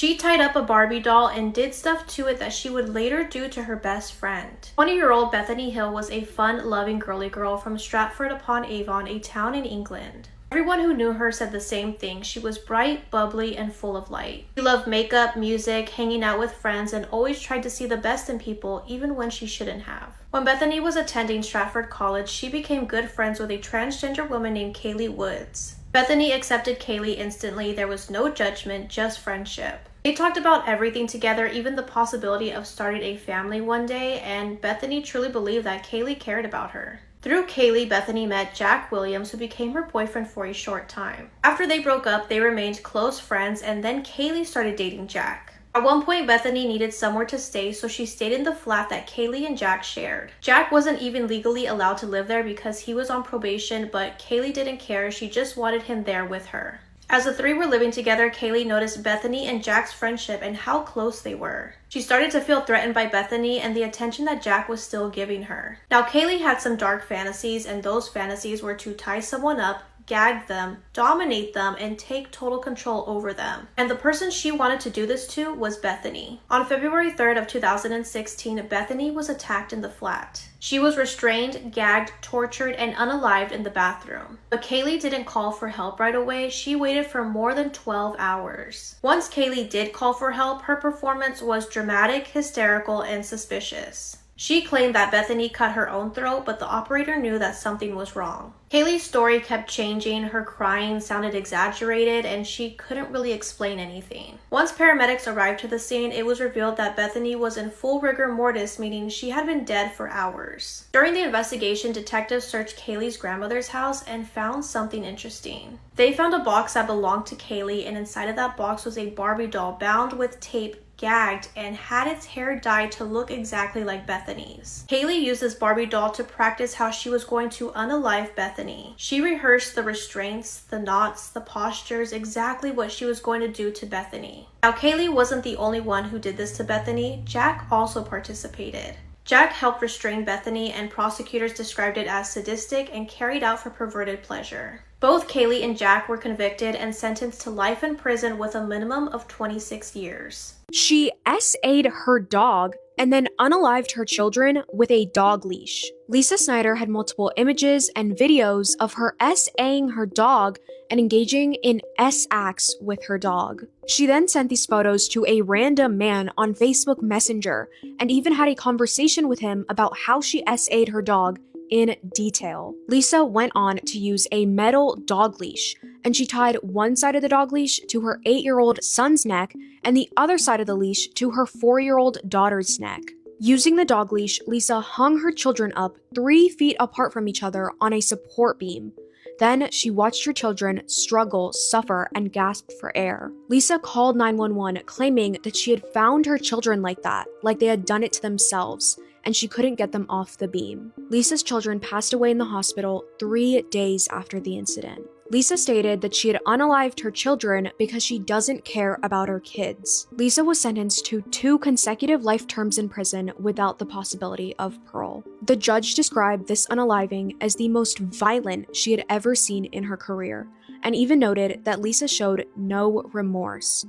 She tied up a Barbie doll and did stuff to it that she would later do to her best friend. 20-year-old Bethany Hill was a fun-loving girly girl from Stratford-upon-Avon, a town in England. Everyone who knew her said the same thing. She was bright, bubbly, and full of light. She loved makeup, music, hanging out with friends, and always tried to see the best in people, even when she shouldn't have. When Bethany was attending Stratford College, she became good friends with a transgender woman named Kaylee Woods. Bethany accepted Kaylee instantly. There was no judgment, just friendship. They talked about everything together, even the possibility of starting a family one day, and Bethany truly believed that Kaylee cared about her. Through Kaylee, Bethany met Jack Williams, who became her boyfriend for a short time. After they broke up, they remained close friends, and then Kaylee started dating Jack. At one point, Bethany needed somewhere to stay, so she stayed in the flat that Kaylee and Jack shared. Jack wasn't even legally allowed to live there because he was on probation, but Kaylee didn't care. She just wanted him there with her. As the three were living together, Kaylee noticed Bethany and Jack's friendship and how close they were. She started to feel threatened by Bethany and the attention that Jack was still giving her. Now, Kaylee had some dark fantasies, and those fantasies were to tie someone up, gag them, dominate them, and take total control over them. And the person she wanted to do this to was Bethany. On February 3rd of 2016, Bethany was attacked in the flat. She was restrained, gagged, tortured, and unalived in the bathroom. But Kaylee didn't call for help right away. She waited for more than 12 hours. Once Kaylee did call for help, her performance was dramatic, hysterical, and suspicious. She claimed that Bethany cut her own throat, but the operator knew that something was wrong. Kaylee's story kept changing. Her crying sounded exaggerated, and she couldn't really explain anything. Once paramedics arrived to the scene, it was revealed that Bethany was in full rigor mortis, meaning she had been dead for hours. During the investigation, detectives searched Kaylee's grandmother's house and found something interesting. They found a box that belonged to Kaylee, and inside of that box was a Barbie doll bound with tape, gagged, and had its hair dyed to look exactly like Bethany's. Kaylee used this Barbie doll to practice how she was going to unalive Bethany. She rehearsed the restraints, the knots, the postures, exactly what she was going to do to Bethany. Now, Kaylee wasn't the only one who did this to Bethany. Jack also participated. Jack helped restrain Bethany, and prosecutors described it as sadistic and carried out for perverted pleasure. Both Kaylee and Jack were convicted and sentenced to life in prison with a minimum of 26 years. She SA'd her dog and then unalived her children with a dog leash. Lisa Snyder had multiple images and videos of her SAing her dog and engaging in S acts with her dog. She then sent these photos to a random man on Facebook Messenger and even had a conversation with him about how she SA'd her dog in detail. Lisa went on to use a metal dog leash, and she tied one side of the dog leash to her 8-year-old son's neck and the other side of the leash to her 4-year-old daughter's neck. Using the dog leash, Lisa hung her children up 3 feet apart from each other on a support beam. Then she watched her children struggle, suffer, and gasp for air. Lisa called 911, claiming that she had found her children like that, like they had done it to themselves, and she couldn't get them off the beam. Lisa's children passed away in the hospital 3 days after the incident. Lisa stated that she had unalived her children because she doesn't care about her kids. Lisa was sentenced to 2 consecutive life terms in prison without the possibility of parole. The judge described this unaliving as the most violent she had ever seen in her career, and even noted that Lisa showed no remorse.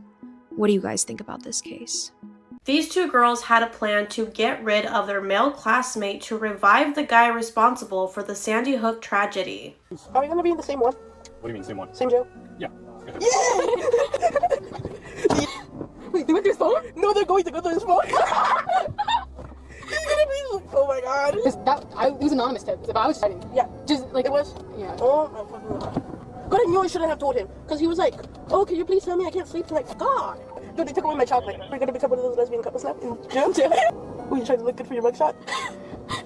What do you guys think about this case? These 2 girls had a plan to get rid of their male classmate to revive the guy responsible for the Sandy Hook tragedy. Are we gonna be in the same one? What do you mean, same one? Same jail? Yeah. Yeah! Wait, they went through his phone? No, they're going to go through his phone. Oh my god. It was anonymous tip. If I was fighting. Yeah. Just like. It was? Yeah. Oh my fucking god. But I knew I shouldn't have told him. Because he was like, oh, can you please tell me I can't sleep tonight? God. Dude, they took away my chocolate. We're gonna become one of those lesbian couples now in jail. Were you trying to look good for your mugshot?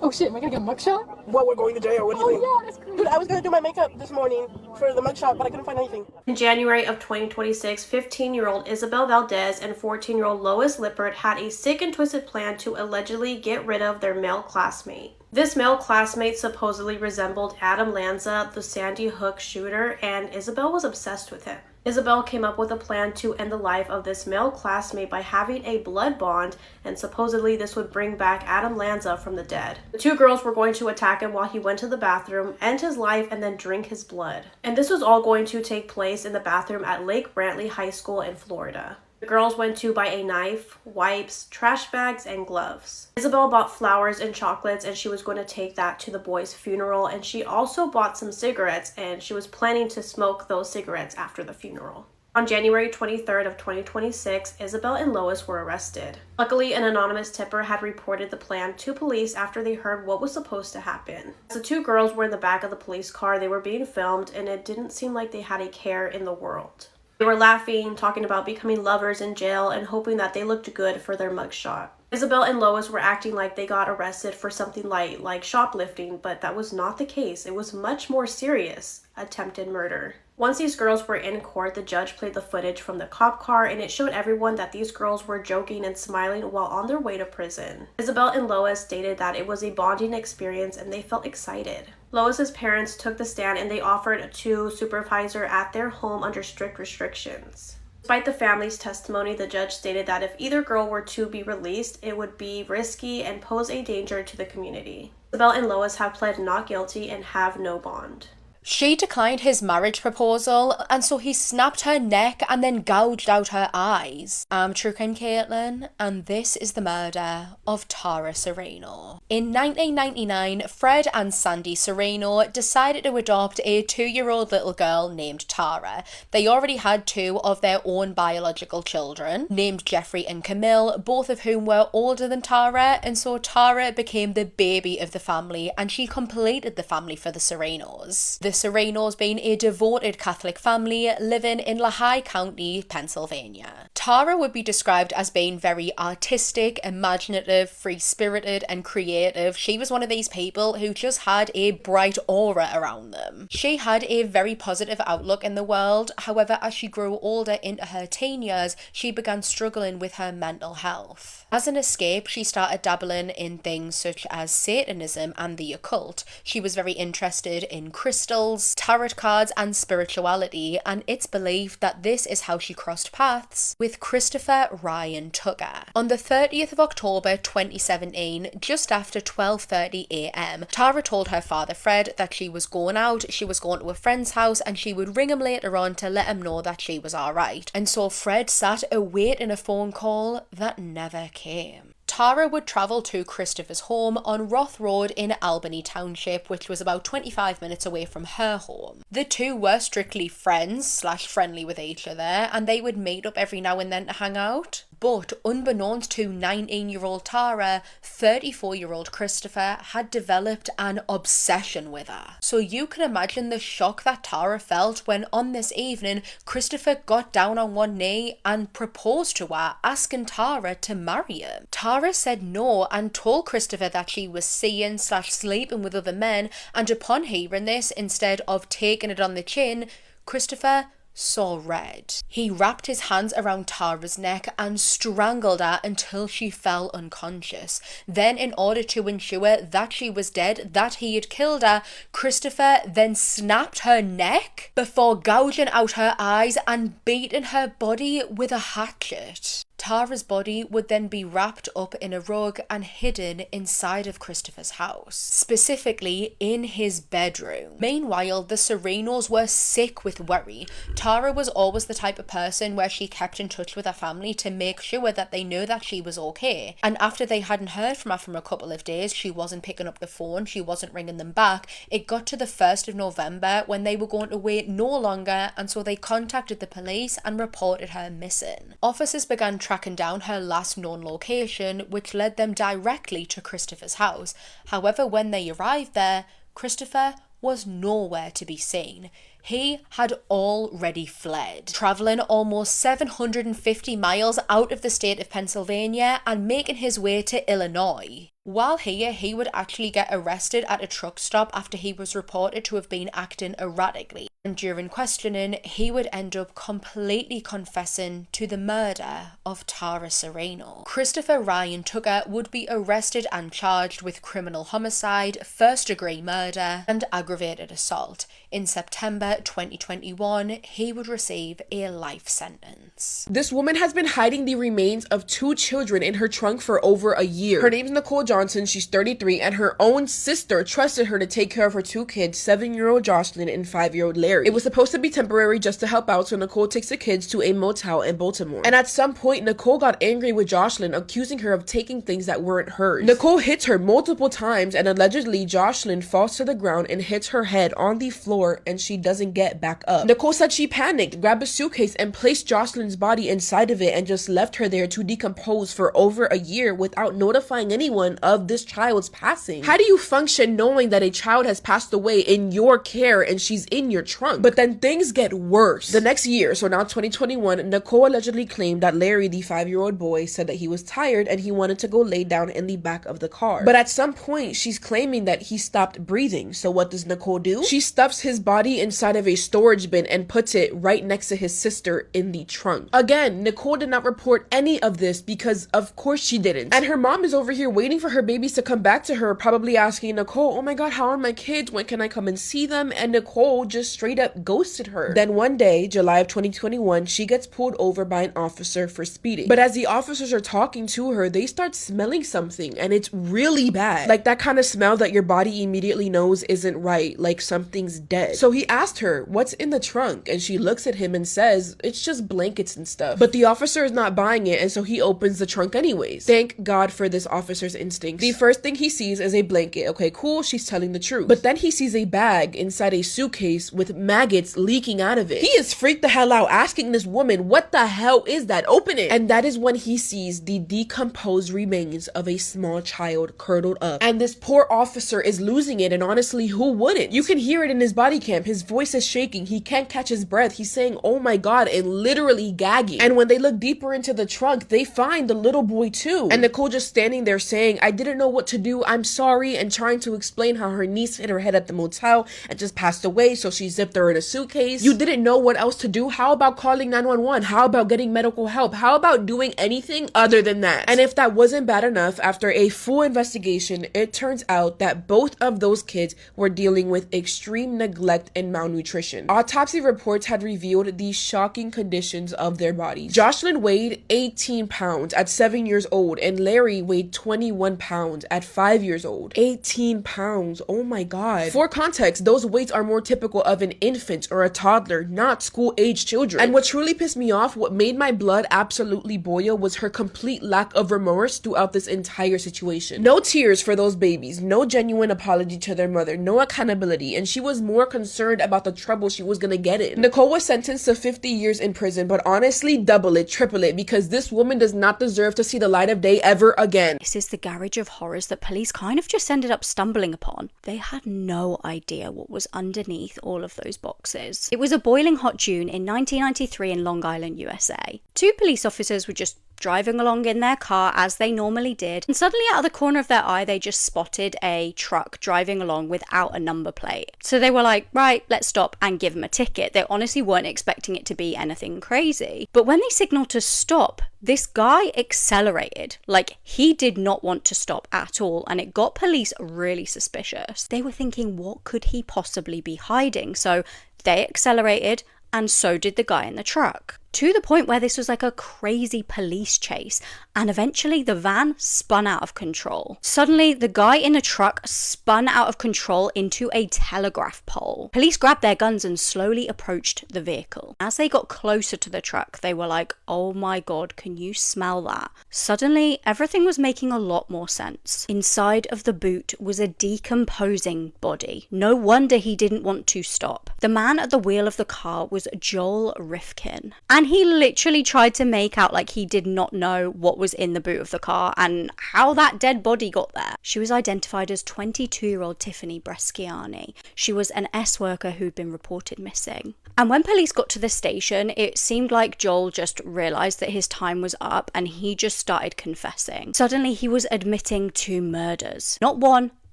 Oh shit, am I gonna get a mugshot? Well, we're going to jail. What do you think? Oh yeah, that's great. Dude, I was gonna do my makeup this morning for the mugshot, but I couldn't find anything. In January of 2026, 15-year-old Isabel Valdez and 14-year-old Lois Lippert had a sick and twisted plan to allegedly get rid of their male classmate. This male classmate supposedly resembled Adam Lanza, the Sandy Hook shooter, and Isabel was obsessed with him. Isabel came up with a plan to end the life of this male classmate by having a blood bond, and supposedly this would bring back Adam Lanza from the dead. The 2 girls were going to attack him while he went to the bathroom, end his life, and then drink his blood. And this was all going to take place in the bathroom at Lake Brantley High School in Florida. The The girls went to buy a knife, wipes, trash bags, and gloves. Isabel bought flowers and chocolates, and she was going to take that to the boys' funeral, and she also bought some cigarettes, and she was planning to smoke those cigarettes after the funeral. On January 23rd of 2026, Isabel and Lois were arrested. Luckily, an anonymous tipper had reported the plan to police after they heard what was supposed to happen. As the two girls were in the back of the police car, they were being filmed, and it didn't seem like they had a care in the world. They were laughing, talking about becoming lovers in jail, and hoping that they looked good for their mugshot. Isabel and Lois were acting like they got arrested for something light, like shoplifting, but that was not the case. It was much more serious: attempted murder. Once these girls were in court, the judge played the footage from the cop car, and it showed everyone that these girls were joking and smiling while on their way to prison. Isabel and Lois stated that it was a bonding experience and they felt excited. Lois's parents took the stand and they offered to supervise her at their home under strict restrictions. Despite the family's testimony, the judge stated that if either girl were to be released, it would be risky and pose a danger to the community. Isabel and Lois have pled not guilty and have no bond. She declined his marriage proposal, and so he snapped her neck and then gouged out her eyes. I'm True Crime Caitlin, and this is the murder of Tara Sereno. In 1999, Fred and Sandy Sereno decided to adopt a 2-year-old little girl named Tara. They already had 2 of their own biological children, named Jeffrey and Camille, both of whom were older than Tara, and so Tara became the baby of the family, and she completed the family for the Serenos. The Serenos being a devoted Catholic family living in Lehigh County, Pennsylvania. Tara would be described as being very artistic, imaginative, free-spirited, and creative. She was one of these people who just had a bright aura around them. She had a very positive outlook in the world. However, as she grew older into her teen years, she began struggling with her mental health. As an escape, she started dabbling in things such as Satanism and the occult. She was very interested in crystals, tarot cards, and spirituality, and it's believed that this is how she crossed paths with Christopher Ryan Tucker. On the 30th of October 2017, just after 12:30 a.m, Tara told her father Fred that she was going out, she was going to a friend's house, and she would ring him later on to let him know that she was alright. And so Fred sat awaiting a phone call that never came. Tara would travel to Christopher's home on Roth Road in Albany Township, which was about 25 minutes away from her home. The two were strictly friends/friendly with each other, and they would meet up every now and then to hang out. But unbeknownst to 19-year-old Tara, 34-year-old Christopher had developed an obsession with her. So you can imagine the shock that Tara felt when on this evening, Christopher got down on one knee and proposed to her, asking Tara to marry him. Tara said no and told Christopher that she was seeing/sleeping with other men, and upon hearing this, instead of taking it on the chin, Christopher saw red. He wrapped his hands around Tara's neck and strangled her until she fell unconscious. Then, in order to ensure that she was dead, that he had killed her, Christopher then snapped her neck before gouging out her eyes and beating her body with a hatchet. Tara's body would then be wrapped up in a rug and hidden inside of Christopher's house, specifically in his bedroom. Meanwhile, the Serenos were sick with worry. Tara was always the type of person where she kept in touch with her family to make sure that they knew that she was okay. And after they hadn't heard from her for a couple of days, she wasn't picking up the phone, she wasn't ringing them back. It got to the 1st of November when they were going to wait no longer, and so they contacted the police and reported her missing. Officers began tracking down her last known location, which led them directly to Christopher's house. However, when they arrived there, Christopher was nowhere to be seen. He had already fled, travelling almost 750 miles out of the state of Pennsylvania and making his way to Illinois. While here, he would actually get arrested at a truck stop after he was reported to have been acting erratically. And during questioning, he would end up completely confessing to the murder of Tara Sereno. Christopher Ryan Tucker would be arrested and charged with criminal homicide, first-degree murder, and aggravated assault. In September 2021, he would receive a life sentence. This woman has been hiding the remains of 2 children in her trunk for over a year. Her name's Nicole Johnson, she's 33, and her own sister trusted her to take care of her 2 kids, 7-year-old Jocelyn and 5-year-old Larry. It was supposed to be temporary just to help out, so Nicole takes the kids to a motel in Baltimore. And at some point, Nicole got angry with Jocelyn, accusing her of taking things that weren't hers. Nicole hits her multiple times, and allegedly Jocelyn falls to the ground and hits her head on the floor, and she doesn't get back up. Nicole said she panicked, grabbed a suitcase, and placed Jocelyn's body inside of it and just left her there to decompose for over a year without notifying anyone of this child's passing. How do you function knowing that a child has passed away in your care and she's in your trunk? But then things get worse. The next year, so now 2021, Nicole allegedly claimed that Larry, the 5-year-old boy, said that he was tired and he wanted to go lay down in the back of the car. But at some point, she's claiming that he stopped breathing. So what does Nicole do? She stuffs his body inside of a storage bin and puts it right next to his sister in the trunk. Again, Nicole did not report any of this because of course she didn't. And her mom is over here waiting for her babies to come back to her, probably asking Nicole, oh my god, how are my kids? When can I come and see them? And Nicole just straight up ghosted her. Then one day, July of 2021, she gets pulled over by an officer for speeding. But as the officers are talking to her, they start smelling something, and it's really bad. Like that kind of smell that your body immediately knows isn't right, like something's dead. So he asked her, what's in the trunk? And she looks at him and says, it's just blankets and stuff. But the officer is not buying it, and so he opens the trunk anyways. Thank God for this officer's instincts. The first thing he sees is a blanket. Okay, cool, she's telling the truth. But then he sees a bag inside a suitcase with maggots leaking out of it. He is freaked the hell out, asking this woman, what the hell is that? Open it. And that is when he sees the decomposed remains of a small child curdled up. And this poor officer is losing it, and honestly, who wouldn't? You can hear it in his body cam. His voice is shaking. He can't catch his breath. He's saying, oh my god, and literally gagging. And when they look deeper into the trunk, they find the little boy too. And Nicole just standing there saying, I didn't know what to do, I'm sorry, and trying to explain how her niece hit her head at the motel and just passed away, so she zipped her in a suitcase. You didn't know what else to do? How about calling 911? How about getting medical help? How about doing anything other than that? And if that wasn't bad enough, after a full investigation, it turns out that both of those kids were dealing with extreme neglect and malnutrition. Autopsy reports had revealed the shocking conditions of their bodies. Jocelyn weighed 18 pounds at 7 years old, and Larry weighed 21 pounds at 5 years old. 18 pounds, oh my god. For context, those weights are more typical of an infant or a toddler, not school-age children. And what truly pissed me off, what made my blood absolutely boil, was her complete lack of remorse throughout this entire situation. No tears for those babies, no genuine apology to their mother, no accountability, and she was more concerned about the trouble she was gonna get in. Nicole was sentenced to 50 years in prison, but honestly, double it, triple it, because this woman does not deserve to see the light of day ever again. This is the garage of horrors that police kind of just ended up stumbling upon. They had no idea what was underneath all of those boxes. It was a boiling hot June in 1993 in Long Island, USA. 2 police officers were just driving along in their car as they normally did, and suddenly out of the corner of their eye they just spotted a truck driving along without a number plate. So they were like, right, let's stop and give them a ticket. They honestly weren't expecting it to be anything crazy. But when they signaled to stop, this guy accelerated. Like, he did not want to stop at all, and it got police really suspicious. They were thinking, what could he possibly be hiding? So they accelerated, and so did the guy in the truck. To the point where this was like a crazy police chase, and eventually the van spun out of control. Suddenly, the guy in the truck spun out of control into a telegraph pole. Police grabbed their guns and slowly approached the vehicle. As they got closer to the truck, they were like, oh my god, can you smell that? Suddenly, everything was making a lot more sense. Inside of the boot was a decomposing body. No wonder he didn't want to stop. The man at the wheel of the car was Joel Rifkin, and he literally tried to make out like he did not know what was in the boot of the car and how that dead body got there. She was identified as 22-year-old Tiffany Bresciani. She was an S-worker who'd been reported missing. And when police got to the station, it seemed like Joel just realized that his time was up and he just started confessing. Suddenly, he was admitting to murders. Not 1,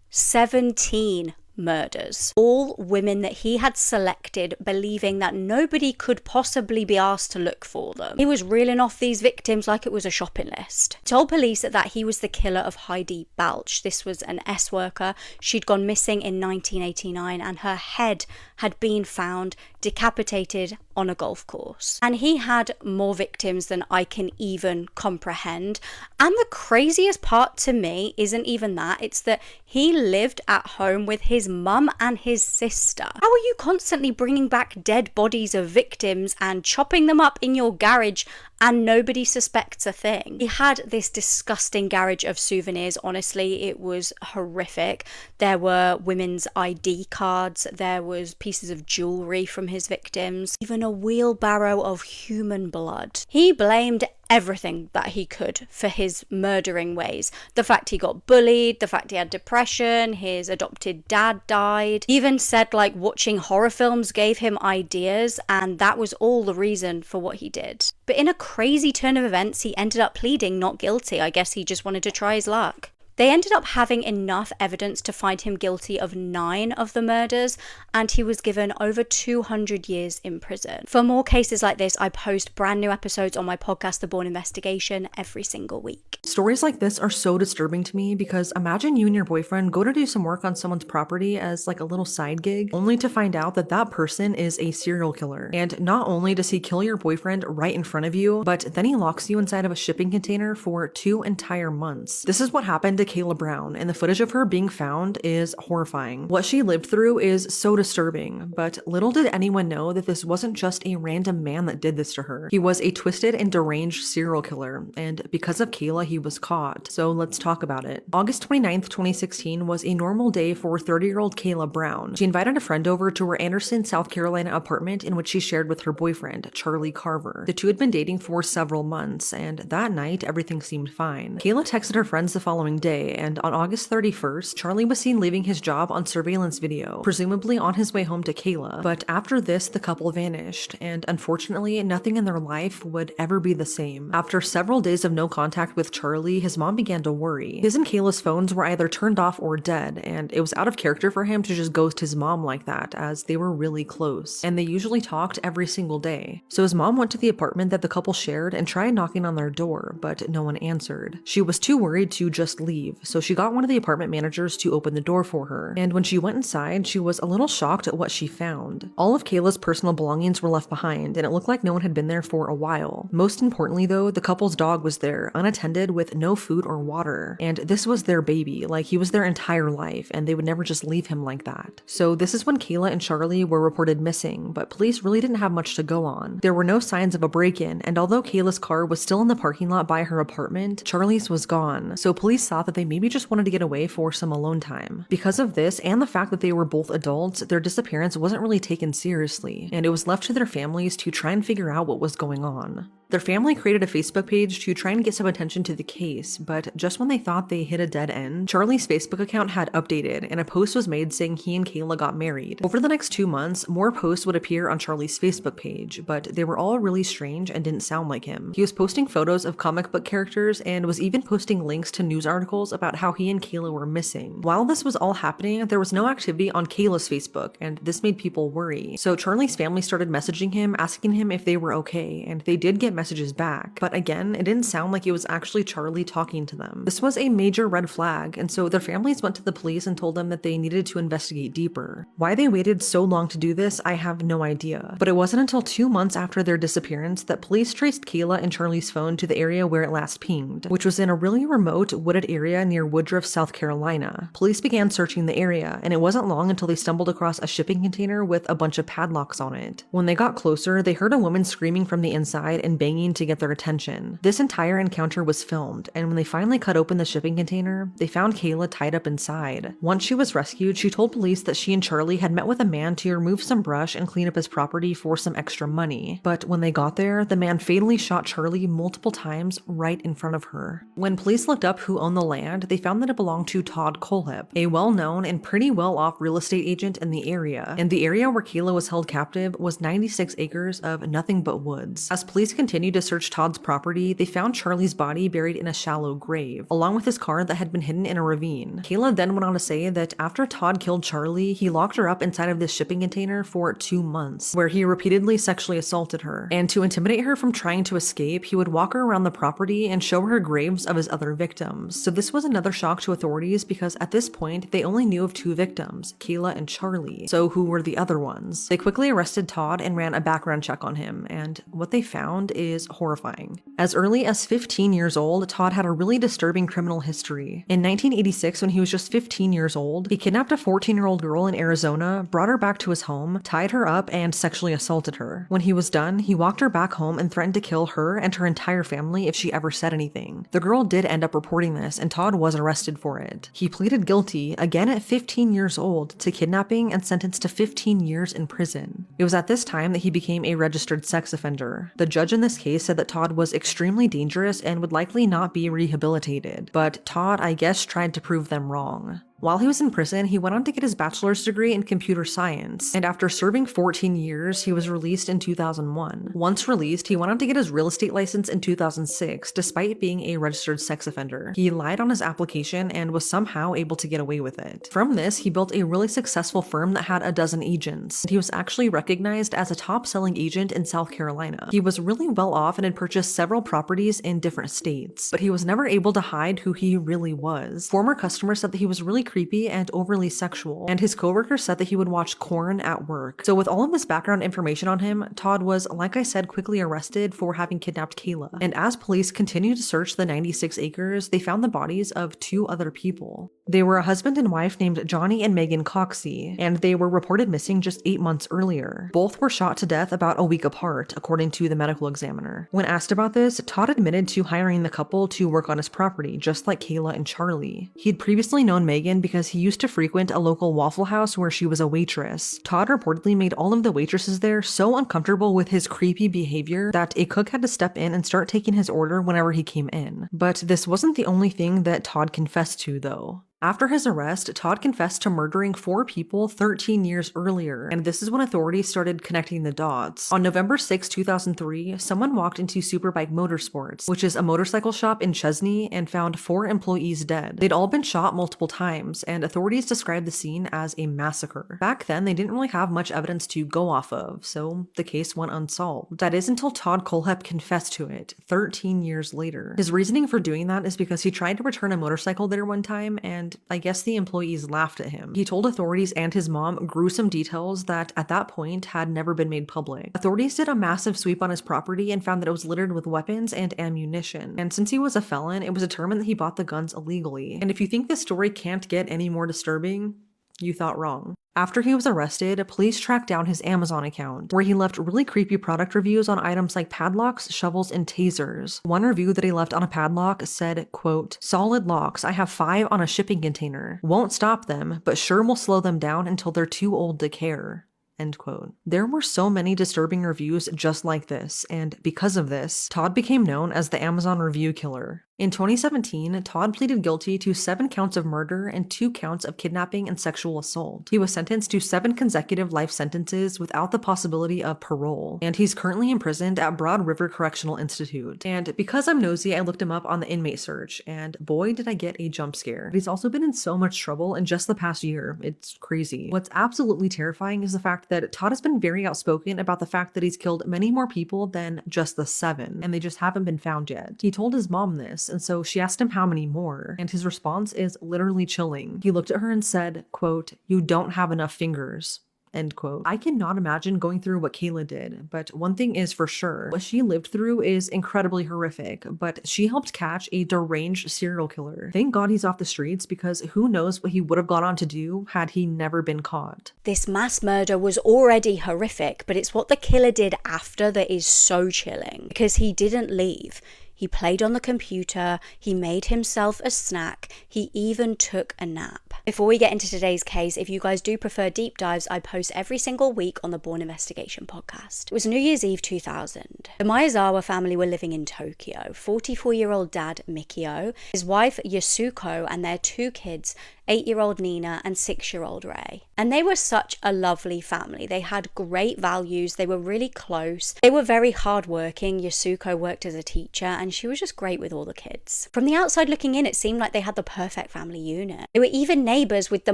17 murders. All women that he had selected, believing that nobody could possibly be asked to look for them. He was reeling off these victims like it was a shopping list. He told police that he was the killer of Heidi Balch. This was an S-worker. She'd gone missing in 1989 and her head had been found decapitated on a golf course. And he had more victims than I can even comprehend. And the craziest part to me isn't even that, it's that he lived at home with his mum and his sister. How are you constantly bringing back dead bodies of victims and chopping them up in your garage and nobody suspects a thing? He had this disgusting garage of souvenirs. Honestly, it was horrific. There were women's ID cards, there was pieces of jewelry from his victims, even a wheelbarrow of human blood. He blamed everything that he could for his murdering ways. The fact he got bullied, the fact he had depression, his adopted dad died. He even said like watching horror films gave him ideas, and that was all the reason for what he did. But in a crazy turn of events, he ended up pleading not guilty. I guess he just wanted to try his luck. They ended up having enough evidence to find him guilty of 9 of the murders, and he was given over 200 years in prison. For more cases like this, I post brand new episodes on my podcast, The Bourne Investigation, every single week. Stories like this are so disturbing to me because imagine you and your boyfriend go to do some work on someone's property as like a little side gig, only to find out that that person is a serial killer. And not only does he kill your boyfriend right in front of you, but then he locks you inside of a shipping container for 2 entire months. This is what happened to Kayla Brown, and the footage of her being found is horrifying. What she lived through is so disturbing, but little did anyone know that this wasn't just a random man that did this to her. He was a twisted and deranged serial killer, and because of Kayla, he was caught. So let's talk about it. August 29th, 2016 was a normal day for 30-year-old Kayla Brown. She invited a friend over to her Anderson, South Carolina apartment in which she shared with her boyfriend, Charlie Carver. The two had been dating for several months, and that night, everything seemed fine. Kayla texted her friends the following day, and on August 31st, Charlie was seen leaving his job on surveillance video, presumably on his way home to Kayla. But after this, the couple vanished, and unfortunately, nothing in their life would ever be the same. After several days of no contact with Charlie, his mom began to worry. His and Kayla's phones were either turned off or dead, and it was out of character for him to just ghost his mom like that, as they were really close, and they usually talked every single day. So his mom went to the apartment that the couple shared and tried knocking on their door, but no one answered. She was too worried to just leave, so she got one of the apartment managers to open the door for her, and when she went inside, she was a little shocked at what she found. All of Kayla's personal belongings were left behind, and it looked like no one had been there for a while. Most importantly though, the couple's dog was there, unattended with no food or water, and this was their baby, like he was their entire life, and they would never just leave him like that. So this is when Kayla and Charlie were reported missing, but police really didn't have much to go on. There were no signs of a break-in, and although Kayla's car was still in the parking lot by her apartment, Charlie's was gone, so police thought that they maybe just wanted to get away for some alone time. Because of this, and the fact that they were both adults, their disappearance wasn't really taken seriously, and it was left to their families to try and figure out what was going on. Their family created a Facebook page to try and get some attention to the case, but just when they thought they hit a dead end, Charlie's Facebook account had updated, and a post was made saying he and Kayla got married. Over the next 2 months, more posts would appear on Charlie's Facebook page, but they were all really strange and didn't sound like him. He was posting photos of comic book characters and was even posting links to news articles about how he and Kayla were missing. While this was all happening, there was no activity on Kayla's Facebook, and this made people worry. So Charlie's family started messaging him, asking him if they were okay, and they did get messages back. But again, it didn't sound like it was actually Charlie talking to them. This was a major red flag, and so their families went to the police and told them that they needed to investigate deeper. Why they waited so long to do this, I have no idea. But it wasn't until 2 months after their disappearance that police traced Kayla and Charlie's phone to the area where it last pinged, which was in a really remote, wooded area near Woodruff, South Carolina. Police began searching the area, and it wasn't long until they stumbled across a shipping container with a bunch of padlocks on it. When they got closer, they heard a woman screaming from the inside and banging to get their attention. This entire encounter was filmed, and when they finally cut open the shipping container, they found Kayla tied up inside. Once she was rescued, she told police that she and Charlie had met with a man to remove some brush and clean up his property for some extra money. But when they got there, the man fatally shot Charlie multiple times right in front of her. When police looked up who owned the land, they found that it belonged to Todd Colehip, a well-known and pretty well-off real estate agent in the area. And the area where Kayla was held captive was 96 acres of nothing but woods. As police continued continued to search Todd's property, they found Charlie's body buried in a shallow grave, along with his car that had been hidden in a ravine. Kayla then went on to say that after Todd killed Charlie, he locked her up inside of this shipping container for 2 months, where he repeatedly sexually assaulted her. And to intimidate her from trying to escape, he would walk her around the property and show her graves of his other victims. So this was another shock to authorities because at this point, they only knew of 2 victims, Kayla and Charlie. So who were the other ones? They quickly arrested Todd and ran a background check on him, and what they found is horrifying. As early as 15 years old, Todd had a really disturbing criminal history. In 1986, when he was just 15 years old, he kidnapped a 14-year-old girl in Arizona, brought her back to his home, tied her up, and sexually assaulted her. When he was done, he walked her back home and threatened to kill her and her entire family if she ever said anything. The girl did end up reporting this, and Todd was arrested for it. He pleaded guilty, again at 15 years old, to kidnapping and sentenced to 15 years in prison. It was at this time that he became a registered sex offender. The judge in this case said that Todd was extremely dangerous and would likely not be rehabilitated, but Todd, I guess, tried to prove them wrong. While he was in prison, he went on to get his bachelor's degree in computer science, and after serving 14 years, he was released in 2001. Once released, he went on to get his real estate license in 2006, despite being a registered sex offender. He lied on his application and was somehow able to get away with it. From this, he built a really successful firm that had a dozen agents. He was actually recognized as a top-selling agent in South Carolina. He was really well off and had purchased several properties in different states, but he was never able to hide who he really was. Former customers said that he was really creepy and overly sexual, and his coworkers said that he would watch porn at work. So with all of this background information on him, Todd was, like I said, quickly arrested for having kidnapped Kayla. And as police continued to search the 96 acres, they found the bodies of 2 other people. They were a husband and wife named Johnny and Megan Coxey, and they were reported missing just 8 months earlier. Both were shot to death about a week apart, according to the medical examiner. When asked about this, Todd admitted to hiring the couple to work on his property, just like Kayla and Charlie. He'd previously known Megan because he used to frequent a local Waffle House where she was a waitress. Todd reportedly made all of the waitresses there so uncomfortable with his creepy behavior that a cook had to step in and start taking his order whenever he came in. But this wasn't the only thing that Todd confessed to, though. After his arrest, Todd confessed to murdering 4 people 13 years earlier, and this is when authorities started connecting the dots. On November 6, 2003, someone walked into Superbike Motorsports, which is a motorcycle shop in Chesney, and found 4 employees dead. They'd all been shot multiple times, and authorities described the scene as a massacre. Back then, they didn't really have much evidence to go off of, so the case went unsolved. That is until Todd Kohlhepp confessed to it, 13 years later. His reasoning for doing that is because he tried to return a motorcycle there one time, and I guess the employees laughed at him. He told authorities and his mom gruesome details that at that point had never been made public. Authorities did a massive sweep on his property and found that it was littered with weapons and ammunition. And since he was a felon, it was determined that he bought the guns illegally. And if you think this story can't get any more disturbing, you thought wrong. After he was arrested, police tracked down his Amazon account, where he left really creepy product reviews on items like padlocks, shovels, and tasers. One review that he left on a padlock said, quote, "Solid locks, I have 5 on a shipping container. Won't stop them, but sure will slow them down until they're too old to care." End quote. There were so many disturbing reviews just like this, and because of this, Todd became known as the Amazon Review Killer. In 2017, Todd pleaded guilty to 7 counts of murder and 2 counts of kidnapping and sexual assault. He was sentenced to 7 consecutive life sentences without the possibility of parole, and he's currently imprisoned at Broad River Correctional Institute. And because I'm nosy, I looked him up on the inmate search, and boy did I get a jump scare. He's also been in so much trouble in just the past year. It's crazy. What's absolutely terrifying is the fact that Todd has been very outspoken about the fact that he's killed many more people than just the 7, and they just haven't been found yet. He told his mom this, and so she asked him how many more, and his response is literally chilling. He looked at her and said, quote, "You don't have enough fingers." End quote. I cannot imagine going through what Kayla did, but one thing is for sure, what she lived through is incredibly horrific, but she helped catch a deranged serial killer. Thank God he's off the streets, because who knows what he would have gone on to do had he never been caught. This mass murder was already horrific, but it's what the killer did after that is so chilling, because he didn't leave. He played on the computer, he made himself a snack, he even took a nap. Before we get into today's case, if you guys do prefer deep dives, I post every single week on the Born Investigation podcast. It was New Year's Eve 2000. The Miyazawa family were living in Tokyo. 44-year-old dad Mikio, his wife Yasuko, and their 2 kids, 8-year-old Nina and 6-year-old Ray. And they were such a lovely family. They had great values. They were really close. They were very hardworking. Yasuko worked as a teacher and she was just great with all the kids. From the outside looking in, it seemed like they had the perfect family unit. They were even neighbours with the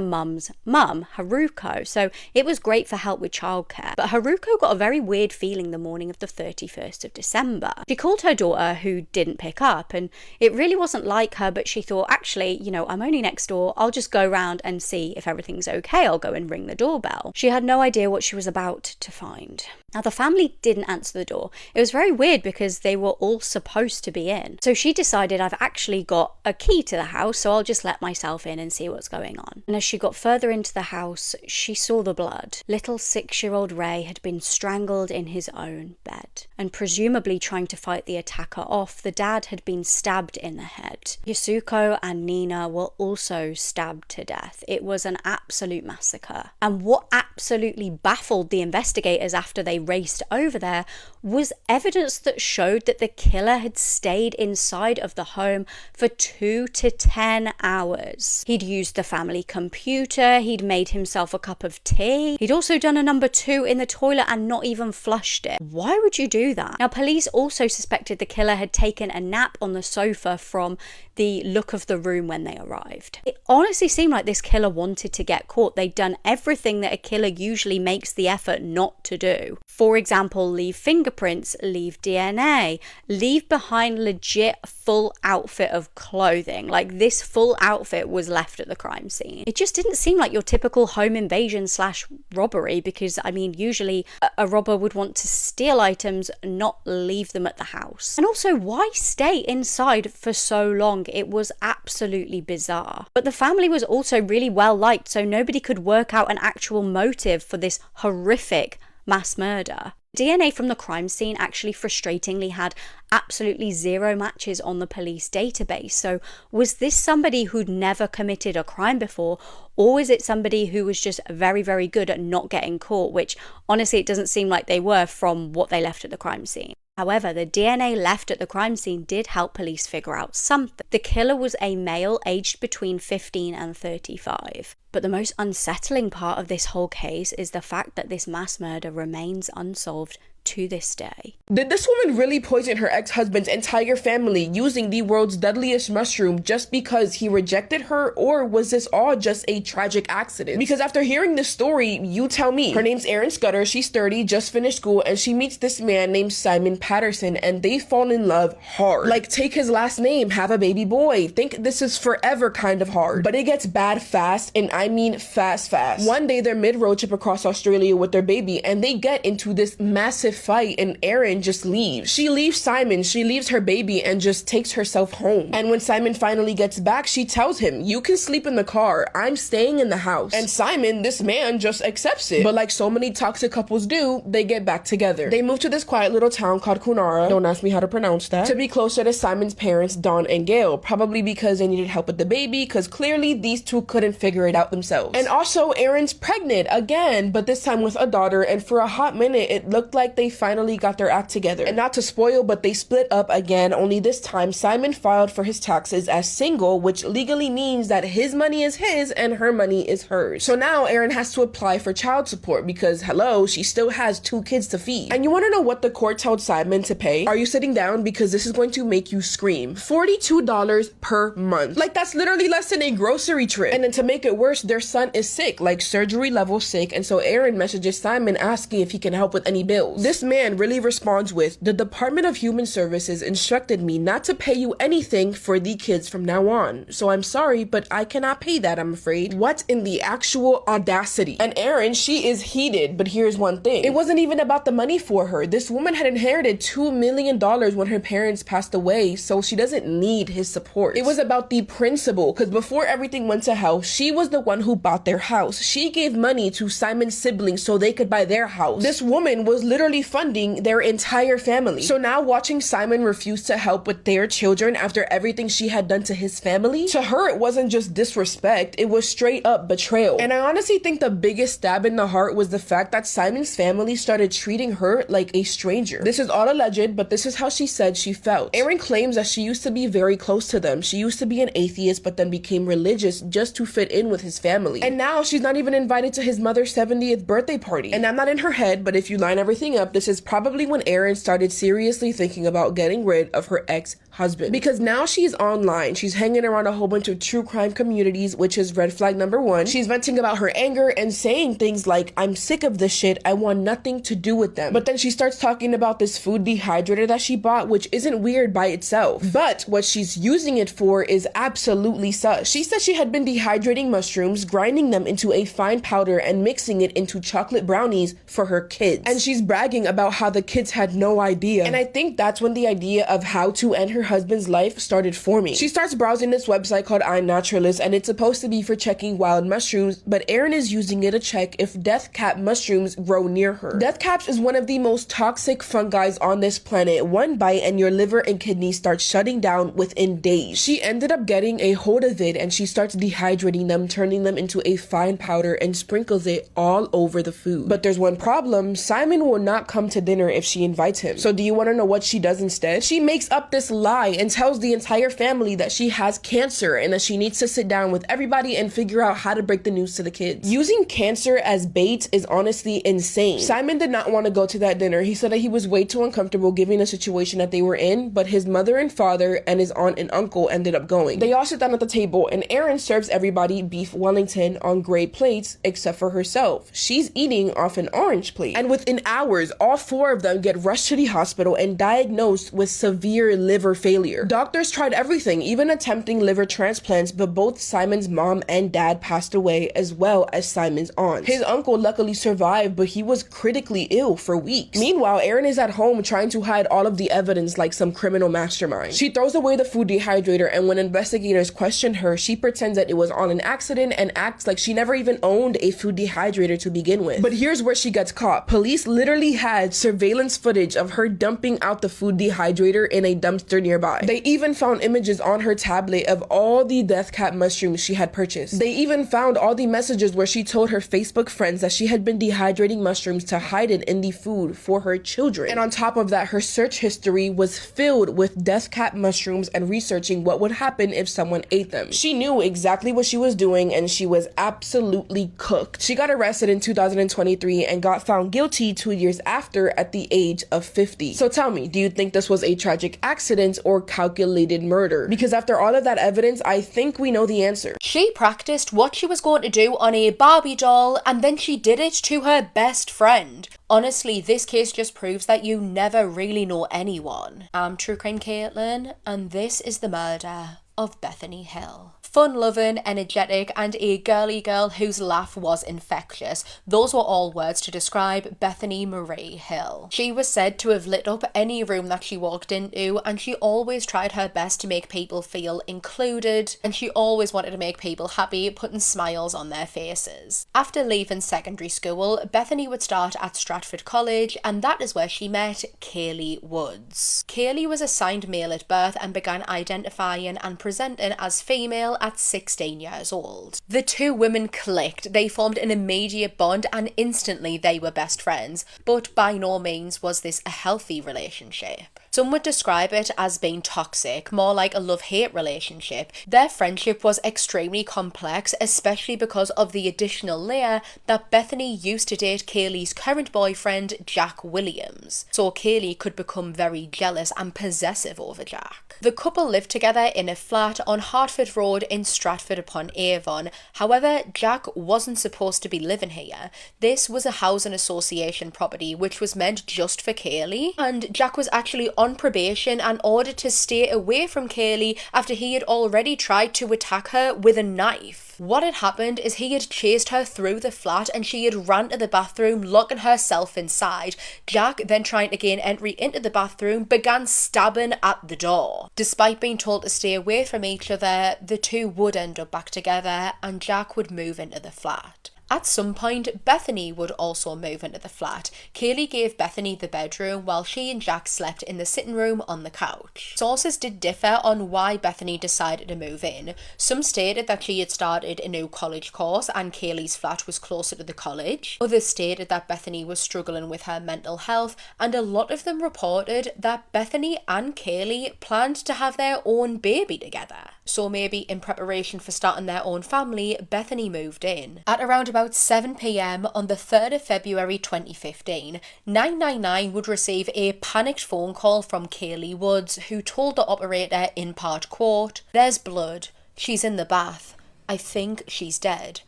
mum's mum, Haruko, so it was great for help with childcare. But Haruko got a very weird feeling the morning of the 31st of December. She called her daughter, who didn't pick up, and it really wasn't like her, but she thought, actually, I'm only next door. I'll just go round and see if everything's okay. I'll go and ring the doorbell. She had no idea what she was about to find. Now, the family didn't answer the door. It was very weird because they were all supposed to be in. So she decided, I've actually got a key to the house, so I'll just let myself in and see what's going on. And as she got further into the house, she saw the blood. Little 6-year-old Ray had been strangled in his own bed. And presumably trying to fight the attacker off, the dad had been stabbed in the head. Yasuko and Nina were also stabbed to death. It was an absolute massacre. And what absolutely baffled the investigators after they raced over there was evidence that showed that the killer had stayed inside of the home for 2 to 10 hours. He'd used the family computer, he'd made himself a cup of tea, he'd also done a number 2 in the toilet and not even flushed it. Why would you do that? Now, police also suspected the killer had taken a nap on the sofa from the look of the room when they arrived. It honestly seemed like this killer wanted to get caught. They'd done everything that a killer usually makes the effort not to do. For example, leave fingerprints, leave DNA, leave behind legit full outfit of clothing. Like, this full outfit was left at the crime scene. It just didn't seem like your typical home invasion / robbery because, usually a robber would want to steal items, not leave them at the house. And also, why stay inside for so long? It was absolutely bizarre. But the family was also really well liked, so nobody could work out an actual motive for this horrific mass murder. DNA from the crime scene actually frustratingly had absolutely 0 matches on the police database. So was this somebody who'd never committed a crime before, or is it somebody who was just very, very good at not getting caught, which honestly it doesn't seem like they were from what they left at the crime scene. However, the DNA left at the crime scene did help police figure out something. The killer was a male aged between 15 and 35. But the most unsettling part of this whole case is the fact that this mass murder remains unsolved to this day. Did this woman really poison her ex-husband's entire family using the world's deadliest mushroom just because he rejected her, or was this all just a tragic accident? Because after hearing this story, you tell me. Her name's Erin Scudder, she's 30, just finished school, and she meets this man named Simon Patterson, and they fall in love hard. Like, take his last name, have a baby boy. Think this is forever kind of hard. But it gets bad fast, and I mean fast. One day they're mid-road trip across Australia with their baby, and they get into this massive fight, and Erin just leaves. She leaves Simon, she leaves her baby, and just takes herself home. And when Simon finally gets back, she tells him, you can sleep in the car, I'm staying in the house. And Simon, this man, just accepts it. But like so many toxic couples do, they get back together. They move to this quiet little town called Kunara, don't ask me how to pronounce that, to be closer to Simon's parents, Dawn and Gail, probably because they needed help with the baby, because clearly these two couldn't figure it out themselves. And also, Erin's pregnant again, but this time with a daughter, and for a hot minute, it looked like they finally got their act together. And not to spoil, but they split up again, only this time Simon filed for his taxes as single, which legally means that his money is his and her money is hers. So now Erin has to apply for child support because, hello, she still has 2 kids to feed. And you want to know what the court told Simon to pay? Are you sitting down? Because this is going to make you scream. $42 per month. Like, that's literally less than a grocery trip. And then to make it worse, their son is sick, like surgery level sick, and so Erin messages Simon asking if he can help with any bills. This man really responds with, the Department of Human Services instructed me not to pay you anything for the kids from now on, so I'm sorry, but I cannot pay that, I'm afraid. What in the actual audacity? And Erin, she is heated, but here's one thing. It wasn't even about the money for her. This woman had inherited $2 million when her parents passed away, so she doesn't need his support. It was about the principle, because before everything went to hell, she was the one who bought their house. She gave money to Simon's siblings so they could buy their house. This woman was literally literally funding their entire family. So now watching Simon refuse to help with their children after everything she had done to his family, to her it wasn't just disrespect, it was straight up betrayal. And I honestly think the biggest stab in the heart was the fact that Simon's family started treating her like a stranger. This is all alleged, but this is how she said she felt. Erin claims that she used to be very close to them. She used to be an atheist but then became religious just to fit in with his family. And now she's not even invited to his mother's 70th birthday party. And I'm not in her head, but if you line everything up, this is probably when Erin started seriously thinking about getting rid of her ex-husband. Because now she's online. She's hanging around a whole bunch of true crime communities, which is red flag number one. She's venting about her anger and saying things like, I'm sick of this shit, I want nothing to do with them. But then she starts talking about this food dehydrator that she bought, which isn't weird by itself. But what she's using it for is absolutely sus. She said she had been dehydrating mushrooms, grinding them into a fine powder and mixing it into chocolate brownies for her kids. And she's bragging about how the kids had no idea. And I think that's when the idea of how to end her husband's life started forming. She starts browsing this website called iNaturalist, and it's supposed to be for checking wild mushrooms, but Erin is using it to check if death cap mushrooms grow near her. Death caps is one of the most toxic fungi on this planet. One bite and your liver and kidneys start shutting down within days. She ended up getting a hold of it and she starts dehydrating them, turning them into a fine powder and sprinkles it all over the food. But there's one problem. Simon will not come to dinner if she invites him. So do you want to know what she does instead? She makes up this lie and tells the entire family that she has cancer and that she needs to sit down with everybody and figure out how to break the news to the kids. Using cancer as bait is honestly insane. Simon did not want to go to that dinner. He said that he was way too uncomfortable given the situation that they were in, but his mother and father and his aunt and uncle ended up going. They all sit down at the table and Erin serves everybody beef Wellington on gray plates except for herself. She's eating off an orange plate. And within hours, all four of them get rushed to the hospital and diagnosed with severe liver failure. Doctors tried everything, even attempting liver transplants, but both Simon's mom and dad passed away, as well as Simon's aunt. His uncle luckily survived, but he was critically ill for weeks. Meanwhile, Erin is at home trying to hide all of the evidence like some criminal mastermind. She throws away the food dehydrator, and when investigators question her, she pretends that it was on an accident and acts like she never even owned a food dehydrator to begin with. But here's where she gets caught. Police literally had surveillance footage of her dumping out the food dehydrator in a dumpster nearby. They even found images on her tablet of all the death cap mushrooms she had purchased. They even found all the messages where she told her Facebook friends that she had been dehydrating mushrooms to hide it in the food for her children. And on top of that, her search history was filled with death cap mushrooms and researching what would happen if someone ate them. She knew exactly what she was doing and she was absolutely cooked. She got arrested in 2023 and got found guilty 2 years after at the age of 50. So tell me, do you think this was a tragic accident or calculated murder? Because after all of that evidence, I think we know the answer. She practiced what she was going to do on a Barbie doll and then she did it to her best friend. Honestly, this case just proves that you never really know anyone. I'm True Crime Caitlin, and this is the murder of Bethany Hill. Fun-loving, energetic, and a girly girl whose laugh was infectious. Those were all words to describe Bethany Marie Hill. She was said to have lit up any room that she walked into, and she always tried her best to make people feel included, and she always wanted to make people happy, putting smiles on their faces. After leaving secondary school, Bethany would start at Stratford College, and that is where she met Kaylee Woods. Kaylee was assigned male at birth and began identifying and presenting as female at 16 years old. The two women clicked, they formed an immediate bond, and instantly they were best friends, but by no means was this a healthy relationship. Some would describe it as being toxic, more like a love-hate relationship. Their friendship was extremely complex, especially because of the additional layer that Bethany used to date Kaylee's current boyfriend, Jack Williams, so Kaylee could become very jealous and possessive over Jack. The couple lived together in a flat on Hertford Road in Stratford-upon-Avon. However, Jack wasn't supposed to be living here. This was a housing association property which was meant just for Kaylee, and Jack was actually on probation and ordered to stay away from Kaylee after he had already tried to attack her with a knife. What had happened is he had chased her through the flat and she had ran to the bathroom, locking herself inside. Jack, then trying to gain entry into the bathroom, began stabbing at the door. Despite being told to stay away from each other, the two would end up back together and Jack would move into the flat. At some point, Bethany would also move into the flat. Kaylee gave Bethany the bedroom while she and Jack slept in the sitting room on the couch. Sources did differ on why Bethany decided to move in. Some stated that she had started a new college course and Kaylee's flat was closer to the college. Others stated that Bethany was struggling with her mental health, and a lot of them reported that Bethany and Kaylee planned to have their own baby together. So maybe in preparation for starting their own family, Bethany moved in. At around about 7 p.m. on the 3rd of February 2015, 999 would receive a panicked phone call from Kaylee Woods, who told the operator in part, quote, "There's blood. She's in the bath. I think she's dead,"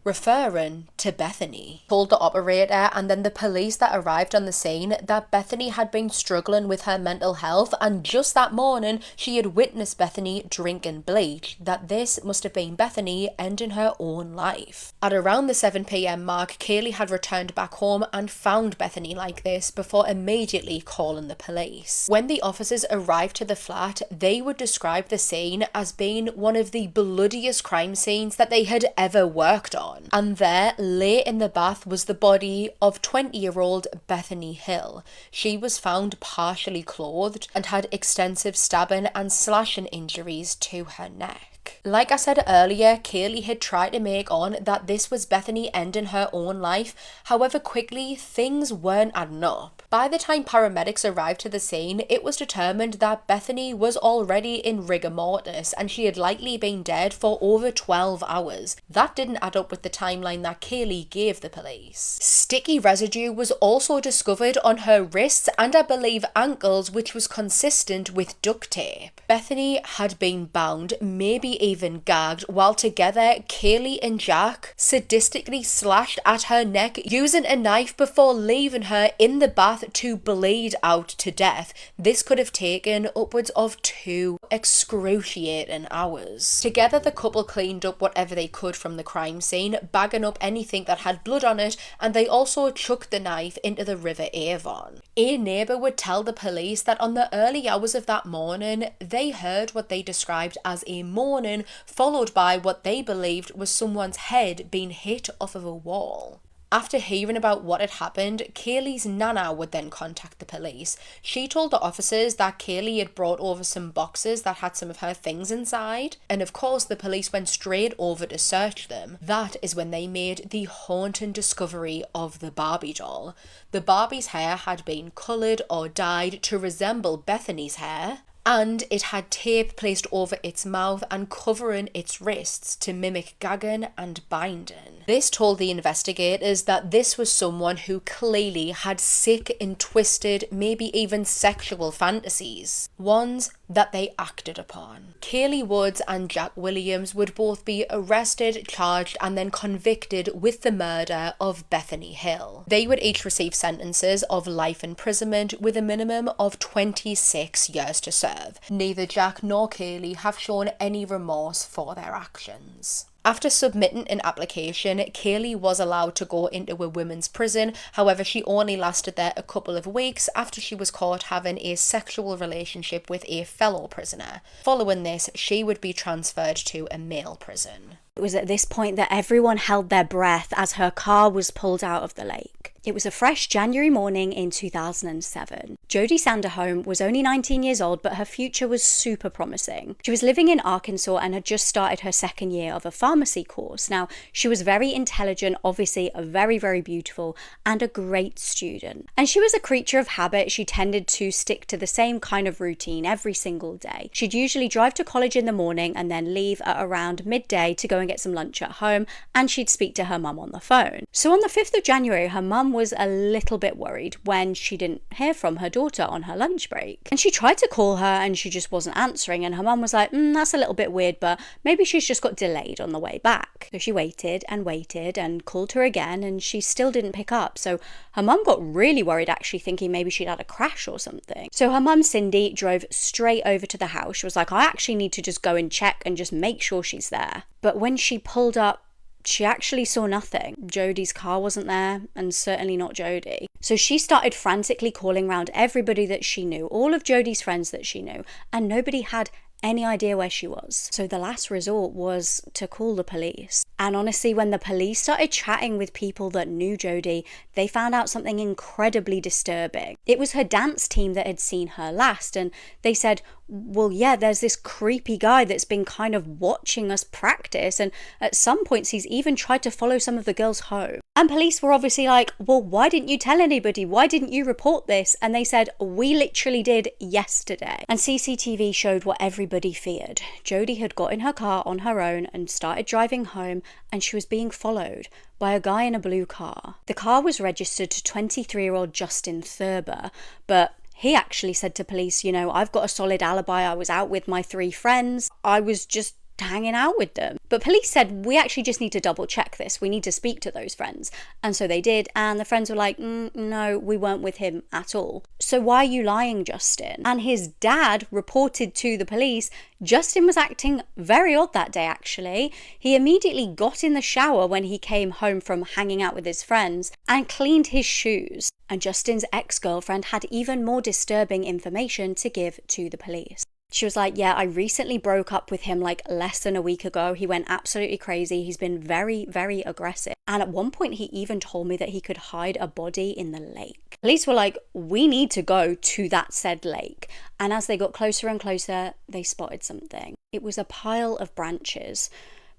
referring to Bethany. Told the operator and then the police that arrived on the scene that Bethany had been struggling with her mental health, and just that morning she had witnessed Bethany drinking bleach, that this must have been Bethany ending her own life. At around the 7 p.m. mark, Kaylee had returned back home and found Bethany like this before immediately calling the police. When the officers arrived to the flat, they would describe the scene as being one of the bloodiest crime scenes that they had ever worked on. And there, lay in the bath, was the body of 20-year-old Bethany Hill. She was found partially clothed and had extensive stabbing and slashing injuries to her neck. Like I said earlier, Kaylee had tried to make on that this was Bethany ending her own life. However, quickly, things weren't adding up. By the time paramedics arrived to the scene, it was determined that Bethany was already in rigor mortis and she had likely been dead for over 12 hours. That didn't add up with the timeline that Kaylee gave the police. Sticky residue was also discovered on her wrists and I believe ankles, which was consistent with duct tape. Bethany had been bound, maybe even gagged, while together Kaylee and Jack sadistically slashed at her neck using a knife before leaving her in the bath to bleed out to death. This could have taken upwards of 2 excruciating hours. Together, the couple cleaned up whatever they could from the crime scene, bagging up anything that had blood on it, and they also chucked the knife into the River Avon. A neighbour would tell the police that on the early hours of that morning, they heard what they described as a moaning, followed by what they believed was someone's head being hit off of a wall. After hearing about what had happened, Kaylee's nana would then contact the police. She told the officers that Kaylee had brought over some boxes that had some of her things inside, and of course the police went straight over to search them. That is when they made the haunting discovery of the Barbie doll. The Barbie's hair had been coloured or dyed to resemble Bethany's hair, and it had tape placed over its mouth and covering its wrists to mimic gagging and binding. This told the investigators that this was someone who clearly had sick and twisted, maybe even sexual fantasies, ones that they acted upon. Kaylee Woods and Jack Williams would both be arrested, charged, and then convicted with the murder of Bethany Hill. They would each receive sentences of life imprisonment with a minimum of 26 years to serve. Neither Jack nor Kaylee have shown any remorse for their actions. After submitting an application, Kaylee was allowed to go into a women's prison. However, she only lasted there a couple of weeks after she was caught having a sexual relationship with a fellow prisoner. Following this, she would be transferred to a male prison. It was at this point that everyone held their breath as her car was pulled out of the lake. It was a fresh January morning in 2007. Jodie Sanderholm was only 19 years old, but her future was super promising. She was living in Arkansas and had just started her second year of a pharmacy course. Now, she was very intelligent, obviously very, very beautiful, and a great student. And she was a creature of habit. She tended to stick to the same kind of routine every single day. She'd usually drive to college in the morning and then leave at around midday to go and get some lunch at home, and she'd speak to her mum on the phone. So on the 5th of January, her mum was a little bit worried when she didn't hear from her daughter on her lunch break. And she tried to call her and she just wasn't answering, and her mum was like, that's a little bit weird, but maybe she's just got delayed on the way back. So she waited and called her again, and she still didn't pick up. So her mum got really worried, actually thinking maybe she'd had a crash or something. So her mum, Cindy, drove straight over to the house. She was like, I actually need to just go and check and just make sure she's there. But when she pulled up, she actually saw nothing. Jodie's car wasn't there, and certainly not Jodie. So she started frantically calling around everybody that she knew, all of Jodie's friends that she knew, and nobody had any idea where she was. So the last resort was to call the police. And honestly, when the police started chatting with people that knew Jodie, they found out something incredibly disturbing. It was her dance team that had seen her last, and they said, well, yeah, there's this creepy guy that's been kind of watching us practice, and at some points he's even tried to follow some of the girls home. And police were obviously like, well, why didn't you tell anybody? Why didn't you report this? And they said, we literally did yesterday. And CCTV showed what everybody feared. Jodie had got in her car on her own and started driving home, and she was being followed by a guy in a blue car. The car was registered to 23-year-old Justin Thurber, but he actually said to police, you know, I've got a solid alibi. I was out with my 3 friends. I was just hanging out with them. But police said, we actually just need to double check this. We need to speak to those friends. And so they did. And the friends were like, no, we weren't with him at all. So why are you lying, Justin? And his dad reported to the police, Justin was acting very odd that day, actually. He immediately got in the shower when he came home from hanging out with his friends and cleaned his shoes. And Justin's ex-girlfriend had even more disturbing information to give to the police. She was like, yeah, I recently broke up with him like less than a week ago. He went absolutely crazy. He's been very, very aggressive. And at one point, he even told me that he could hide a body in the lake. Police were like, we need to go to that said lake. And as they got closer and closer, they spotted something. It was a pile of branches,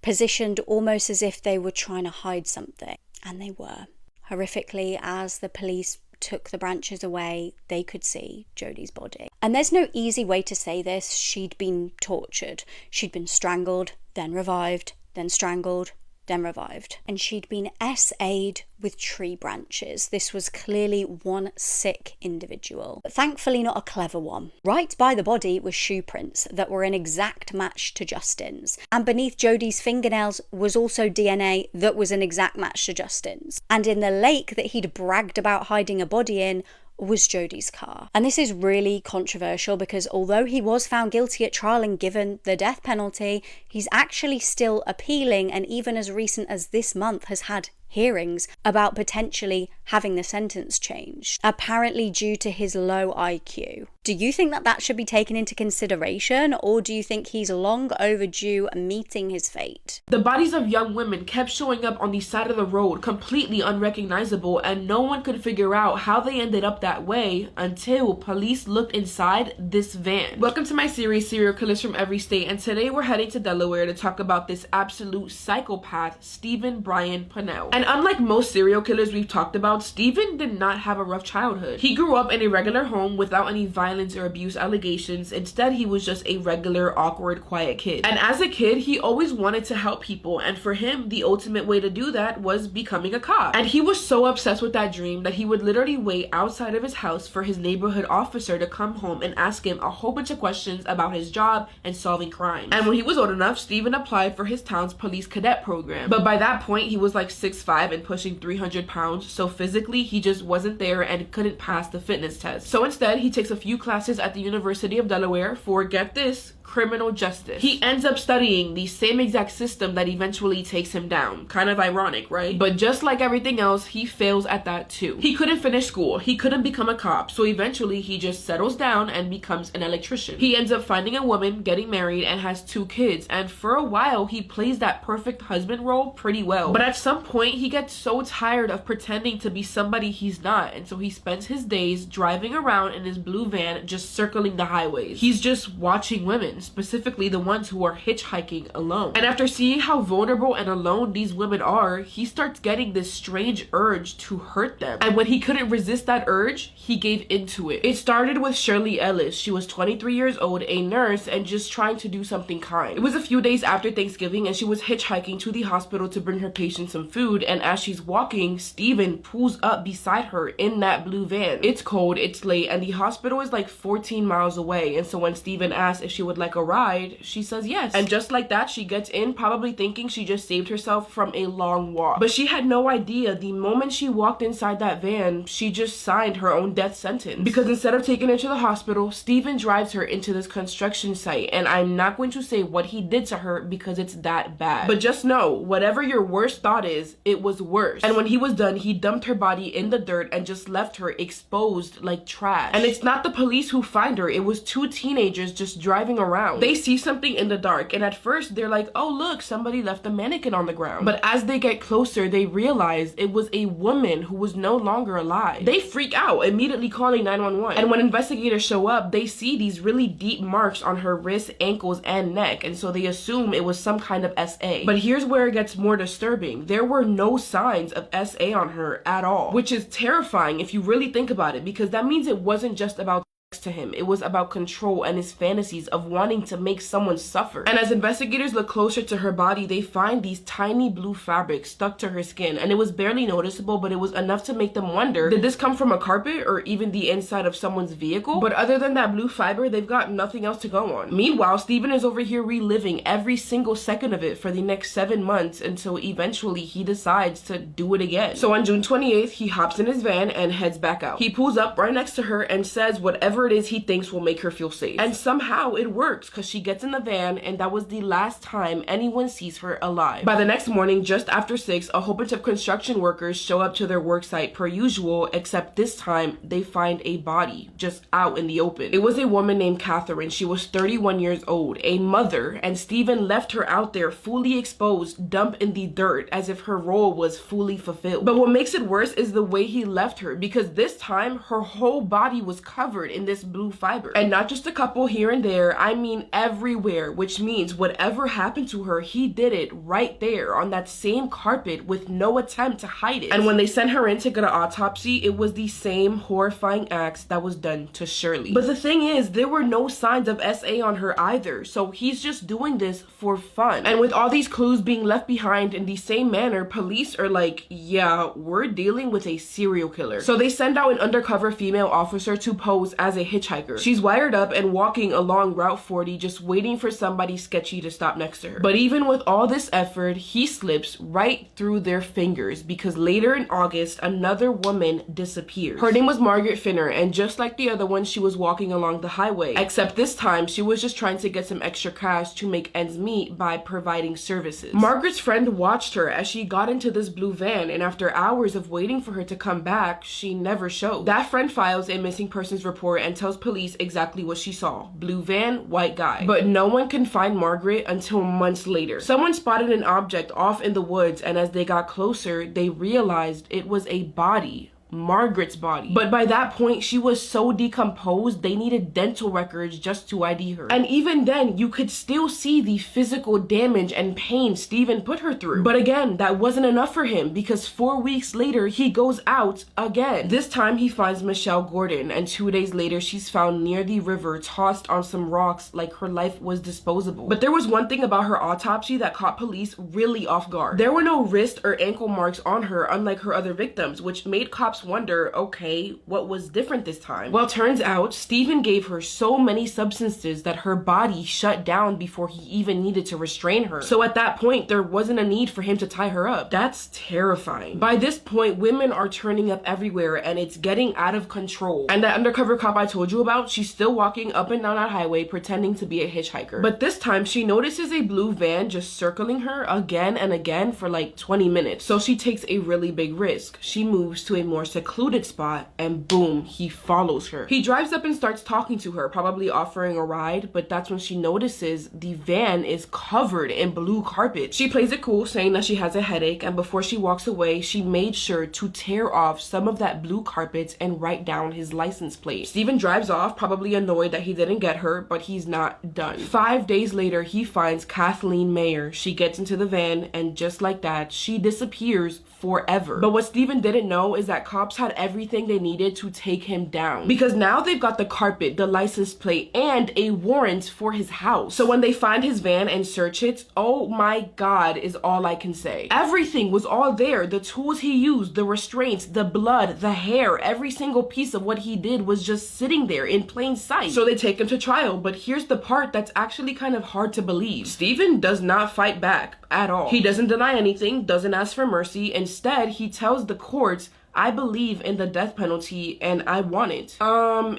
positioned almost as if they were trying to hide something. And they were. Horrifically, as the police took the branches away, they could see Jodie's body. And there's no easy way to say this. She'd been tortured. She'd been strangled, then revived, then strangled, then revived. And she'd been SA'd with tree branches. This was clearly one sick individual, but thankfully not a clever one. Right by the body were shoe prints that were an exact match to Justin's. And beneath Jodie's fingernails was also DNA that was an exact match to Justin's. And in the lake that he'd bragged about hiding a body in was Jodie's car. And this is really controversial because although he was found guilty at trial and given the death penalty, he's actually still appealing, and even as recent as this month has had hearings about potentially having the sentence changed, apparently due to his low IQ. Do you think that that should be taken into consideration, or do you think he's long overdue meeting his fate? The bodies of young women kept showing up on the side of the road, completely unrecognizable, and no one could figure out how they ended up that way until police looked inside this van. Welcome to my series, Serial Killers from Every State, and today we're heading to Delaware to talk about this absolute psychopath, Stephen Brian Pennell. And unlike most serial killers we've talked about, Stephen did not have a rough childhood. He grew up in a regular home without any violence or abuse allegations. Instead, he was just a regular, awkward, quiet kid. And as a kid, he always wanted to help people. And for him, the ultimate way to do that was becoming a cop. And he was so obsessed with that dream that he would literally wait outside of his house for his neighborhood officer to come home and ask him a whole bunch of questions about his job and solving crimes. And when he was old enough, Stephen applied for his town's police cadet program. But by that point, he was like 6'5" and pushing 300 pounds, so physically he just wasn't there and couldn't pass the fitness test. So instead, he takes a few classes at the University of Delaware for, get this, criminal justice. He ends up studying the same exact system that eventually takes him down. Kind of ironic, right? But just like everything else, he fails at that too. He couldn't finish school. He couldn't become a cop. So eventually he just settles down and becomes an electrician. He ends up finding a woman, getting married, and has 2 kids. And for a while, he plays that perfect husband role pretty well. But at some point, he gets so tired of pretending to be somebody he's not. And so he spends his days driving around in his blue van, just circling the highways. He's just watching women, specifically the ones who are hitchhiking alone. And after seeing how vulnerable and alone these women are, he starts getting this strange urge to hurt them. And when he couldn't resist that urge, he gave into it. It started with Shirley Ellis. She was 23 years old, a nurse, and just trying to do something kind. It was a few days after Thanksgiving, and she was hitchhiking to the hospital to bring her patient some food, and as she's walking, Stephen pulls up beside her in that blue van. It's cold, it's late, and the hospital is like 14 miles away, and so when Stephen asks if she would like a ride, she says yes. And just like that, she gets in, probably thinking she just saved herself from a long walk. But she had no idea the moment she walked inside that van, she just signed her own death sentence. Because instead of taking her to the hospital, Stephen drives her into this construction site, and I'm not going to say what he did to her because it's that bad. But just know, whatever your worst thought is, it was worse. And when he was done, he dumped her body in the dirt and just left her exposed like trash. And it's not the police who find her, it was 2 teenagers just driving around ground. They see something in the dark, and at first they're like, oh look, somebody left a mannequin on the ground. But as they get closer, they realize it was a woman who was no longer alive. They freak out, immediately calling 911. And when investigators show up, they see these really deep marks on her wrists, ankles, and neck, and so they assume it was some kind of SA. But here's where it gets more disturbing. There were no signs of SA on her at all, which is terrifying if you really think about it, because that means it wasn't just about to him. It was about control and his fantasies of wanting to make someone suffer. And as investigators look closer to her body, they find these tiny blue fabrics stuck to her skin, and it was barely noticeable, but it was enough to make them wonder, did this come from a carpet or even the inside of someone's vehicle? But other than that blue fiber, they've got nothing else to go on. Meanwhile, Steven is over here reliving every single second of it for the next 7 months until eventually he decides to do it again. So on June 28th, he hops in his van and heads back out. He pulls up right next to her and says whatever it is he thinks will make her feel safe. And somehow it works, because she gets in the van, and that was the last time anyone sees her alive. By the next morning, just after 6, a whole bunch of construction workers show up to their work site per usual, except this time they find a body just out in the open. It was a woman named Catherine. She was 31 years old, a mother, and Steven left her out there fully exposed, dumped in the dirt, as if her role was fully fulfilled. But what makes it worse is the way he left her, because this time her whole body was covered in this blue fiber, and not just a couple here and there, I mean everywhere, which means whatever happened to her, he did it right there on that same carpet with no attempt to hide it. And when they sent her in to get an autopsy, it was the same horrifying acts that was done to Shirley. But the thing is, there were no signs of SA on her either, so he's just doing this for fun. And with all these clues being left behind in the same manner, police are like, yeah, we're dealing with a serial killer. So they send out an undercover female officer to pose as a hitchhiker. She's wired up and walking along Route 40, just waiting for somebody sketchy to stop next to her. But even with all this effort, he slips right through their fingers, because later in August, another woman disappears. Her name was Margaret Finner, and just like the other one, she was walking along the highway, except this time she was just trying to get some extra cash to make ends meet by providing services. Margaret's friend watched her as she got into this blue van, and after hours of waiting for her to come back, she never showed. That friend files a missing persons report and tells police exactly what she saw. Blue van, white guy. But no one can find Margaret until months later. Someone spotted an object off in the woods, and as they got closer, they realized it was a body. Margaret's body. But by that point, she was so decomposed, they needed dental records just to ID her. And even then, you could still see the physical damage and pain Steven put her through. But again, that wasn't enough for him, because 4 weeks later, he goes out again. This time, he finds Michelle Gordon, and 2 days later, she's found near the river, tossed on some rocks like her life was disposable. But there was one thing about her autopsy that caught police really off guard. There were no wrist or ankle marks on her, unlike her other victims, which made cops wonder, okay, what was different this time? Well, turns out Steven gave her so many substances that her body shut down before he even needed to restrain her. So at that point, there wasn't a need for him to tie her up. That's terrifying. By this point, women are turning up everywhere, and it's getting out of control. And that undercover cop I told you about, she's still walking up and down that highway pretending to be a hitchhiker. But this time, she notices a blue van just circling her again and again for like 20 minutes. So she takes a really big risk. She moves to a more secluded spot, and boom, he follows her. He drives up and starts talking to her, probably offering a ride, but that's when she notices the van is covered in blue carpet. She plays it cool, saying that she has a headache, and before she walks away, she made sure to tear off some of that blue carpet and write down his license plate. Steven drives off, probably annoyed that he didn't get her, but he's not done. 5 days later, he finds Kathleen Mayer. She gets into the van, and just like that, she disappears forever. But what Steven didn't know is that cops had everything they needed to take him down, because now they've got the carpet, the license plate, and a warrant for his house. So when they find his van and search it, oh my god is all I can say. Everything was all there. The tools he used, the restraints, the blood, the hair, every single piece of what he did was just sitting there in plain sight. So they take him to trial, but here's the part that's actually kind of hard to believe. Steven does not fight back at all. He doesn't deny anything, doesn't ask for mercy. Instead, he tells the courts, I believe in the death penalty and I want it.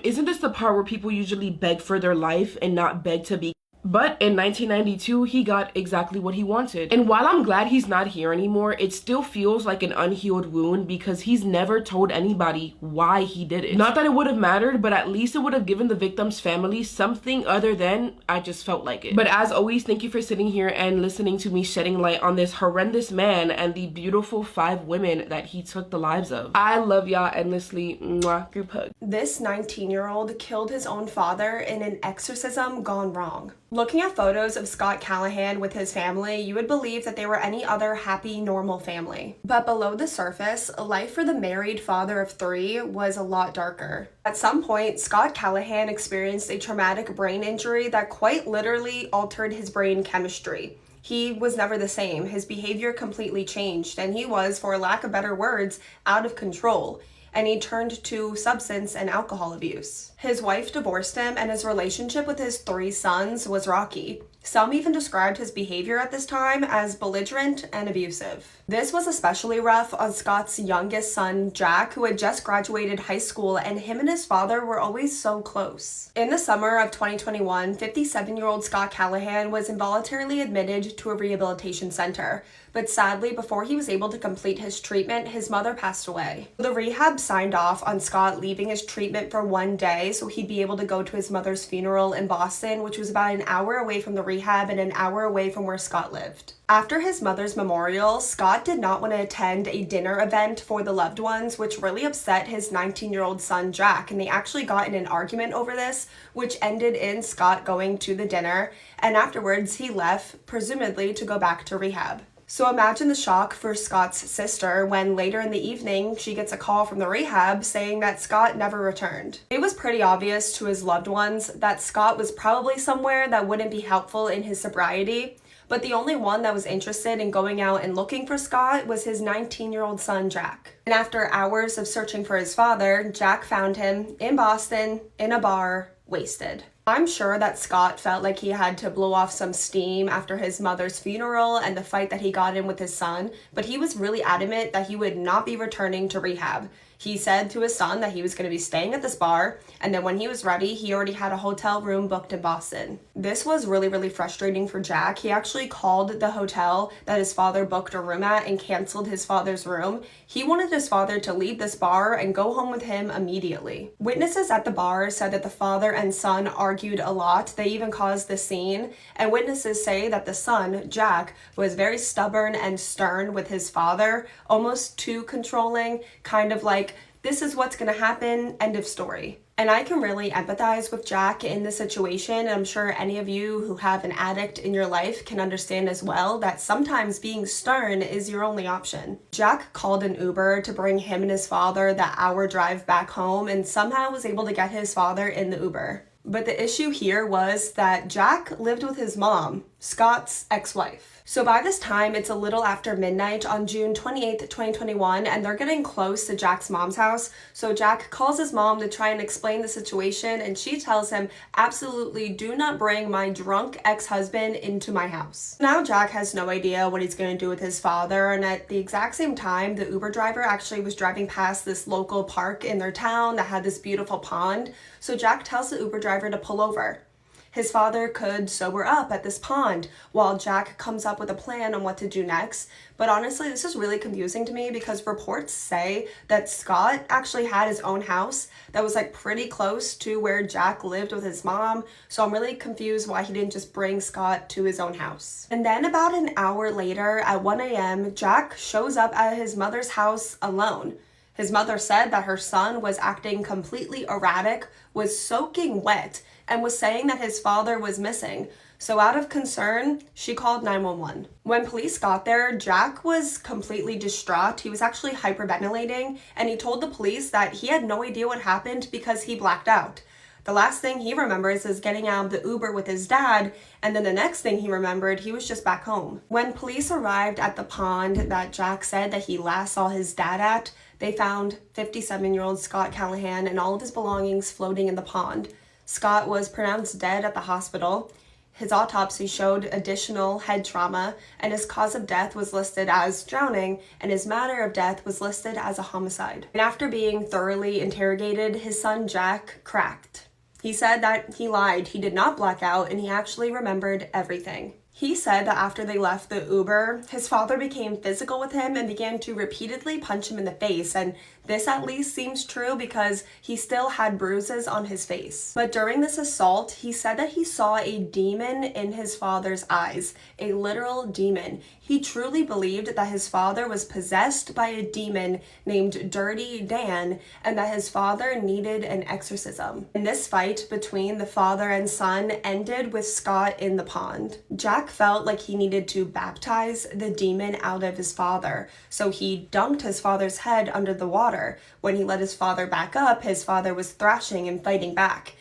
Isn't this the part where people usually beg for their life and not beg to be But in 1992, he got exactly what he wanted. And while I'm glad he's not here anymore, it still feels like an unhealed wound because he's never told anybody why he did it. Not that it would have mattered, but at least it would have given the victim's family something other than I just felt like it. But as always, thank you for sitting here and listening to me shedding light on this horrendous man and the beautiful 5 women that he took the lives of. I love y'all endlessly. Mwah, group hug. This 19-year-old killed his own father in an exorcism gone wrong. Looking at photos of Scott Callahan with his family, you would believe that they were any other happy, normal family. But below the surface, life for the married father of 3 was a lot darker. At some point, Scott Callahan experienced a traumatic brain injury that quite literally altered his brain chemistry. He was never the same. His behavior completely changed, and he was, for lack of better words, out of control. And he turned to substance and alcohol abuse. His wife divorced him, and his relationship with his 3 sons was rocky. Some even described his behavior at this time as belligerent and abusive. This was especially rough on Scott's youngest son, Jack, who had just graduated high school, and him and his father were always so close. In the summer of 2021, 57-year-old Scott Callahan was involuntarily admitted to a rehabilitation center. But sadly, before he was able to complete his treatment, his mother passed away. The rehab signed off on Scott leaving his treatment for 1 day so he'd be able to go to his mother's funeral in Boston, which was about an hour away from the rehab and an hour away from where Scott lived. After his mother's memorial, Scott did not want to attend a dinner event for the loved ones, which really upset his 19-year-old son, Jack, and they actually got in an argument over this, which ended in Scott going to the dinner, and afterwards he left, presumably to go back to rehab. So imagine the shock for Scott's sister when later in the evening she gets a call from the rehab saying that Scott never returned. It was pretty obvious to his loved ones that Scott was probably somewhere that wouldn't be helpful in his sobriety, but the only one that was interested in going out and looking for Scott was his 19-year-old son, Jack. And after hours of searching for his father, Jack found him in Boston, in a bar, wasted. I'm sure that Scott felt like he had to blow off some steam after his mother's funeral and the fight that he got in with his son, but he was really adamant that he would not be returning to rehab. He said to his son that he was going to be staying at this bar, and then when he was ready, he already had a hotel room booked in Boston. This was really frustrating for Jack. He actually called the hotel that his father booked a room at and canceled his father's room. He wanted his father to leave this bar and go home with him immediately. Witnesses at the bar said that the father and son argued a lot. They even caused the scene, and witnesses say that the son, Jack, was very stubborn and stern with his father, almost too controlling, kind of like, this is what's going to happen, end of story. And I can really empathize with Jack in this situation, and I'm sure any of you who have an addict in your life can understand as well that sometimes being stern is your only option. Jack called an Uber to bring him and his father that hour drive back home and somehow was able to get his father in the Uber. But the issue here was that Jack lived with his mom, Scott's ex-wife. So by this time, it's a little after midnight on June 28th, 2021, and they're getting close to Jack's mom's house. So Jack calls his mom to try and explain the situation, and she tells him, absolutely do not bring my drunk ex-husband into my house. Now Jack has no idea what he's going to do with his father, and at the exact same time, the Uber driver actually was driving past this local park in their town that had this beautiful pond. So Jack tells the Uber driver to pull over. His father could sober up at this pond while Jack comes up with a plan on what to do next. But honestly, this is really confusing to me because reports say that Scott actually had his own house that was like pretty close to where Jack lived with his mom. So I'm really confused why he didn't just bring Scott to his own house. And then about an hour later at 1 a.m., Jack shows up at his mother's house alone. His mother said that her son was acting completely erratic, was soaking wet, and was saying that his father was missing. So out of concern, she called 911. When police got there, Jack was completely distraught. He was actually hyperventilating, and he told the police that he had no idea what happened because he blacked out. The last thing he remembers is getting out of the Uber with his dad, and then the next thing he remembered, he was just back home. When police arrived at the pond that Jack said that he last saw his dad at, they found 57-year-old Scott Callahan and all of his belongings floating in the pond. Scott was pronounced dead at the hospital. His autopsy showed additional head trauma, and his cause of death was listed as drowning, and his manner of death was listed as a homicide. And after being thoroughly interrogated, his son Jack cracked. He said that he lied, he did not black out, and he actually remembered everything. He said that after they left the Uber, his father became physical with him and began to repeatedly punch him in the face, and this at least seems true because he still had bruises on his face. But during this assault, he said that he saw a demon in his father's eyes, a literal demon. He truly believed that his father was possessed by a demon named Dirty Dan and that his father needed an exorcism. And this fight between the father and son ended with Scott in the pond. Jack felt like he needed to baptize the demon out of his father, so he dunked his father's head under the water. When he let his father back up, his father was thrashing and fighting back.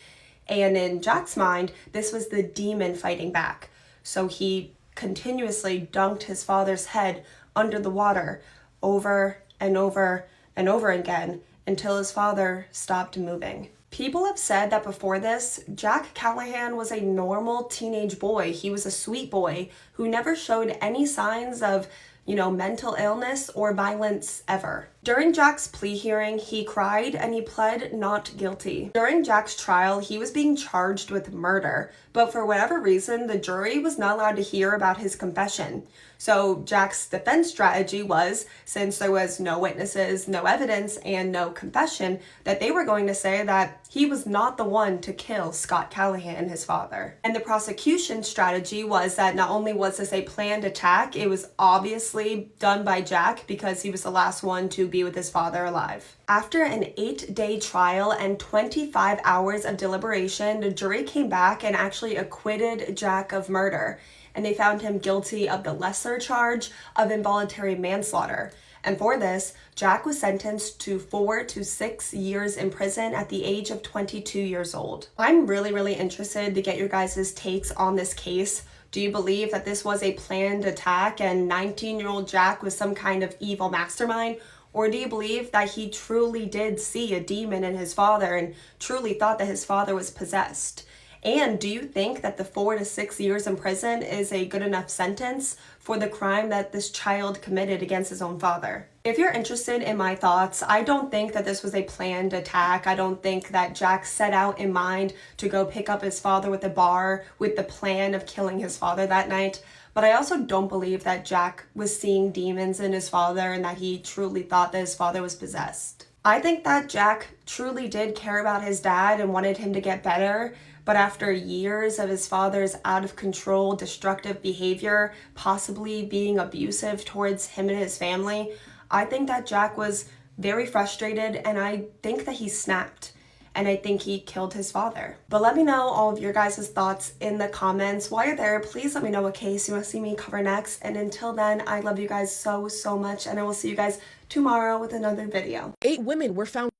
And in Jack's mind, this was the demon fighting back. So he continuously dunked his father's head under the water over and over and over again until his father stopped moving. People have said that before this, Jack Callahan was a normal teenage boy. He was a sweet boy who never showed any signs of, mental illness or violence ever. During Jack's plea hearing, he cried and he pled not guilty. During Jack's trial, he was being charged with murder, but for whatever reason, the jury was not allowed to hear about his confession. So Jack's defense strategy was, since there was no witnesses, no evidence, and no confession, that they were going to say that he was not the one to kill Scott Callahan, his father. And the prosecution strategy was that not only was this a planned attack, it was obviously done by Jack because he was the last one to be with his father alive. After an 8-day trial and 25 hours of deliberation, the jury came back and actually acquitted Jack of murder. And they found him guilty of the lesser charge of involuntary manslaughter. And for this, Jack was sentenced to 4 to 6 years in prison at the age of 22 years old. I'm really interested to get your guys' takes on this case. Do you believe that this was a planned attack and 19-year-old Jack was some kind of evil mastermind? Or do you believe that he truly did see a demon in his father and truly thought that his father was possessed? And do you think that the 4 to 6 years in prison is a good enough sentence for the crime that this child committed against his own father? If you're interested in my thoughts, I don't think that this was a planned attack. I don't think that Jack set out in mind to go pick up his father with a bar with the plan of killing his father that night. But I also don't believe that Jack was seeing demons in his father and that he truly thought that his father was possessed. I think that Jack truly did care about his dad and wanted him to get better. But after years of his father's out of control, destructive behavior, possibly being abusive towards him and his family, I think that Jack was very frustrated and I think that he snapped. And I think he killed his father. But let me know all of your guys' thoughts in the comments. While you're there, please let me know what case you want to see me cover next. And until then, I love you guys so much. And I will see you guys tomorrow with another video. 8 women were found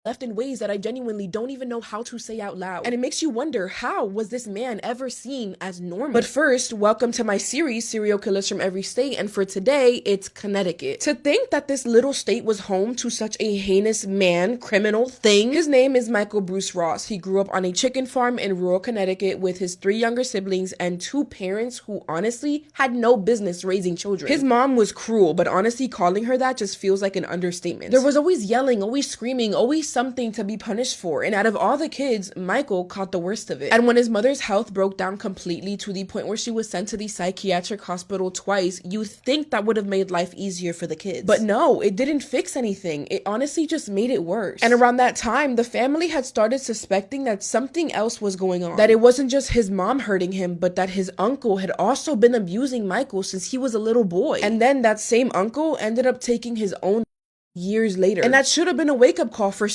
left in ways that I genuinely don't even know how to say out loud. And it makes you wonder, how was this man ever seen as normal? But first, welcome to my series, Serial Killers from Every State, and for today, it's Connecticut. To think that this little state was home to such a heinous criminal thing. His name is Michael Bruce Ross. He grew up on a chicken farm in rural Connecticut with his 3 younger siblings and 2 parents who honestly had no business raising children. His mom was cruel, but honestly, calling her that just feels like an understatement. There was always yelling, always screaming, always something to be punished for, and out of all the kids, Michael caught the worst of it. And when his mother's health broke down completely to the point where she was sent to the psychiatric hospital twice, you'd think that would have made life easier for the kids. But no, it didn't fix anything. It honestly just made it worse. And around that time, the family had started suspecting that something else was going on. That it wasn't just his mom hurting him, but that his uncle had also been abusing Michael since he was a little boy. And then that same uncle ended up taking his own years later. And that should have been a wake-up call for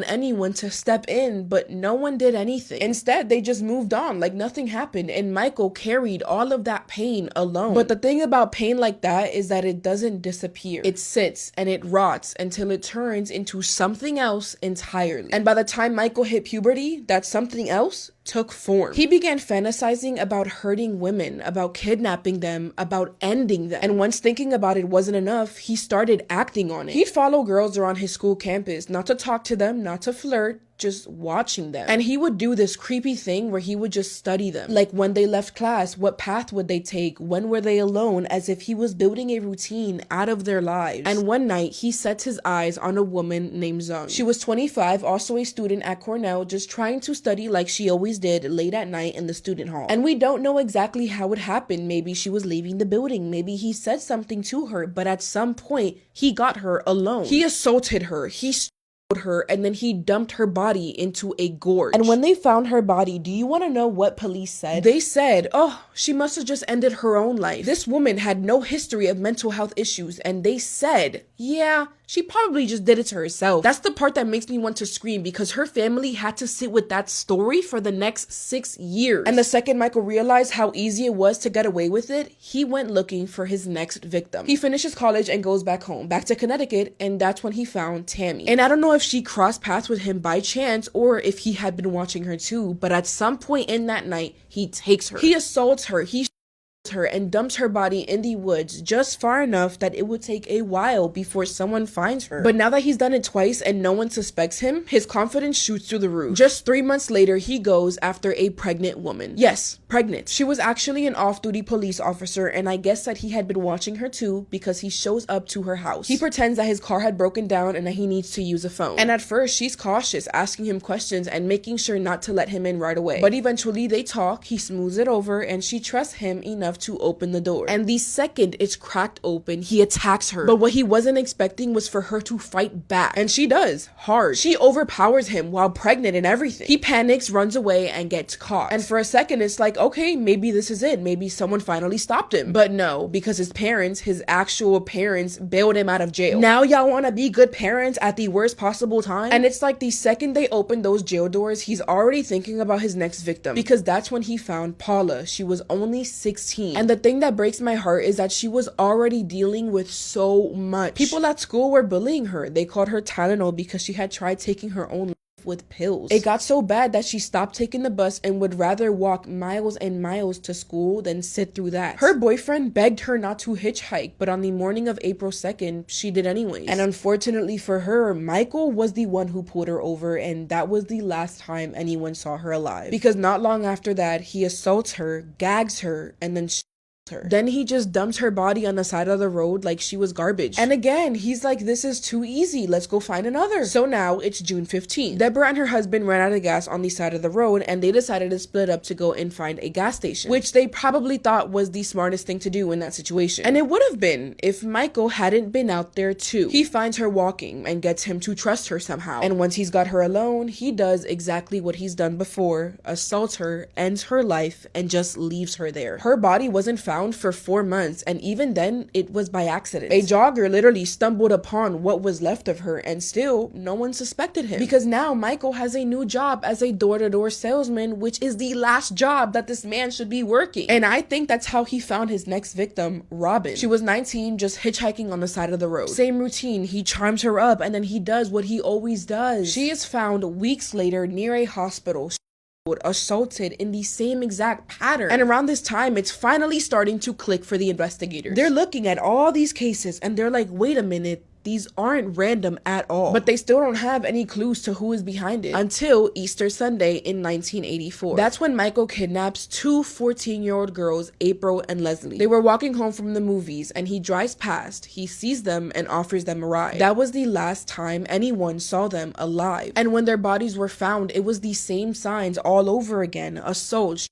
anyone to step in, but no one did anything. Instead, they just moved on like nothing happened, and Michael carried all of that pain alone. But the thing about pain like that is that it doesn't disappear. It sits and it rots until it turns into something else entirely. And by the time Michael hit puberty, that something else took form. He began fantasizing about hurting women, about kidnapping them, about ending them. And once thinking about it wasn't enough, he started acting on it. He'd follow girls around his school campus, not to talk to them, not to flirt, just watching them. And he would do this creepy thing where he would just study them. Like when they left class, what path would they take? When were they alone? As if he was building a routine out of their lives. And one night, he sets his eyes on a woman named Zung. She was 25, also a student at Cornell, just trying to study like she always did late at night in the student hall. And we don't know exactly how it happened. Maybe she was leaving the building. Maybe he said something to her, but at some point, he got her alone. He assaulted her. He her, and then he dumped her body into a gorge. And when they found her body, do you want to know what police said? They said, oh, she must have just ended her own life. This woman had no history of mental health issues, and they said, yeah, she probably just did it to herself. That's the part that makes me want to scream, because her family had to sit with that story for the next 6 years. And the second Michael realized how easy it was to get away with it, he went looking for his next victim. He finishes college and goes back home, back to Connecticut, and that's when he found Tammy. And I don't know if she crossed paths with him by chance or if he had been watching her too, but at some point in that night, he takes her. He assaults her. He her and dumps her body in the woods just far enough that it would take a while before someone finds her. But now that he's done it twice and no one suspects him, his confidence shoots through the roof. Just 3 months later, he goes after a pregnant woman. Yes, pregnant. She was actually an off-duty police officer, and I guess that he had been watching her too, because he shows up to her house. He pretends that his car had broken down and that he needs to use a phone. And at first, she's cautious, asking him questions and making sure not to let him in right away. But eventually they talk, he smooths it over, and she trusts him enough to open the door. And the second it's cracked open, he attacks her. But what he wasn't expecting was for her to fight back. And she does, hard. She overpowers him while pregnant and everything. He panics, runs away, and gets caught. And for a second, it's like, okay, maybe this is it. Maybe someone finally stopped him. But no, because his parents, his actual parents, bailed him out of jail. Now y'all want to be good parents at the worst possible time? And it's like the second they open those jail doors, he's already thinking about his next victim. Because that's when he found Paula. She was only 16. And the thing that breaks my heart is that she was already dealing with so much. People at school were bullying her. They called her Tylenol because she had tried taking her own life with pills. It got so bad that she stopped taking the bus and would rather walk miles and miles to school than sit through that. Her boyfriend begged her not to hitchhike, but on the morning of April 2nd, she did anyways. And unfortunately for her, Michael was the one who pulled her over, and that was the last time anyone saw her alive. Because not long after that, he assaults her, gags her, and then her. Then he just dumped her body on the side of the road like she was garbage. And again, he's like, this is too easy. Let's go find another. So now it's June 15th. Deborah and her husband ran out of gas on the side of the road, and they decided to split up to go and find a gas station, which they probably thought was the smartest thing to do in that situation. And it would have been if Michael hadn't been out there too. He finds her walking and gets him to trust her somehow. And once he's got her alone, he does exactly what he's done before, assaults her, ends her life, and just leaves her there. Her body wasn't found for 4 months, and even then it was by accident. A jogger literally stumbled upon what was left of her, and still no one suspected him, because now Michael has a new job as a door-to-door salesman, which is the last job that this man should be working. And I think that's how he found his next victim, Robin. She was 19, just hitchhiking on the side of the road. Same routine. He charms her up, and then he does what he always does. She is found weeks later near a hospital, assaulted in the same exact pattern. And around this time, it's finally starting to click for the investigators. They're looking at all these cases and they're like, wait a minute, these aren't random at all. But they still don't have any clues to who is behind it until Easter Sunday in 1984. That's when Michael kidnaps two 14-year-old girls, April and Leslie. They were walking home from the movies, and he drives past, he sees them, and offers them a ride. That was the last time anyone saw them alive. And when their bodies were found, it was the same signs all over again: assault,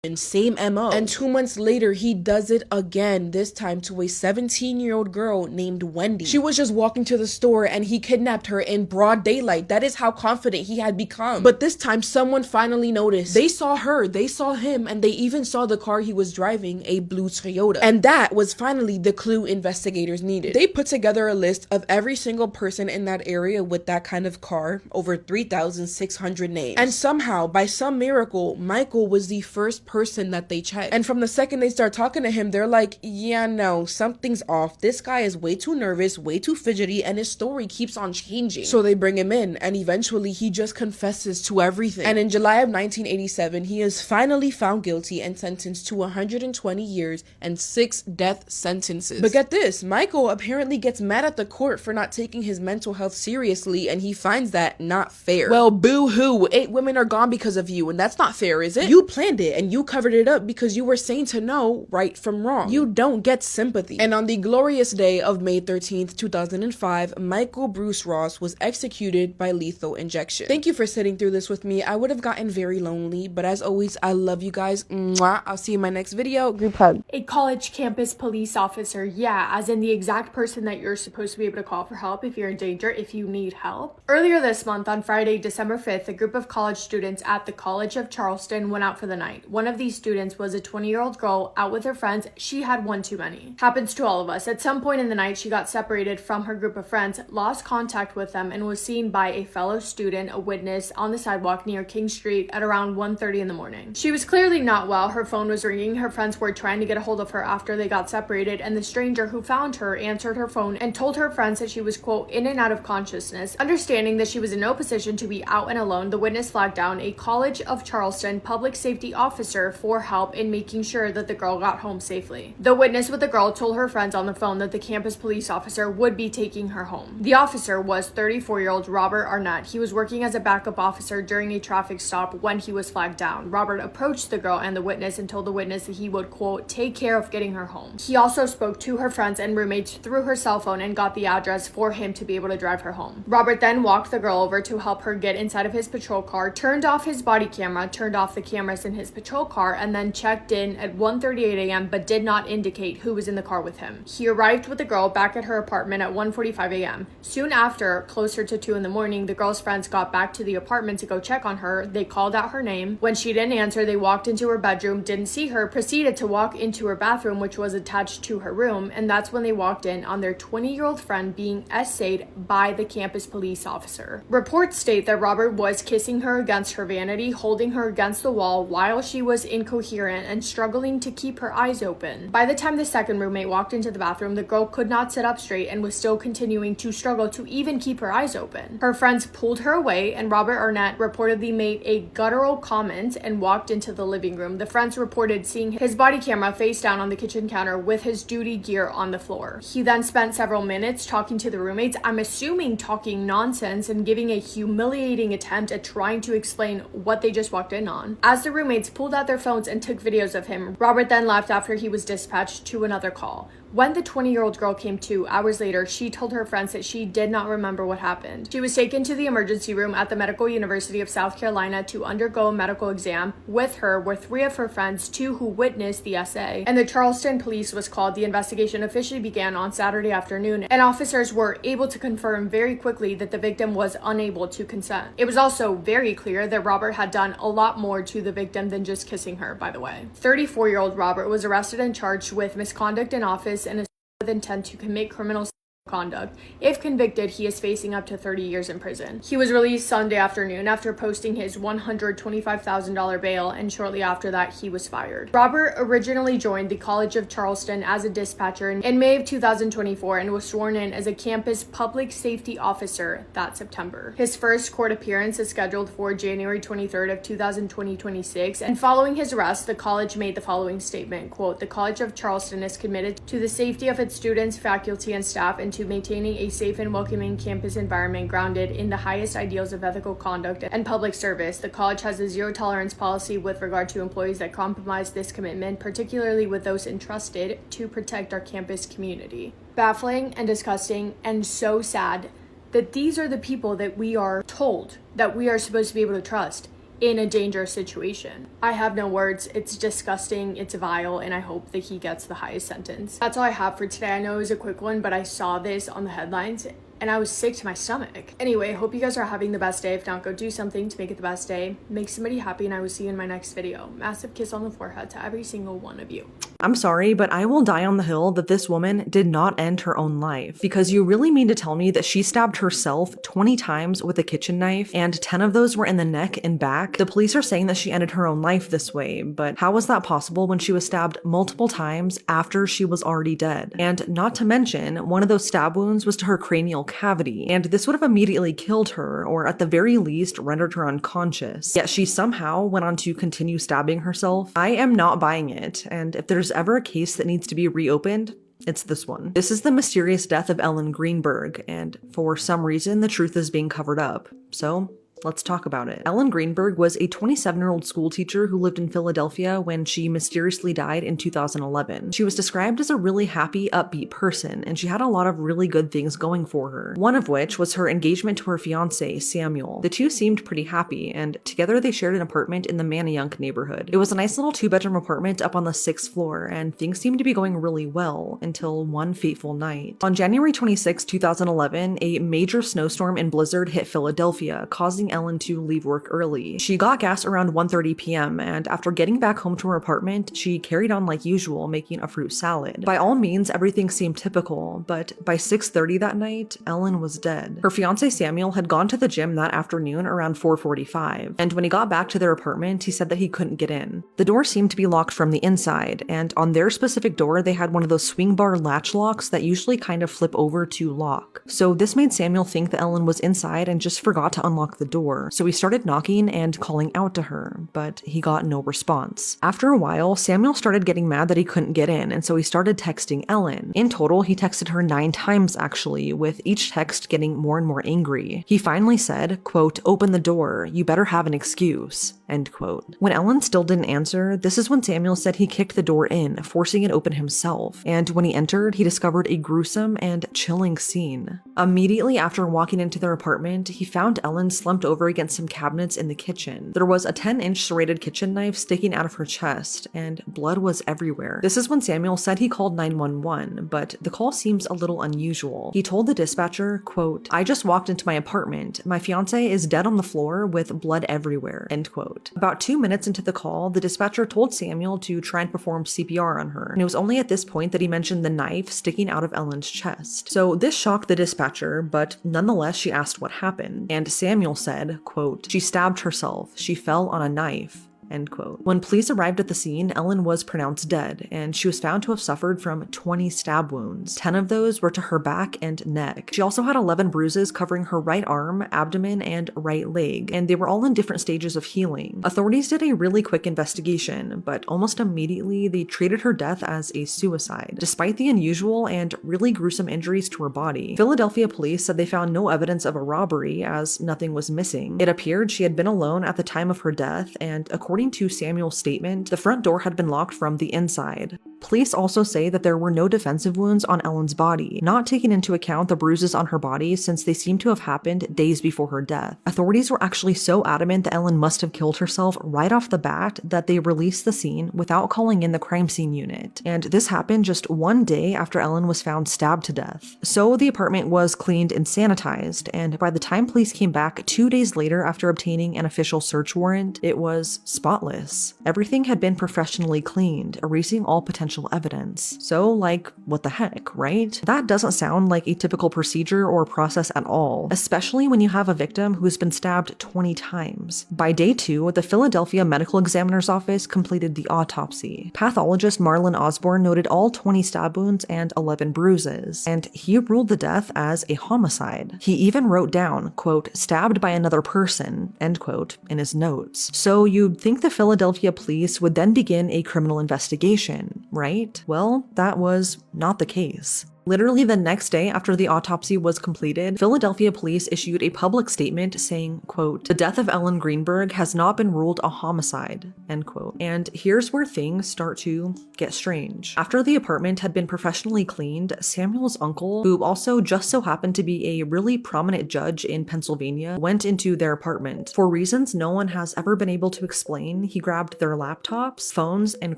and same MO. And 2 months later, he does it again, this time to a 17-year-old girl named Wendy. She was just walking to the store and he kidnapped her in broad daylight. That is how confident he had become. But this time, someone finally noticed. They saw her, they saw him, and they even saw the car he was driving, a blue Toyota. And that was finally the clue investigators needed. They put together a list of every single person in that area with that kind of car, over 3,600 names. And somehow, by some miracle, Michael was the first person person that they check. And from the second they start talking to him, they're like, yeah, no, something's off. This guy is way too nervous, way too fidgety, and his story keeps on changing. So they bring him in, and eventually he just confesses to everything. And in July of 1987, he is finally found guilty and sentenced to 120 years and 6 death sentences. But get this, Michael apparently gets mad at the court for not taking his mental health seriously, and he finds that not fair. Well, boo-hoo, 8 women are gone because of you, and that's not fair, is it? You planned it, and you covered it up because you were sane to know right from wrong. You don't get sympathy. And on the glorious day of May 13th, 2005, Michael Bruce Ross was executed by lethal injection. Thank you for sitting through this with me. I would have gotten very lonely, but as always, I love you guys. Mwah. I'll see you in my next video. Group hug. A college campus police officer, yeah, as in the exact person that you're supposed to be able to call for help if you're in danger, if you need help. Earlier this month, on Friday, December 5th, a group of college students at the College of Charleston went out for the night. One of these students was a 20-year-old girl out with her friends. She had one too many. Happens to all of us. At some point in the night, she got separated from her group of friends, lost contact with them, and was seen by a fellow student, a witness, on the sidewalk near King Street at around 1:30 in the morning. She was clearly not well. Her phone was ringing. Her friends were trying to get a hold of her after they got separated, and the stranger who found her answered her phone and told her friends that she was, quote, in and out of consciousness. Understanding that she was in no position to be out and alone, the witness flagged down a College of Charleston public safety officer for help in making sure that the girl got home safely. The witness with the girl told her friends on the phone that the campus police officer would be taking her home. The officer was 34-year-old Robert Arnett. He was working as a backup officer during a traffic stop when he was flagged down. Robert approached the girl and the witness and told the witness that he would, quote, take care of getting her home. He also spoke to her friends and roommates through her cell phone and got the address for him to be able to drive her home. Robert then walked the girl over to help her get inside of his patrol car, turned off his body camera, turned off the cameras in his patrol car, and then checked in at 1:38 a.m. but did not indicate who was in the car with him. He arrived with the girl back at her apartment at 1:45 a.m. Soon after, closer to 2 in the morning, the girl's friends got back to the apartment to go check on her. They called out her name. When she didn't answer, they walked into her bedroom, didn't see her, proceeded to walk into her bathroom, which was attached to her room, and that's when they walked in on their 20-year-old friend being essayed by the campus police officer. Reports state that Robert was kissing her against her vanity, holding her against the wall while she was incoherent and struggling to keep her eyes open. By the time the second roommate walked into the bathroom, the girl could not sit up straight and was still continuing to struggle to even keep her eyes open. Her friends pulled her away, and Robert Arnett reportedly made a guttural comment and walked into the living room. The friends reported seeing his body camera face down on the kitchen counter with his duty gear on the floor. He then spent several minutes talking to the roommates, I'm assuming talking nonsense and giving a humiliating attempt at trying to explain what they just walked in on. As the roommates pulled out their phones and took videos of him, Robert then left after he was dispatched to another call. When the 20-year-old girl came to hours later, she told her friends that she did not remember what happened. She was taken to the emergency room at the Medical University of South Carolina to undergo a medical exam. With her were 3 of her friends, 2 who witnessed the essay, and the Charleston police was called. The investigation officially began on Saturday afternoon, and officers were able to confirm very quickly that the victim was unable to consent. It was also very clear that Robert had done a lot more to the victim than just kissing her, by the way. 34-year-old Robert was arrested and charged with misconduct in office and with intent to commit criminal conduct. If convicted, he is facing up to 30 years in prison. He was released Sunday afternoon after posting his $125,000 bail, and shortly after that, he was fired. Robert originally joined the College of Charleston as a dispatcher in May of 2024 and was sworn in as a campus public safety officer that September. His first court appearance is scheduled for January 23rd of 2026, and following his arrest, the college made the following statement, quote, the College of Charleston is committed to the safety of its students, faculty, and staff, and to maintaining a safe and welcoming campus environment grounded in the highest ideals of ethical conduct and public service. The college has a zero-tolerance policy with regard to employees that compromise this commitment, particularly with those entrusted to protect our campus community. Baffling and disgusting and so sad that these are the people that we are told that we are supposed to be able to trust in a dangerous situation. I have no words. It's disgusting, it's vile, and I hope that he gets the highest sentence. That's all I have for today. I know it was a quick one, but I saw this on the headlines and I was sick to my stomach. Anyway, hope you guys are having the best day. If not, go do something to make it the best day. Make somebody happy, and I will see you in my next video. Massive kiss on the forehead to every single one of you. I'm sorry, but I will die on the hill that this woman did not end her own life. Because you really mean to tell me that she stabbed herself 20 times with a kitchen knife, and 10 of those were in the neck and back? The police are saying that she ended her own life this way, but how was that possible when she was stabbed multiple times after she was already dead? And not to mention, one of those stab wounds was to her cranial cavity, and this would have immediately killed her, or at the very least rendered her unconscious. Yet she somehow went on to continue stabbing herself. I am not buying it, and if there's ever a case that needs to be reopened, it's this one. This is the mysterious death of Ellen Greenberg, and for some reason the truth is being covered up. So let's talk about it. Ellen Greenberg was a 27-year-old school teacher who lived in Philadelphia when she mysteriously died in 2011. She was described as a really happy, upbeat person, and she had a lot of really good things going for her. One of which was her engagement to her fiance, Samuel. The two seemed pretty happy, and together they shared an apartment in the Manayunk neighborhood. It was a nice little 2-bedroom apartment up on the 6th floor, and things seemed to be going really well until one fateful night. On January 26, 2011, a major snowstorm and blizzard hit Philadelphia, causing Ellen to leave work early. She got gas around 1:30 p.m. and after getting back home to her apartment, she carried on like usual, making a fruit salad. By all means, everything seemed typical, but by 6:30 that night, Ellen was dead. Her fiance Samuel had gone to the gym that afternoon around 4:45, and when he got back to their apartment, he said that he couldn't get in. The door seemed to be locked from the inside, and on their specific door, they had one of those swing bar latch locks that usually kind of flip over to lock. So this made Samuel think that Ellen was inside and just forgot to unlock the door. So he started knocking and calling out to her, but he got no response. After a while, Samuel started getting mad that he couldn't get in, and so he started texting Ellen. In total, he texted her 9 times actually, with each text getting more and more angry. He finally said, quote, "Open the door, you better have an excuse," end quote. When Ellen still didn't answer, this is when Samuel said he kicked the door in, forcing it open himself, and when he entered, he discovered a gruesome and chilling scene. Immediately after walking into their apartment, he found Ellen slumped over against some cabinets in the kitchen. There was a 10-inch serrated kitchen knife sticking out of her chest, and blood was everywhere. This is when Samuel said he called 911, but the call seems a little unusual. He told the dispatcher, quote, "I just walked into my apartment. My fiance is dead on the floor with blood everywhere," end quote. About 2 minutes into the call, the dispatcher told Samuel to try and perform CPR on her, and it was only at this point that he mentioned the knife sticking out of Ellen's chest. So this shocked the dispatcher, but nonetheless she asked what happened, and Samuel said, quote, "She stabbed herself. She fell on a knife," end quote. When police arrived at the scene, Ellen was pronounced dead, and she was found to have suffered from 20 stab wounds. 10 of those were to her back and neck. She also had 11 bruises covering her right arm, abdomen, and right leg, and they were all in different stages of healing. Authorities did a really quick investigation, but almost immediately they treated her death as a suicide. Despite the unusual and really gruesome injuries to her body, Philadelphia police said they found no evidence of a robbery as nothing was missing. It appeared she had been alone at the time of her death, and according to Samuel's statement, the front door had been locked from the inside. Police also say that there were no defensive wounds on Ellen's body, not taking into account the bruises on her body since they seem to have happened days before her death. Authorities were actually so adamant that Ellen must have killed herself right off the bat that they released the scene without calling in the crime scene unit. And this happened just one day after Ellen was found stabbed to death. So the apartment was cleaned and sanitized, and by the time police came back 2 days later after obtaining an official search warrant, it was spotless. Everything had been professionally cleaned, erasing all potential evidence. So, like, what the heck, right? That doesn't sound like a typical procedure or process at all, especially when you have a victim who's been stabbed 20 times. By day 2, the Philadelphia Medical Examiner's Office completed the autopsy. Pathologist Marlon Osborne noted all 20 stab wounds and 11 bruises, and he ruled the death as a homicide. He even wrote down, quote, "stabbed by another person," end quote, in his notes. So you'd think the Philadelphia police would then begin a criminal investigation, right? Well, that was not the case. Literally the next day after the autopsy was completed, Philadelphia police issued a public statement saying, quote, "The death of Ellen Greenberg has not been ruled a homicide," end quote. And here's where things start to get strange. After the apartment had been professionally cleaned, Samuel's uncle, who also just so happened to be a really prominent judge in Pennsylvania, went into their apartment. For reasons no one has ever been able to explain, he grabbed their laptops, phones, and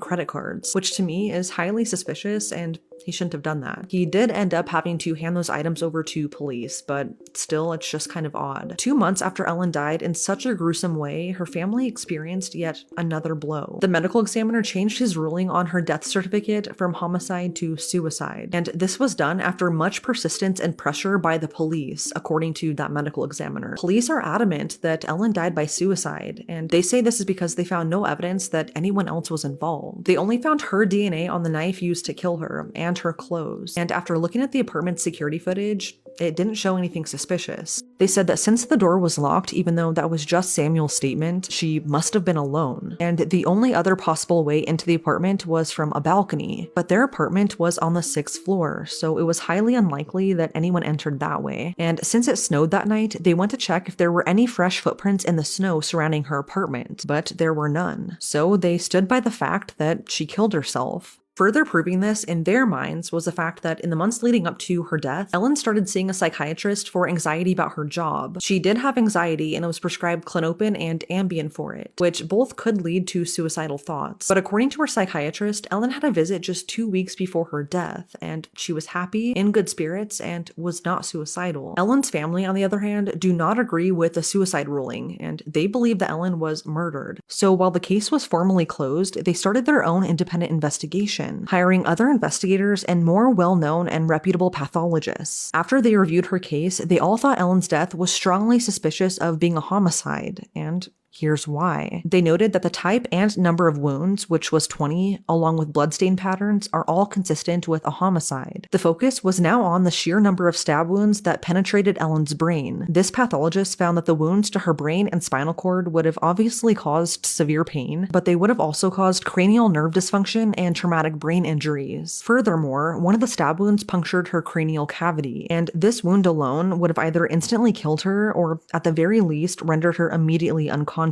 credit cards, which to me is highly suspicious and he shouldn't have done that. He did end up having to hand those items over to police, but still, it's just kind of odd. 2 months after Ellen died in such a gruesome way, her family experienced yet another blow. The medical examiner changed his ruling on her death certificate from homicide to suicide, and this was done after much persistence and pressure by the police, according to that medical examiner. Police are adamant that Ellen died by suicide, and they say this is because they found no evidence that anyone else was involved. They only found her DNA on the knife used to kill her, and her clothes, and after looking at the apartment's security footage, it didn't show anything suspicious. They said that since the door was locked, even though that was just Samuel's statement, she must have been alone. And the only other possible way into the apartment was from a balcony, but their apartment was on the 6th floor, so it was highly unlikely that anyone entered that way. And since it snowed that night, they went to check if there were any fresh footprints in the snow surrounding her apartment, but there were none. So they stood by the fact that she killed herself. Further proving this in their minds was the fact that in the months leading up to her death, Ellen started seeing a psychiatrist for anxiety about her job. She did have anxiety and was prescribed Klonopin and Ambien for it, which both could lead to suicidal thoughts. But according to her psychiatrist, Ellen had a visit just 2 weeks before her death, and she was happy, in good spirits, and was not suicidal. Ellen's family, on the other hand, do not agree with the suicide ruling, and they believe that Ellen was murdered. So while the case was formally closed, they started their own independent investigation, hiring other investigators and more well-known and reputable pathologists. After they reviewed her case, they all thought Ellen's death was strongly suspicious of being a homicide, and here's why. They noted that the type and number of wounds, which was 20, along with bloodstain patterns, are all consistent with a homicide. The focus was now on the sheer number of stab wounds that penetrated Ellen's brain. This pathologist found that the wounds to her brain and spinal cord would have obviously caused severe pain, but they would have also caused cranial nerve dysfunction and traumatic brain injuries. Furthermore, one of the stab wounds punctured her cranial cavity, and this wound alone would have either instantly killed her or, at the very least, rendered her immediately unconscious.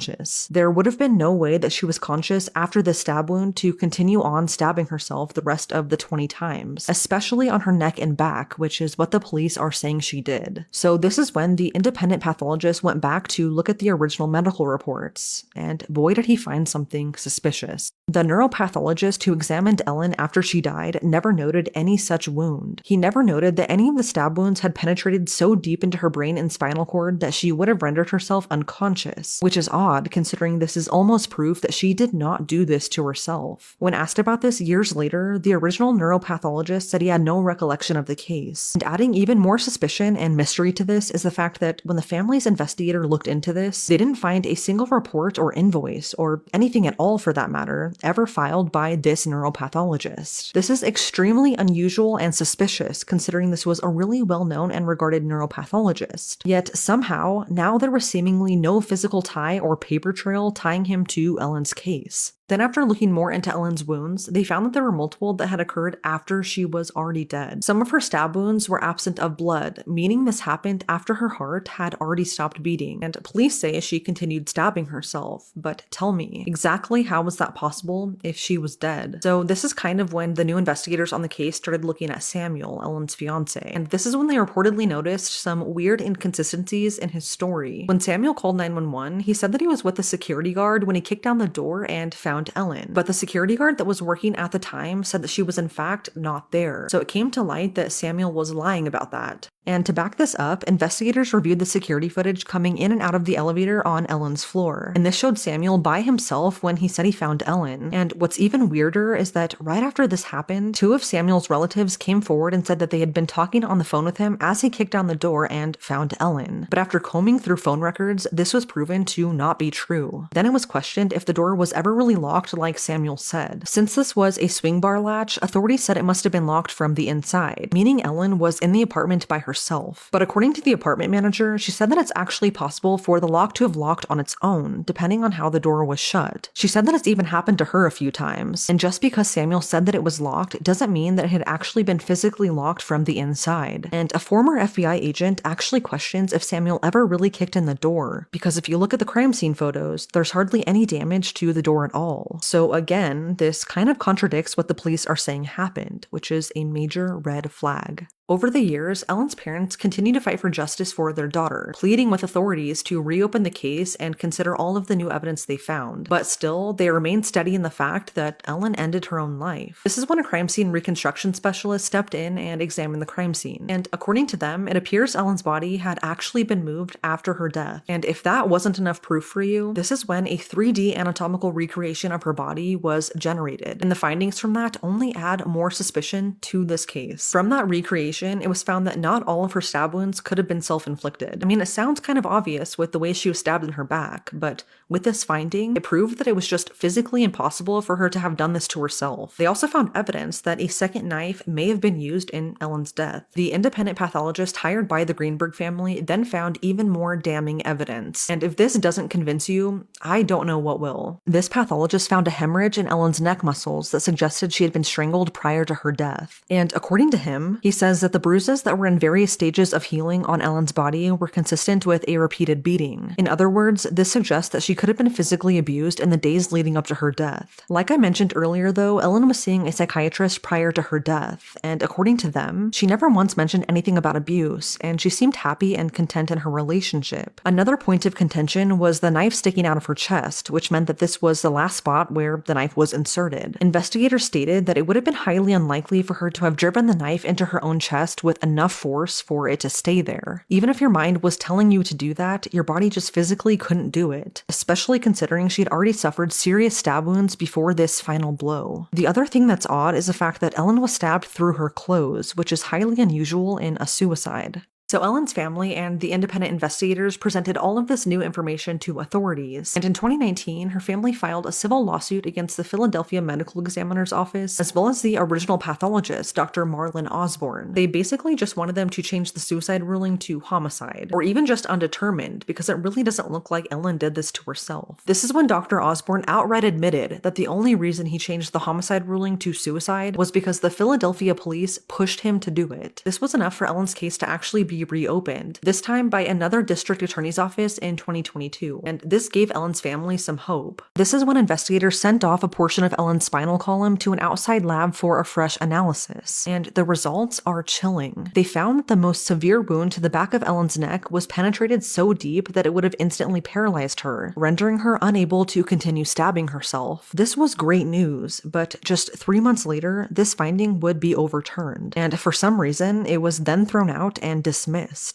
There would have been no way that she was conscious after the stab wound to continue on stabbing herself the rest of the 20 times, especially on her neck and back, which is what the police are saying she did. So this is when the independent pathologist went back to look at the original medical reports, and boy did he find something suspicious. The neuropathologist who examined Ellen after she died never noted any such wound. He never noted that any of the stab wounds had penetrated so deep into her brain and spinal cord that she would have rendered herself unconscious, which is odd considering this is almost proof that she did not do this to herself. When asked about this years later, the original neuropathologist said he had no recollection of the case. And adding even more suspicion and mystery to this is the fact that when the family's investigator looked into this, they didn't find a single report or invoice, or anything at all for that matter, ever filed by this neuropathologist. This is extremely unusual and suspicious considering this was a really well-known and regarded neuropathologist. Yet somehow, now there was seemingly no physical tie or paper trail tying him to Ellen's case. Then after looking more into Ellen's wounds, they found that there were multiple that had occurred after she was already dead. Some of her stab wounds were absent of blood, meaning this happened after her heart had already stopped beating, and police say she continued stabbing herself. But tell me, exactly how was that possible if she was dead? So this is kind of when the new investigators on the case started looking at Samuel, Ellen's fiance, and this is when they reportedly noticed some weird inconsistencies in his story. When Samuel called 911, he said that he was with a security guard when he kicked down the door and found Ellen, but the security guard that was working at the time said that she was in fact not there. So it came to light that Samuel was lying about that. And to back this up, investigators reviewed the security footage coming in and out of the elevator on Ellen's floor. And this showed Samuel by himself when he said he found Ellen. And what's even weirder is that right after this happened, 2 of Samuel's relatives came forward and said that they had been talking on the phone with him as he kicked down the door and found Ellen. But after combing through phone records, this was proven to not be true. Then it was questioned if the door was ever really locked like Samuel said. Since this was a swing bar latch, authorities said it must have been locked from the inside, meaning Ellen was in the apartment by herself. But according to the apartment manager, she said that it's actually possible for the lock to have locked on its own, depending on how the door was shut. She said that it's even happened to her a few times, and just because Samuel said that it was locked doesn't mean that it had actually been physically locked from the inside. And a former FBI agent actually questions if Samuel ever really kicked in the door, because if you look at the crime scene photos, there's hardly any damage to the door at all. So again, this kind of contradicts what the police are saying happened, which is a major red flag. Over the years, Ellen's parents continued to fight for justice for their daughter, pleading with authorities to reopen the case and consider all of the new evidence they found. But still, they remained steady in the fact that Ellen ended her own life. This is when a crime scene reconstruction specialist stepped in and examined the crime scene. And according to them, it appears Ellen's body had actually been moved after her death. And if that wasn't enough proof for you, this is when a 3D anatomical recreation of her body was generated. And the findings from that only add more suspicion to this case. From that recreation, it was found that not all of her stab wounds could have been self-inflicted. I mean, it sounds kind of obvious with the way she was stabbed in her back, but with this finding, it proved that it was just physically impossible for her to have done this to herself. They also found evidence that a second knife may have been used in Ellen's death. The independent pathologist hired by the Greenberg family then found even more damning evidence. And if this doesn't convince you, I don't know what will. This pathologist found a hemorrhage in Ellen's neck muscles that suggested she had been strangled prior to her death. And according to him, he says that the bruises that were in various stages of healing on Ellen's body were consistent with a repeated beating. In other words, this suggests that she could have been physically abused in the days leading up to her death. Like I mentioned earlier though, Ellen was seeing a psychiatrist prior to her death, and according to them, she never once mentioned anything about abuse, and she seemed happy and content in her relationship. Another point of contention was the knife sticking out of her chest, which meant that this was the last spot where the knife was inserted. Investigators stated that it would have been highly unlikely for her to have driven the knife into her own chest with enough force for it to stay there. Even if your mind was telling you to do that, your body just physically couldn't do it, especially considering she'd already suffered serious stab wounds before this final blow. The other thing that's odd is the fact that Ellen was stabbed through her clothes, which is highly unusual in a suicide. So Ellen's family and the independent investigators presented all of this new information to authorities, and in 2019, her family filed a civil lawsuit against the Philadelphia Medical Examiner's Office, as well as the original pathologist, Dr. Marlon Osborne. They basically just wanted them to change the suicide ruling to homicide, or even just undetermined, because it really doesn't look like Ellen did this to herself. This is when Dr. Osborne outright admitted that the only reason he changed the homicide ruling to suicide was because the Philadelphia police pushed him to do it. This was enough for Ellen's case to actually be reopened, this time by another district attorney's office in 2022, and this gave Ellen's family some hope. This is when investigators sent off a portion of Ellen's spinal column to an outside lab for a fresh analysis, and the results are chilling. They found that the most severe wound to the back of Ellen's neck was penetrated so deep that it would have instantly paralyzed her, rendering her unable to continue stabbing herself. This was great news, but just 3 months later, this finding would be overturned, and for some reason, it was then thrown out and dismissed.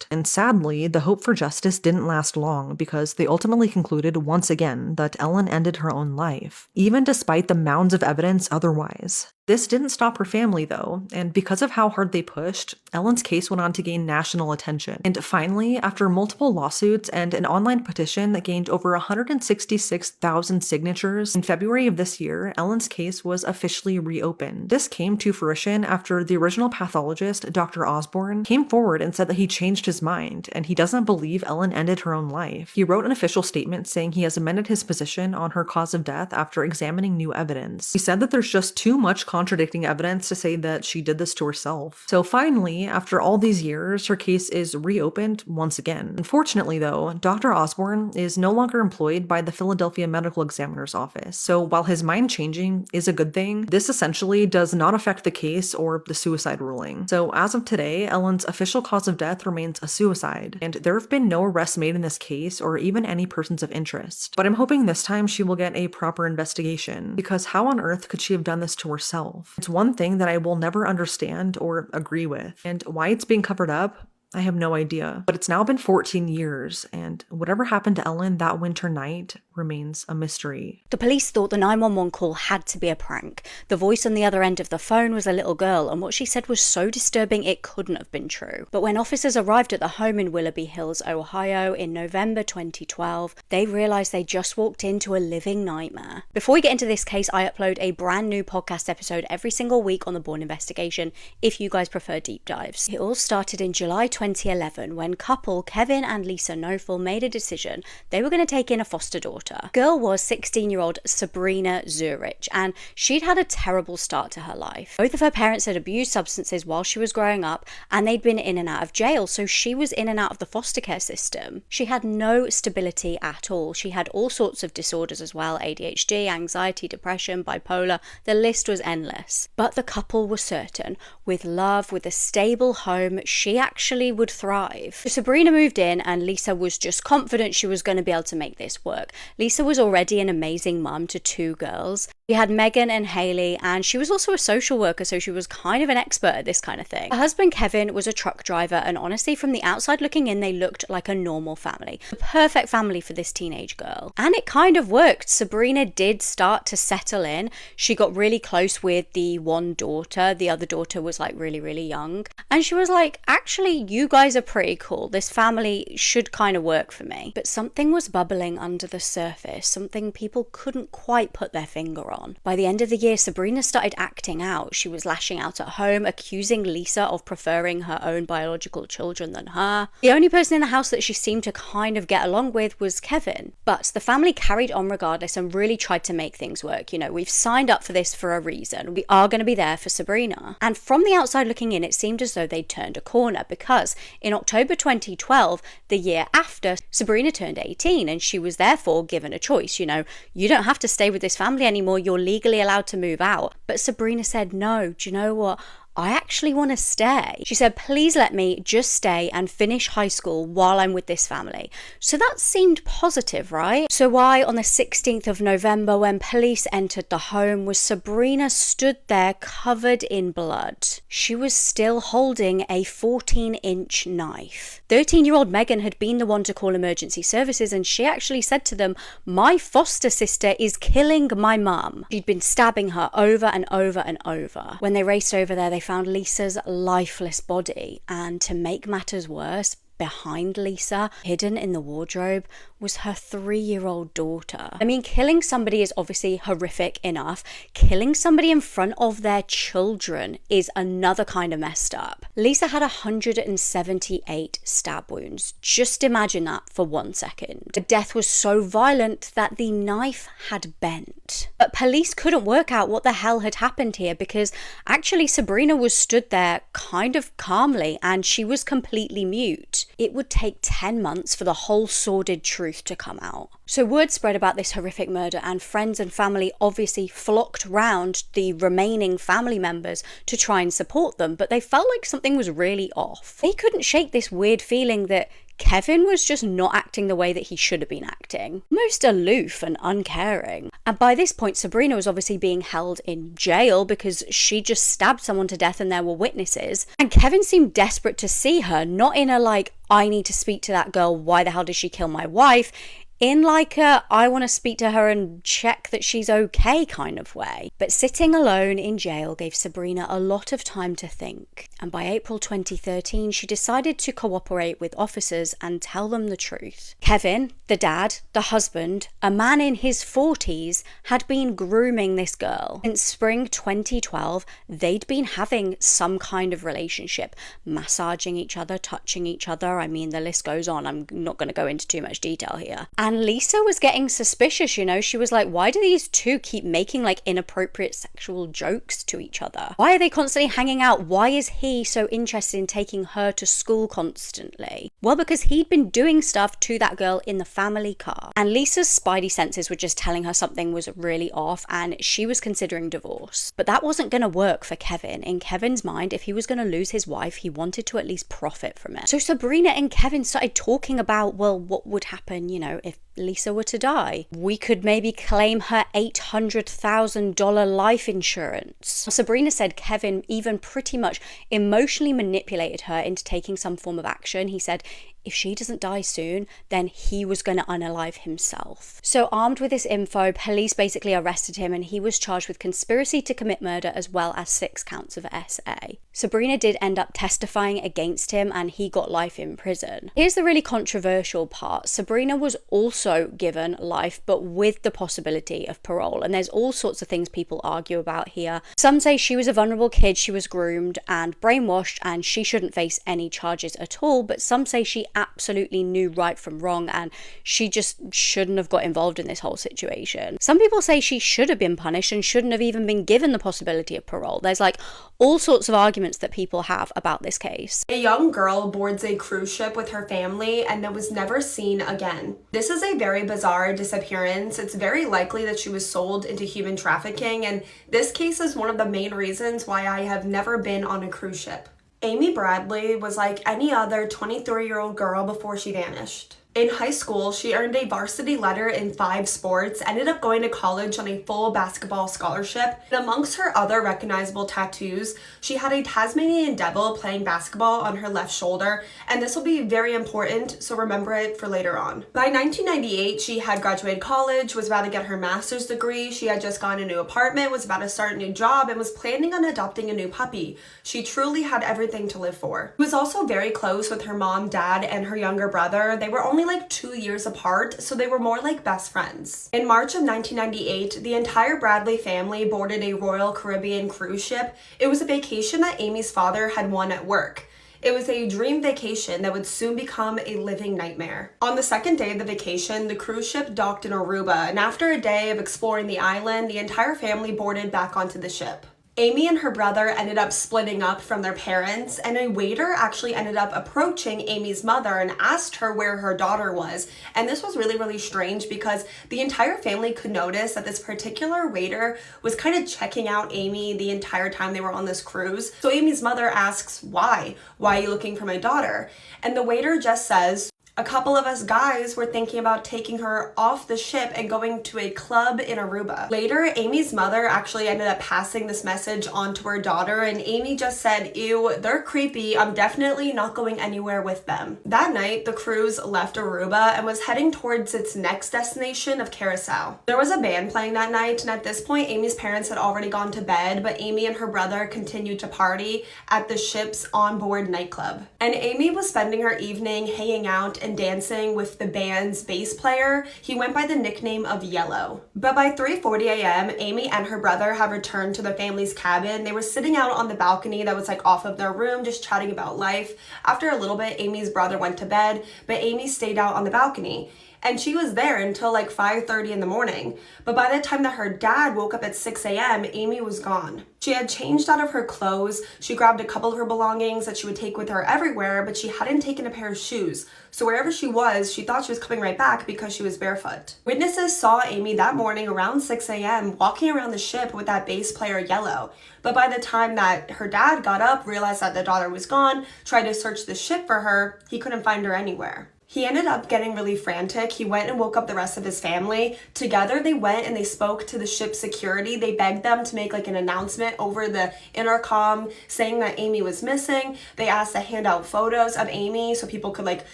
And sadly, the hope for justice didn't last long because they ultimately concluded once again that Ellen ended her own life, even despite the mounds of evidence otherwise. This didn't stop her family though, and because of how hard they pushed, Ellen's case went on to gain national attention. And finally, after multiple lawsuits and an online petition that gained over 166,000 signatures, in February of this year, Ellen's case was officially reopened. This came to fruition after the original pathologist, Dr. Osborne, came forward and said that he changed his mind, and he doesn't believe Ellen ended her own life. He wrote an official statement saying he has amended his position on her cause of death after examining new evidence. He said that there's just too much contradicting evidence to say that she did this to herself. So finally, after all these years, her case is reopened once again. Unfortunately though, Dr. Osborne is no longer employed by the Philadelphia Medical Examiner's Office. So while his mind changing is a good thing, this essentially does not affect the case or the suicide ruling. So as of today, Ellen's official cause of death remains a suicide, and there have been no arrests made in this case or even any persons of interest. But I'm hoping this time she will get a proper investigation, because how on earth could she have done this to herself? It's one thing that I will never understand or agree with, and why it's being covered up, I have no idea. But it's now been 14 years, and whatever happened to Ellen that winter night remains a mystery. The police thought the 911 call had to be a prank. The voice on the other end of the phone was a little girl, and what she said was so disturbing it couldn't have been true. But when officers arrived at the home in Willoughby Hills, Ohio in November 2012, they realised they just walked into a living nightmare. Before we get into this case, I upload a brand new podcast episode every single week on the Bourne investigation if you guys prefer deep dives. It all started in July 2011 when couple Kevin and Lisa Nofel made a decision they were going to take in a foster daughter. daughter. Girl was 16-year-old Sabrina Zurich, and she'd had a terrible start to her life. Both of her parents had abused substances while she was growing up, and they'd been in and out of jail, so she was in and out of the foster care system. She had no stability at all. She had all sorts of disorders as well: ADHD, anxiety, depression, bipolar. The list was endless. But the couple were certain, with love, with a stable home, she actually would thrive. So Sabrina moved in, and Lisa was just confident she was going to be able to make this work. Lisa was already an amazing mum to 2 girls. She had Megan and Haley, and she was also a social worker, so she was kind of an expert at this kind of thing. Her husband Kevin was a truck driver, and honestly, from the outside looking in, they looked like a normal family. The perfect family for this teenage girl. And it kind of worked. Sabrina did start to settle in. She got really close with the one daughter. The other daughter was like really, really young. And she was like, actually, you guys are pretty cool. This family should kind of work for me. But something was bubbling under the surface, something people couldn't quite put their finger on. By the end of the year, Sabrina started acting out. She was lashing out at home, accusing Lisa of preferring her own biological children than her. The only person in the house that she seemed to kind of get along with was Kevin. But the family carried on regardless and really tried to make things work. You know, we've signed up for this for a reason. We are going to be there for Sabrina. And from the outside looking in, it seemed as though they'd turned a corner, because in October 2012, the year after, Sabrina turned 18, and she was therefore given a choice. You know, you don't have to stay with this family anymore. You're legally allowed to move out. But Sabrina said, no, do you know what? I actually want to stay. She said, please let me just stay and finish high school while I'm with this family. So that seemed positive, right? So why on the 16th of November, when police entered the home, was Sabrina stood there covered in blood? She was still holding a 14-inch knife. 13-year-old Megan had been the one to call emergency services, and she actually said to them, my foster sister is killing my mum. She'd been stabbing her over and over and over. When they raced over there, they found Lisa's lifeless body, and to make matters worse, behind Lisa, hidden in the wardrobe, was her 3-year-old daughter. I mean, killing somebody is obviously horrific enough. Killing somebody in front of their children is another kind of messed up. Lisa had 178 stab wounds. Just imagine that for 1 second. The death was so violent that the knife had bent. But police couldn't work out what the hell had happened here, because actually Sabrina was stood there kind of calmly, and she was completely mute. It would take 10 months for the whole sordid truth to come out. So word spread about this horrific murder, and friends and family obviously flocked round the remaining family members to try and support them, but they felt like something was really off. They couldn't shake this weird feeling that Kevin was just not acting the way that he should have been acting. Most aloof and uncaring. And by this point, Sabrina was obviously being held in jail because she just stabbed someone to death and there were witnesses. And Kevin seemed desperate to see her, not in a like, I need to speak to that girl, why the hell did she kill my wife? In like a, I want to speak to her and check that she's okay kind of way. But sitting alone in jail gave Sabrina a lot of time to think. And by April 2013, she decided to cooperate with officers and tell them the truth. Kevin, the dad, the husband, a man in his 40s, had been grooming this girl. Since spring 2012, they'd been having some kind of relationship, massaging each other, touching each other. I mean, the list goes on. I'm not going to go into too much detail here. And Lisa was getting suspicious, you know. She was like, why do these two keep making like inappropriate sexual jokes to each other? Why are they constantly hanging out? Why is he so interested in taking her to school constantly? Well, because he'd been doing stuff to that girl in the family car. And Lisa's spidey senses were just telling her something was really off, and she was considering divorce. But that wasn't going to work for Kevin. In Kevin's mind, if he was going to lose his wife, he wanted to at least profit from it. So Sabrina and Kevin started talking about, well, what would happen, you know, if Lisa were to die? We could maybe claim her $800,000 life insurance. Sabrina said Kevin even pretty much emotionally manipulated her into taking some form of action. He said if she doesn't die soon, then he was going to unalive himself. So armed with this info, police basically arrested him, and he was charged with conspiracy to commit murder as well as 6 counts of SA. Sabrina did end up testifying against him, and he got life in prison. Here's the really controversial part. Sabrina was also also given life, but with the possibility of parole. And there's all sorts of things people argue about here. Some say she was a vulnerable kid, she was groomed and brainwashed, and she shouldn't face any charges at all. But some say she absolutely knew right from wrong, and she just shouldn't have got involved in this whole situation. Some people say she should have been punished and shouldn't have even been given the possibility of parole. There's like all sorts of arguments that people have about this case. A young girl boards a cruise ship with her family and then was never seen again. This is a very bizarre disappearance. It's very likely that she was sold into human trafficking, and this case is one of the main reasons why I have never been on a cruise ship. Amy Bradley was like any other 23-year-old girl before she vanished. In high school, she earned a varsity letter in 5 sports, ended up going to college on a full basketball scholarship, and amongst her other recognizable tattoos, she had a Tasmanian devil playing basketball on her left shoulder, and this will be very important, so remember it for later on. By 1998, she had graduated college, was about to get her master's degree, she had just gotten a new apartment, was about to start a new job, and was planning on adopting a new puppy. She truly had everything to live for. She was also very close with her mom, dad, and her younger brother. They were only like 2 years apart, so they were more like best friends. In March of 1998, the entire Bradley family boarded a Royal Caribbean cruise ship. It was a vacation that Amy's father had won at work. It was a dream vacation that would soon become a living nightmare. On the second day of the vacation, the cruise ship docked in Aruba, and after a day of exploring the island, the entire family boarded back onto the ship. Amy and her brother ended up splitting up from their parents, and a waiter actually ended up approaching Amy's mother and asked her where her daughter was. And this was really strange because the entire family could notice that this particular waiter was kind of checking out Amy the entire time they were on this cruise. So Amy's mother asks, why? Why are you looking for my daughter? And the waiter just says, a couple of us guys were thinking about taking her off the ship and going to a club in Aruba. Later, Amy's mother actually ended up passing this message on to her daughter, and Amy just said, ew, they're creepy, I'm definitely not going anywhere with them. That night, the cruise left Aruba and was heading towards its next destination of Curacao. There was a band playing that night, and at this point, Amy's parents had already gone to bed, but Amy and her brother continued to party at the ship's onboard nightclub. And Amy was spending her evening hanging out and dancing with the band's bass player. He went by the nickname of Yellow. But by 3:40 a.m., Amy and her brother have returned to their family's cabin. They were sitting out on the balcony that was like off of their room, just chatting about life. After a little bit, Amy's brother went to bed, but Amy stayed out on the balcony. And she was there until like 5:30 in the morning. But by the time that her dad woke up at 6 a.m., Amy was gone. She had changed out of her clothes. She grabbed a couple of her belongings that she would take with her everywhere, but she hadn't taken a pair of shoes. So wherever she was, she thought she was coming right back because she was barefoot. Witnesses saw Amy that morning around 6 a.m. walking around the ship with that bass player Yellow. But by the time that her dad got up, realized that the daughter was gone, tried to search the ship for her, he couldn't find her anywhere. He ended up getting really frantic. He went and woke up the rest of his family. Together, they went and they spoke to the ship's security. They begged them to make like an announcement over the intercom saying that Amy was missing. They asked to hand out photos of Amy so people could like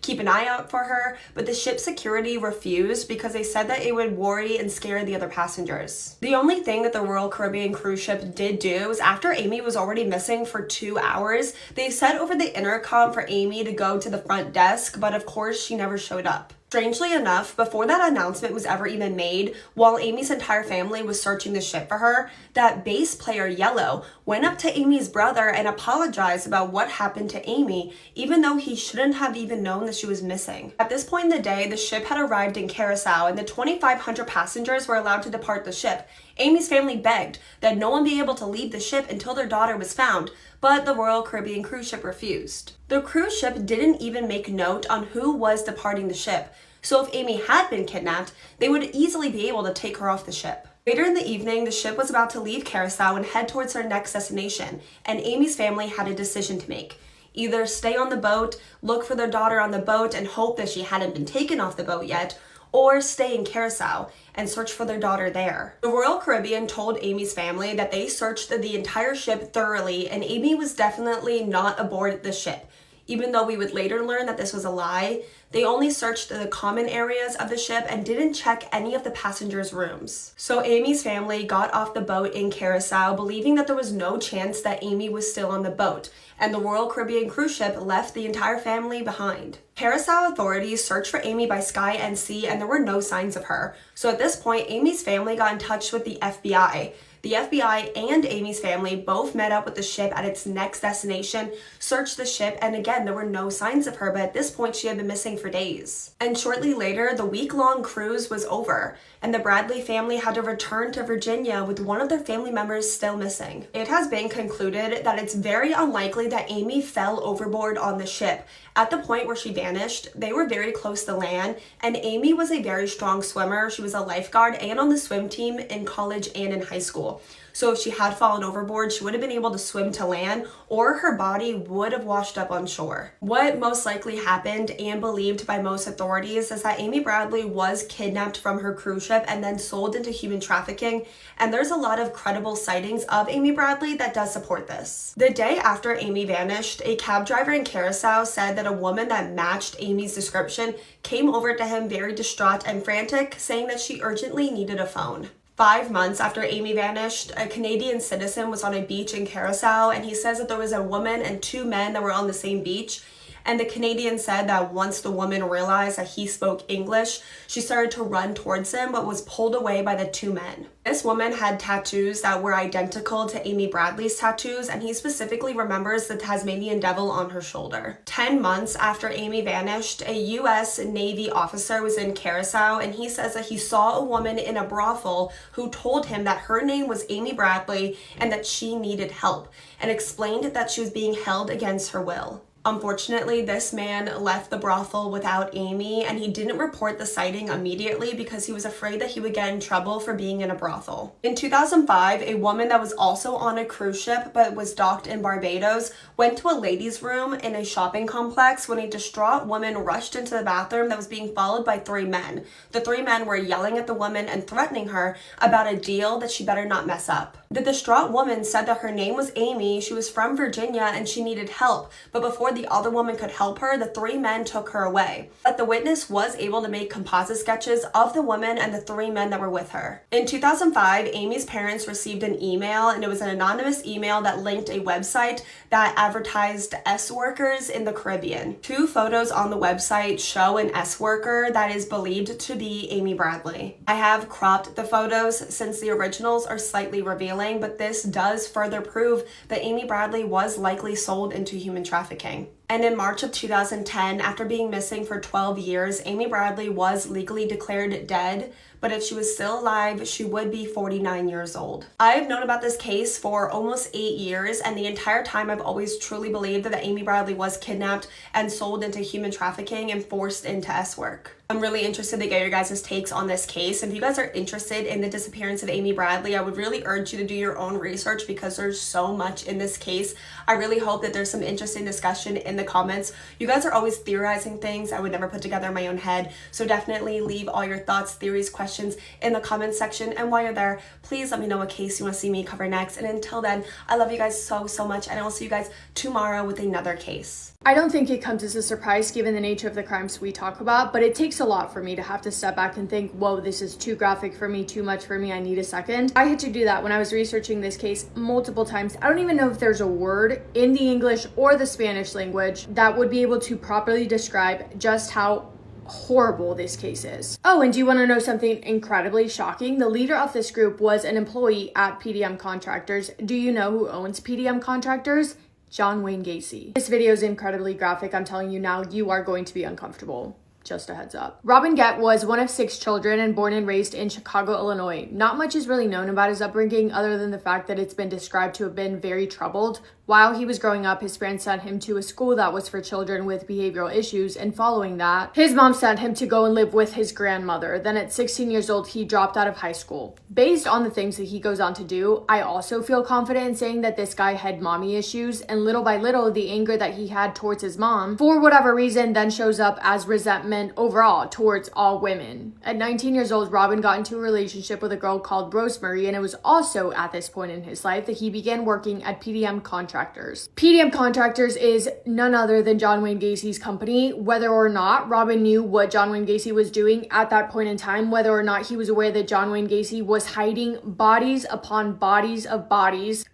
keep an eye out for her. But the ship's security refused because they said that it would worry and scare the other passengers. The only thing that the Royal Caribbean cruise ship did do was after Amy was already missing for 2 hours, they said over the intercom for Amy to go to the front desk, but of course she never showed up. Strangely enough, before that announcement was ever even made, while Amy's entire family was searching the ship for her, that bass player Yellow went up to Amy's brother and apologized about what happened to Amy, even though he shouldn't have even known that she was missing. At this point in the day, the ship had arrived in Curacao and the 2,500 passengers were allowed to depart the ship. Amy's family begged that no one be able to leave the ship until their daughter was found, but the Royal Caribbean cruise ship refused. The cruise ship didn't even make note on who was departing the ship, so if Amy had been kidnapped, they would easily be able to take her off the ship. Later in the evening, the ship was about to leave Curacao and head towards their next destination, and Amy's family had a decision to make. Either stay on the boat, look for their daughter on the boat and hope that she hadn't been taken off the boat yet, or stay in Curacao and search for their daughter there. The Royal Caribbean told Amy's family that they searched the entire ship thoroughly and Amy was definitely not aboard the ship. Even though we would later learn that this was a lie, they only searched the common areas of the ship and didn't check any of the passengers' rooms. So Amy's family got off the boat in Curacao, believing that there was no chance that Amy was still on the boat, and the Royal Caribbean cruise ship left the entire family behind. Curacao authorities searched for Amy by sky and sea, and there were no signs of her. So at this point, Amy's family got in touch with the FBI. The FBI and Amy's family both met up with the ship at its next destination, searched the ship, and again, there were no signs of her, but at this point, she had been missing for days. And shortly later, the week-long cruise was over, and the Bradley family had to return to Virginia with one of their family members still missing. It has been concluded that it's very unlikely that Amy fell overboard on the ship. At the point where she vanished, they were very close to land, and Amy was a very strong swimmer. She was a lifeguard and on the swim team in college and in high school. So if she had fallen overboard, she would have been able to swim to land, or her body would have washed up on shore. What most likely happened and believed by most authorities is that Amy Bradley was kidnapped from her cruise ship and then sold into human trafficking, and there's a lot of credible sightings of Amy Bradley that does support this. The day after Amy vanished, a cab driver in Curacao said that a woman that matched Amy's description came over to him very distraught and frantic, saying that she urgently needed a phone. 5 months after Amy vanished, a Canadian citizen was on a beach in Curacao, and he says that there was a woman and 2 men that were on the same beach. And the Canadian said that once the woman realized that he spoke English, she started to run towards him, but was pulled away by the 2 men. This woman had tattoos that were identical to Amy Bradley's tattoos, and he specifically remembers the Tasmanian devil on her shoulder. 10 months after Amy vanished, a U.S. Navy officer was in Curacao, and he says that he saw a woman in a brothel who told him that her name was Amy Bradley and that she needed help, and explained that she was being held against her will. Unfortunately, this man left the brothel without Amy, and he didn't report the sighting immediately because he was afraid that he would get in trouble for being in a brothel. In 2005, a woman that was also on a cruise ship but was docked in Barbados went to a ladies' room in a shopping complex when a distraught woman rushed into the bathroom that was being followed by 3 men. The 3 men were yelling at the woman and threatening her about a deal that she better not mess up. The distraught woman said that her name was Amy, she was from Virginia, and she needed help, but before the other woman could help her, the 3 men took her away. But the witness was able to make composite sketches of the woman and the 3 men that were with her. In 2005, Amy's parents received an email, and it was an anonymous email that linked a website that advertised S-workers in the Caribbean. 2 photos on the website show an S-worker that is believed to be Amy Bradley. I have cropped the photos since the originals are slightly revealing, but this does further prove that Amy Bradley was likely sold into human trafficking. And in March of 2010, after being missing for 12 years, Amy Bradley was legally declared dead, but if she was still alive, she would be 49 years old. I've known about this case for almost 8 years, and the entire time I've always truly believed that Amy Bradley was kidnapped and sold into human trafficking and forced into S-work. I'm really interested to get your guys' takes on this case. And if you guys are interested in the disappearance of Amy Bradley, I would really urge you to do your own research because there's so much in this case. I really hope that there's some interesting discussion in the comments. You guys are always theorizing things I would never put together in my own head. So definitely leave all your thoughts, theories, questions in the comments section. And while you're there, please let me know what case you want to see me cover next. And until then, I love you guys so much. And I will see you guys tomorrow with another case. I don't think it comes as a surprise given the nature of the crimes we talk about, but it takes a lot for me to have to step back and think, whoa, this is too graphic for me, too much for me, I need a second. I had to do that when I was researching this case multiple times. I don't even know if there's a word in the English or the Spanish language that would be able to properly describe just how horrible this case is. Oh, and do you want to know something incredibly shocking? The leader of this group was an employee at PDM Contractors. Do you know who owns PDM Contractors? John Wayne Gacy. This video is incredibly graphic. I'm telling you now, you are going to be uncomfortable. Just a heads up. Robin Gett was one of 6 children and born and raised in Chicago, Illinois. Not much is really known about his upbringing other than the fact that it's been described to have been very troubled. While he was growing up, his parents sent him to a school that was for children with behavioral issues, and following that, his mom sent him to go and live with his grandmother. Then at 16 years old, he dropped out of high school. Based on the things that he goes on to do, I also feel confident in saying that this guy had mommy issues, and little by little, the anger that he had towards his mom, for whatever reason, then shows up as resentment overall towards all women. At 19 years old, Robin got into a relationship with a girl called Rosemary, and it was also at this point in his life that he began working at PDM Contractors Contractors. PDM Contractors is none other than John Wayne Gacy's company. Whether or not Robin knew what John Wayne Gacy was doing at that point in time, whether or not he was aware that John Wayne Gacy was hiding bodies upon bodies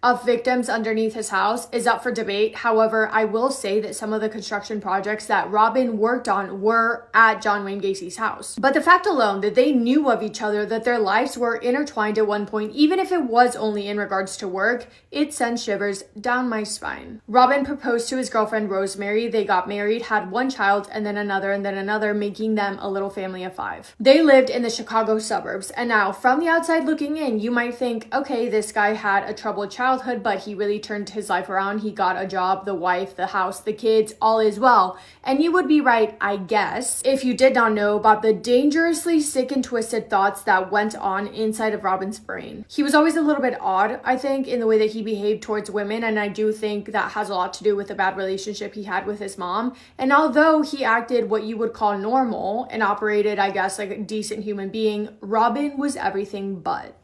of victims underneath his house is up for debate. However, I will say that some of the construction projects that Robin worked on were at John Wayne Gacy's house. But the fact alone that they knew of each other, that their lives were intertwined at one point, even if it was only in regards to work, it sends shivers down my spine. Robin proposed to his girlfriend Rosemary. They got married, had one child, and then another, making them a little family of 5. They lived in the Chicago suburbs. And now, from the outside looking in, you might think, okay, this guy had a troubled childhood, but he really turned his life around. He got a job, the wife, the house, the kids, all is well. And you would be right, I guess, if you did not know about the dangerously sick and twisted thoughts that went on inside of Robin's brain. He was always a little bit odd, I think, in the way that he behaved towards women, and I do think that has a lot to do with the bad relationship he had with his mom. And although he acted what you would call normal and operated, I guess, like a decent human being, Robin was everything but.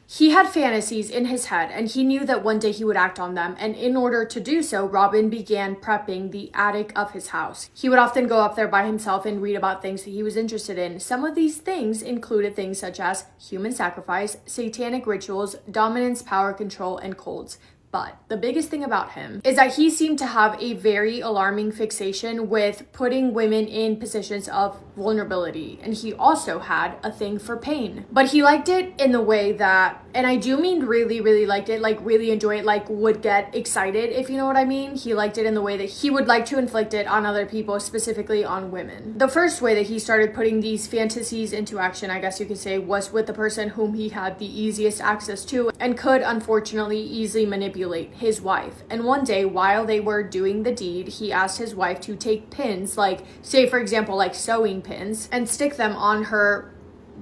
He had fantasies in his head, and he knew that one day he would act on them, and in order to do so, Robin began prepping the attic of his house. He would often go up there by himself and read about things that he was interested in. Some of these things included things such as human sacrifice, satanic rituals, dominance, power control, and cults. But the biggest thing about him is that he seemed to have a very alarming fixation with putting women in positions of vulnerability. And he also had a thing for pain. But he liked it in the way that, and I do mean really, really liked it, like really enjoy it, like would get excited, if you know what I mean. He liked it in the way that he would like to inflict it on other people, specifically on women. The first way that he started putting these fantasies into action, I guess you could say, was with the person whom he had the easiest access to and could unfortunately easily manipulate, his wife. And one day, while they were doing the deed, he asked his wife to take pins, like, say for example, like sewing pins, and stick them on her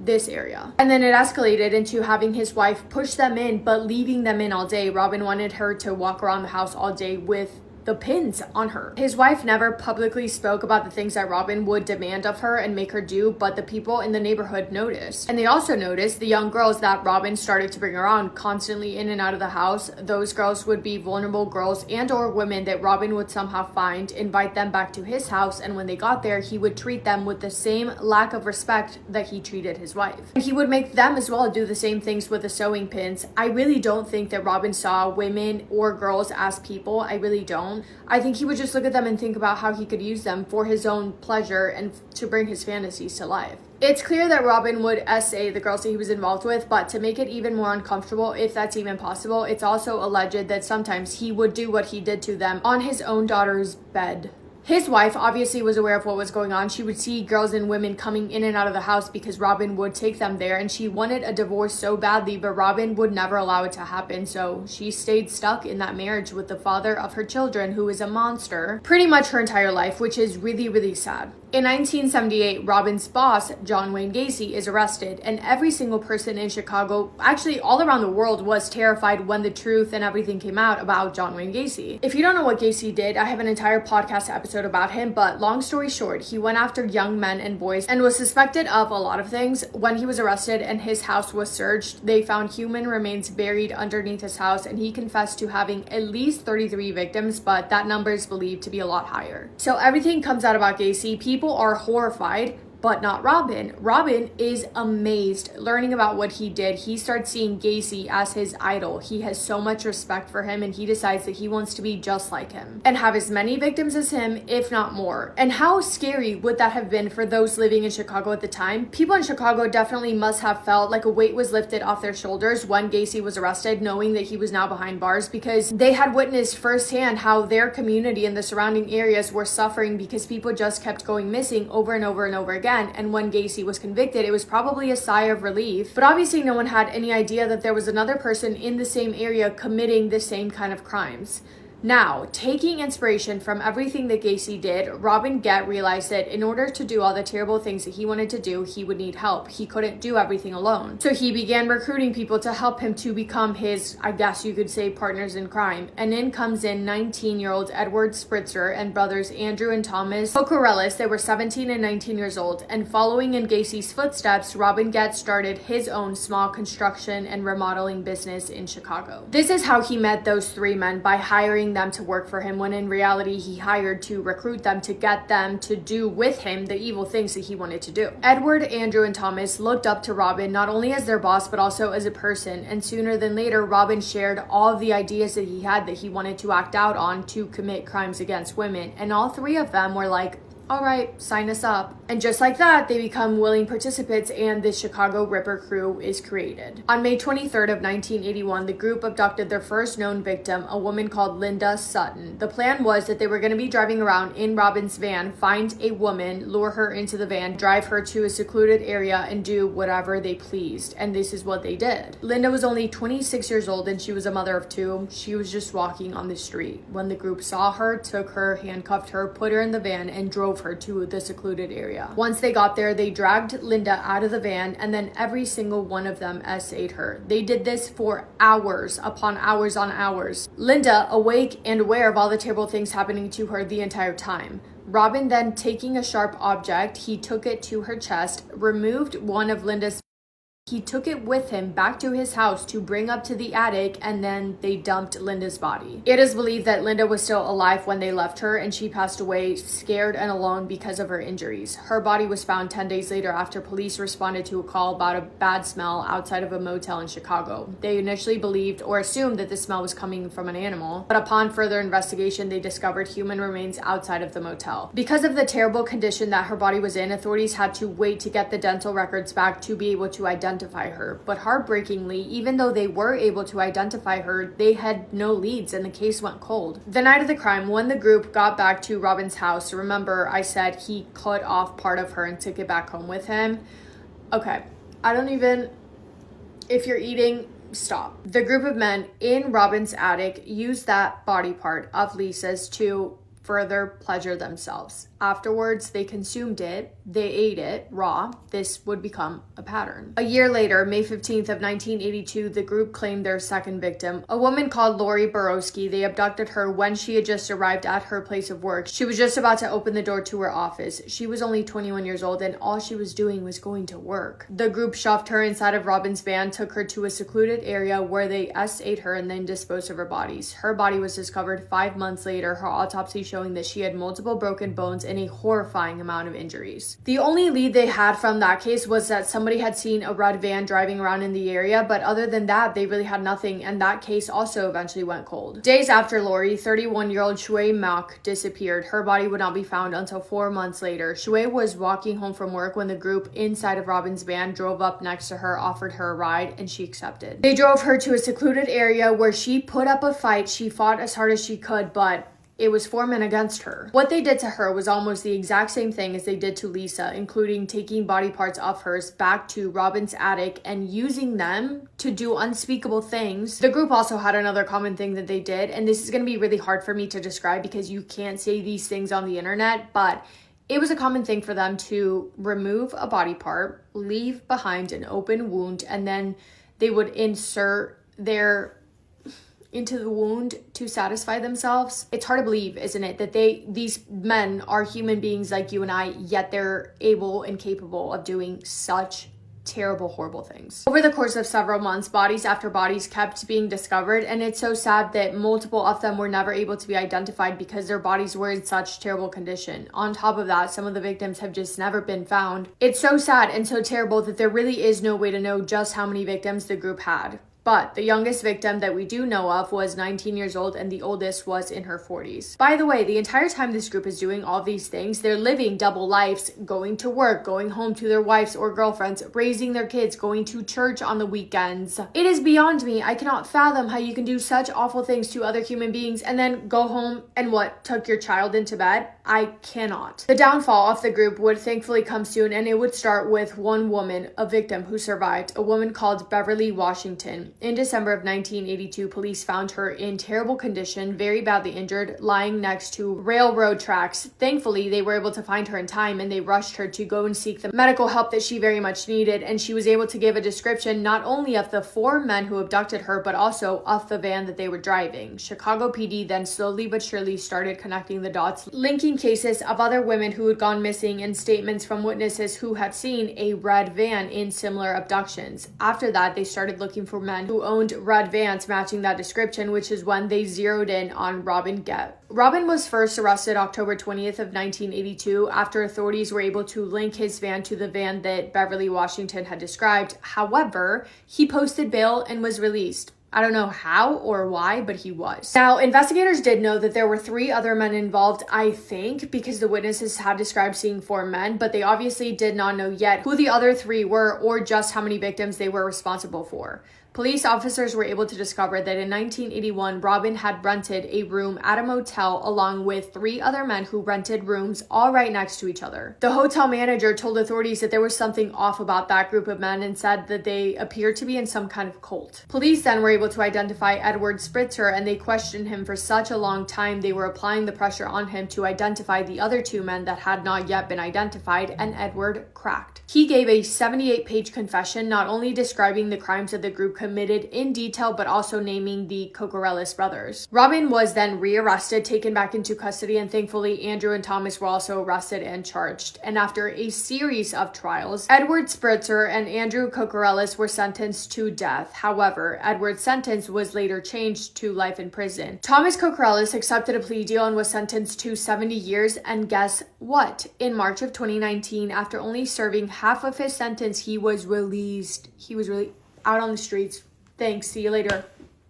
this area. And then it escalated into having his wife push them in, but leaving them in all day. Robin wanted her to walk around the house all day with the pins on her. His wife never publicly spoke about the things that Robin would demand of her and make her do, but the people in the neighborhood noticed. And they also noticed the young girls that Robin started to bring around constantly in and out of the house. Those girls would be vulnerable girls and or women that Robin would somehow find, invite them back to his house, and when they got there, he would treat them with the same lack of respect that he treated his wife. And he would make them as well do the same things with the sewing pins. I really don't think that Robin saw women or girls as people. I really don't. I think he would just look at them and think about how he could use them for his own pleasure and to bring his fantasies to life. It's clear that Robin would essay the girls that he was involved with, but to make it even more uncomfortable, if that's even possible, it's also alleged that sometimes he would do what he did to them on his own daughter's bed. His wife obviously was aware of what was going on. She would see girls and women coming in and out of the house because Robin would take them there, and she wanted a divorce so badly, but Robin would never allow it to happen. So she stayed stuck in that marriage with the father of her children, who is a monster, pretty much her entire life, which is really, really sad. In 1978, Robin's boss, John Wayne Gacy, is arrested, and every single person in Chicago, actually all around the world, was terrified when the truth and everything came out about John Wayne Gacy. If you don't know what Gacy did, I have an entire podcast episode about him, but long story short, he went after young men and boys and was suspected of a lot of things. When he was arrested and his house was searched, they found human remains buried underneath his house, and he confessed to having at least 33 victims, but that number is believed to be a lot higher. So everything comes out about Gacy. People are horrified, but not Robin. Robin is amazed learning about what he did. He starts seeing Gacy as his idol. He has so much respect for him, and he decides that he wants to be just like him and have as many victims as him, if not more. And how scary would that have been for those living in Chicago at the time? People in Chicago definitely must have felt like a weight was lifted off their shoulders when Gacy was arrested, knowing that he was now behind bars, because they had witnessed firsthand how their community and the surrounding areas were suffering because people just kept going missing over and over and over again. And when Gacy was convicted, it was probably a sigh of relief. But obviously no one had any idea that there was another person in the same area committing the same kind of crimes. Now, taking inspiration from everything that Gacy did, Robin Gett realized that in order to do all the terrible things that he wanted to do, he would need help. He couldn't do everything alone. So he began recruiting people to help him to become his, I guess you could say, partners in crime. And in comes in 19-year-old Edward Spritzer and brothers Andrew and Thomas Pocorellis. They were 17 and 19 years old. And following in Gacy's footsteps, Robin Gett started his own small construction and remodeling business in Chicago. This is how he met those three men, by hiring them to work for him, when in reality he hired to recruit them to get them to do with him the evil things that he wanted to do. Edward, Andrew, and Thomas looked up to Robin not only as their boss but also as a person, and sooner than later Robin shared all of the ideas that he had that he wanted to act out on to commit crimes against women, and all three of them were like, all right, sign us up. And just like that, they become willing participants and the Chicago Ripper crew is created. On May 23rd of 1981, the group abducted their first known victim, a woman called Linda Sutton. The plan was that they were going to be driving around in Robin's van, find a woman, lure her into the van, drive her to a secluded area, and do whatever they pleased. And this is what they did. Linda was only 26 years old and she was a mother of two. She was just walking on the street when the group saw her, took her, handcuffed her, put her in the van, and drove her to the secluded area. Once they got there, they dragged Linda out of the van, and then every single one of them essayed her. They did this for hours upon hours on hours. Linda, awake and aware of all the terrible things happening to her the entire time. Robin then, taking a sharp object, he took it to her chest, removed one of Linda's. He took it with him back to his house to bring up to the attic, and then they dumped Linda's body. It is believed that Linda was still alive when they left her, and she passed away scared and alone because of her injuries. Her body was found 10 days later after police responded to a call about a bad smell outside of a motel in Chicago. They initially believed or assumed that the smell was coming from an animal, but upon further investigation, they discovered human remains outside of the motel. Because of the terrible condition that her body was in, authorities had to wait to get the dental records back to be able to identify her. But heartbreakingly, even though they were able to identify her, they had no leads and the case went cold. The night of the crime, when the group got back to Robin's house, remember I said he cut off part of her and took it back home with him? Okay, if you're eating, stop. The group of men in Robin's attic used that body part of Lisa's to further pleasure themselves. Afterwards, they consumed it, they ate it raw. This would become a pattern. A year later, May 15th of 1982, the group claimed their second victim, a woman called Lori Borowski. They abducted her when she had just arrived at her place of work. She was just about to open the door to her office. She was only 21 years old and all she was doing was going to work. The group shoved her inside of Robin's van, took her to a secluded area where they S8 her and then disposed of her bodies. Her body was discovered 5 months later, her autopsy showing that she had multiple broken bones and a horrifying amount of injuries. The only lead they had from that case was that somebody had seen a red van driving around in the area, but other than that, they really had nothing, and that case also eventually went cold. Days after Lori, 31-year-old Shui Mak disappeared. Her body would not be found until 4 months later. Shui was walking home from work when the group inside of Robin's van drove up next to her, offered her a ride, and she accepted. They drove her to a secluded area where she put up a fight. She fought as hard as she could, but it was 4 men against her. What they did to her was almost the exact same thing as they did to Lisa, including taking body parts of hers back to Robin's attic and using them to do unspeakable things. The group also had another common thing that they did, and this is going to be really hard for me to describe because you can't say these things on the internet, but it was a common thing for them to remove a body part, leave behind an open wound, and then they would insert their into the wound to satisfy themselves. It's hard to believe, isn't it, that these men are human beings like you and I, yet they're able and capable of doing such terrible, horrible things. Over the course of several months, bodies after bodies kept being discovered, and it's so sad that multiple of them were never able to be identified because their bodies were in such terrible condition. On top of that, some of the victims have just never been found. It's so sad and so terrible that there really is no way to know just how many victims the group had. But the youngest victim that we do know of was 19 years old and the oldest was in her 40s. By the way, the entire time this group is doing all these things, they're living double lives, going to work, going home to their wives or girlfriends, raising their kids, going to church on the weekends. It is beyond me. I cannot fathom how you can do such awful things to other human beings and then go home and tuck your child into bed? I cannot. The downfall of the group would thankfully come soon, and it would start with one woman, a victim who survived, a woman called Beverly Washington. family. In December of 1982, police found her in terrible condition, very badly injured, lying next to railroad tracks. Thankfully, they were able to find her in time and they rushed her to go and seek the medical help that she very much needed. And she was able to give a description not only of the 4 men who abducted her, but also of the van that they were driving. Chicago PD then slowly but surely started connecting the dots, linking cases of other women who had gone missing and statements from witnesses who had seen a red van in similar abductions. After that, they started looking for men who owned red vans matching that description, which is when they zeroed in on Robin Gett. Robin was first arrested October 20th of 1982 after authorities were able to link his van to the van that Beverly Washington had described. However, he posted bail and was released. I don't know how or why, but he was. Now, investigators did know that there were 3 other men involved, I think, because the witnesses had described seeing 4 men, but they obviously did not know yet who the other 3 were or just how many victims they were responsible for. Police officers were able to discover that in 1981, Robin had rented a room at a motel along with 3 other men who rented rooms all right next to each other. The hotel manager told authorities that there was something off about that group of men and said that they appeared to be in some kind of cult. Police then were able to identify Edward Spritzer and they questioned him for such a long time they were applying the pressure on him to identify the other 2 men that had not yet been identified, and Edward cracked. He gave a 78-page confession not only describing the crimes of the group committed in detail, but also naming the Cocorellis brothers. Robin was then rearrested, taken back into custody, and thankfully Andrew and Thomas were also arrested and charged. And after a series of trials, Edward Spritzer and Andrew Cocorellis were sentenced to death. However, Edward's sentence was later changed to life in prison. Thomas Cocorellis accepted a plea deal and was sentenced to 70 years, and guess what? In March of 2019, after only serving half of his sentence, he was released. He was really out on the streets. Thanks, see you later.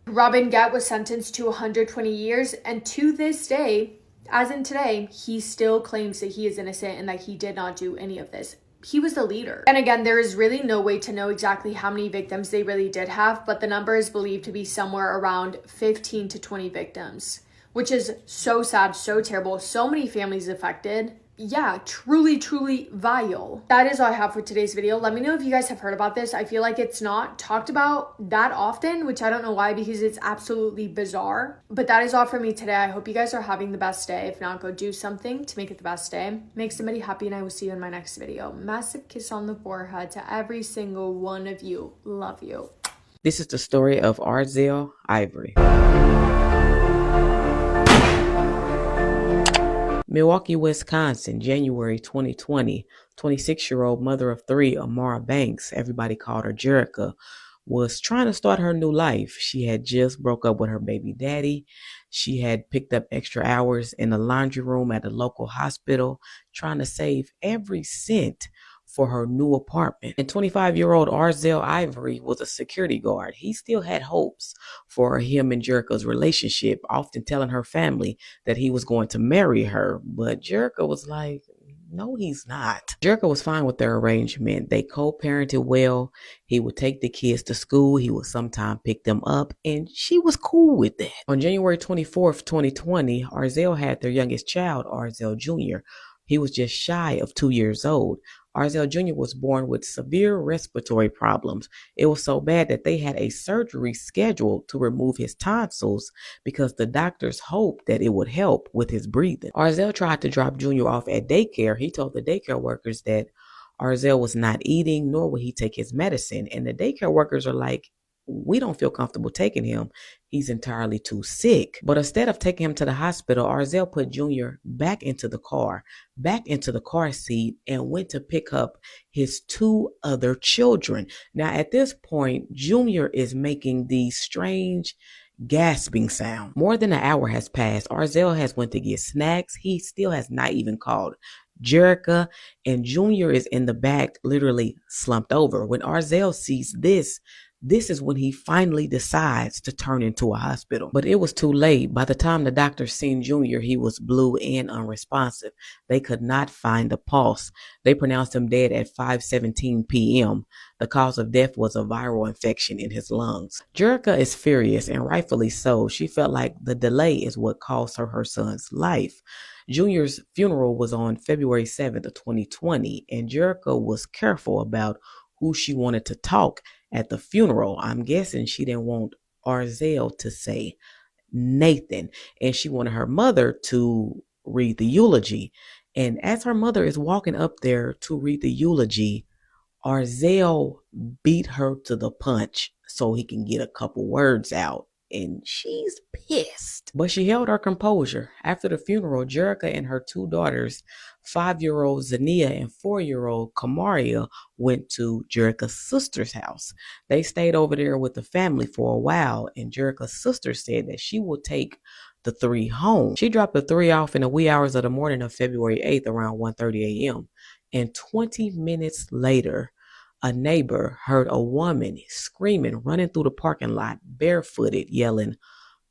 Robin Gett was sentenced to 120 years, and to this day, as in today, he still claims that he is innocent and that he did not do any of this. He was the leader. And again, there is really no way to know exactly how many victims they really did have, but the number is believed to be somewhere around 15 to 20 victims, which is so sad, so terrible, so many families affected. Yeah, truly, truly vile. That is all I have for today's video. Let me know if you guys have heard about this. I feel like it's not talked about that often, which I don't know why, because it's absolutely bizarre. But that is all for me today. I hope you guys are having the best day. If not, go do something to make it the best day. Make somebody happy, and I will see you in my next video. Massive kiss on the forehead to every single one of you. Love you. This is the story of Arzel Ivory. Milwaukee, Wisconsin, January 2020. 26-year-old mother of 3, Amara Banks, everybody called her Jerica, was trying to start her new life. She had just broke up with her baby daddy. She had picked up extra hours in the laundry room at a local hospital, trying to save every cent for her new apartment. And 25-year-old Arzel Ivory was a security guard. He still had hopes for him and Jerica's relationship, often telling her family that he was going to marry her. But Jerica was like, no, he's not. Jerica was fine with their arrangement. They co-parented well. He would take the kids to school. He would sometimes pick them up, and she was cool with that. On January 24th, 2020, Arzel had their youngest child, Arzel Jr. He was just shy of 2 years old. Arzel Jr. was born with severe respiratory problems. It was so bad that they had a surgery scheduled to remove his tonsils because the doctors hoped that it would help with his breathing. Arzel tried to drop Jr. off at daycare. He told the daycare workers that Arzel was not eating, nor would he take his medicine. And the daycare workers are like, we don't feel comfortable taking him. He's entirely too sick. But instead of taking him to the hospital, Arzel put Jr. back into the car seat, and went to pick up his 2 other children. Now, at this point, Jr. is making these strange gasping sound. More than an hour has passed. Arzel has went to get snacks. He still has not even called Jerica, and Jr. is in the back, literally slumped over. When Arzel sees this is when he finally decides to turn into a hospital. But it was too late. By the time the doctors seen Jr., he was blue and unresponsive. They could not find a pulse. They pronounced him dead at 5:17 p.m. The cause of death was a viral infection in his lungs. Jerica is furious, and rightfully so. She felt like the delay is what cost her son's life. Junior's funeral was on February 7th of 2020, and Jerica was careful about who she wanted to talk at the funeral. I'm guessing she didn't want Arzel to say Nathan, and she wanted her mother to read the eulogy. And as her mother is walking up there to read the eulogy, Arzel beat her to the punch so he can get a couple words out. And she's pissed. But she held her composure. After the funeral, Jerica and her two daughters, 5-year-old Zania and 4-year-old Kamaria, went to Jerica's sister's house. They stayed over there with the family for a while, and Jerica's sister said that she will take the three home. She dropped the three off in the wee hours of the morning of February 8th around 1:30 a.m. And 20 minutes later, a neighbor heard a woman screaming, running through the parking lot, barefooted, yelling,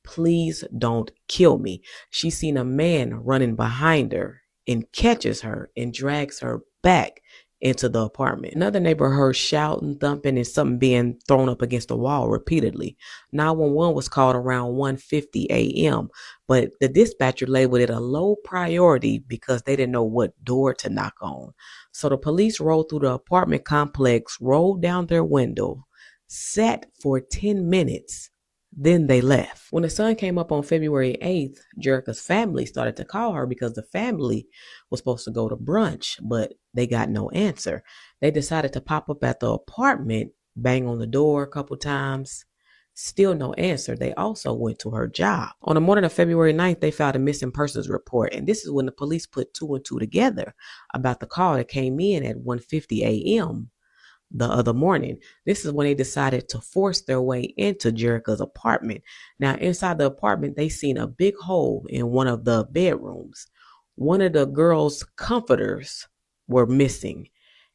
"Please don't kill me." She seen a man running behind her and catches her and drags her back into the apartment. Another neighbor heard shouting, thumping, and something being thrown up against the wall repeatedly. 911 was called around 1:50 a.m., but the dispatcher labeled it a low priority because they didn't know what door to knock on. So the police rolled through the apartment complex, rolled down their window, sat for 10 minutes, then they left. When the sun came up on February 8th, Jerica's family started to call her because the family was supposed to go to brunch, but they got no answer. They decided to pop up at the apartment, bang on the door a couple times. Still no answer. They also went to her job. On the morning of February 9th, they filed a missing persons report. And this is when the police put two and two together about the call that came in at 1:50 a.m. the other morning. This is when they decided to force their way into Jerica's apartment. Now, inside the apartment, they seen a big hole in one of the bedrooms. One of the girls' comforters were missing,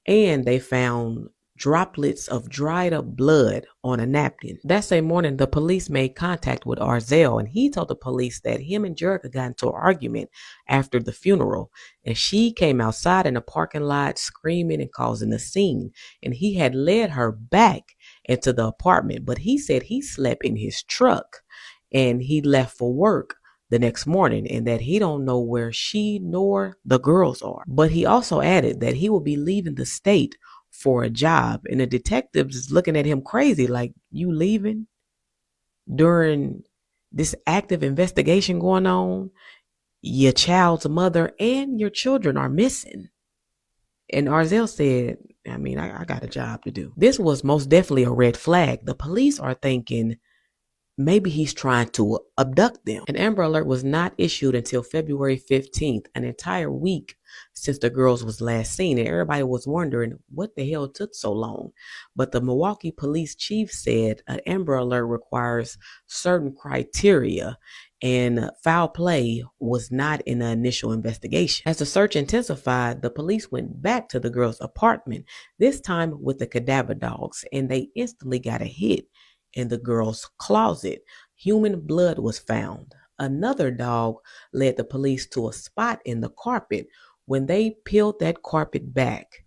and they found droplets of dried up blood on a napkin. That same morning, the police made contact with Arzel, and he told the police that him and Jerica got into an argument after the funeral, and she came outside in the parking lot screaming and causing a scene, and he had led her back into the apartment, but he said he slept in his truck and he left for work the next morning, and that he don't know where she nor the girls are. But he also added that he will be leaving the state for a job, and the detectives is looking at him crazy, like, you leaving during this active investigation going on? Your child's mother and your children are missing. And Arzel said, I got a job to do. This was most definitely a red flag. The police are thinking maybe he's trying to abduct them. An Amber Alert was not issued until February 15th, an entire week since the girls was last seen, and everybody was wondering what the hell took so long. But the Milwaukee police chief said an Amber Alert requires certain criteria, and foul play was not in the initial investigation. As the search intensified, the police went back to the girls' apartment, this time with the cadaver dogs, and they instantly got a hit in the girl's closet. Human blood was found. Another dog led the police to a spot in the carpet. When they peeled that carpet back,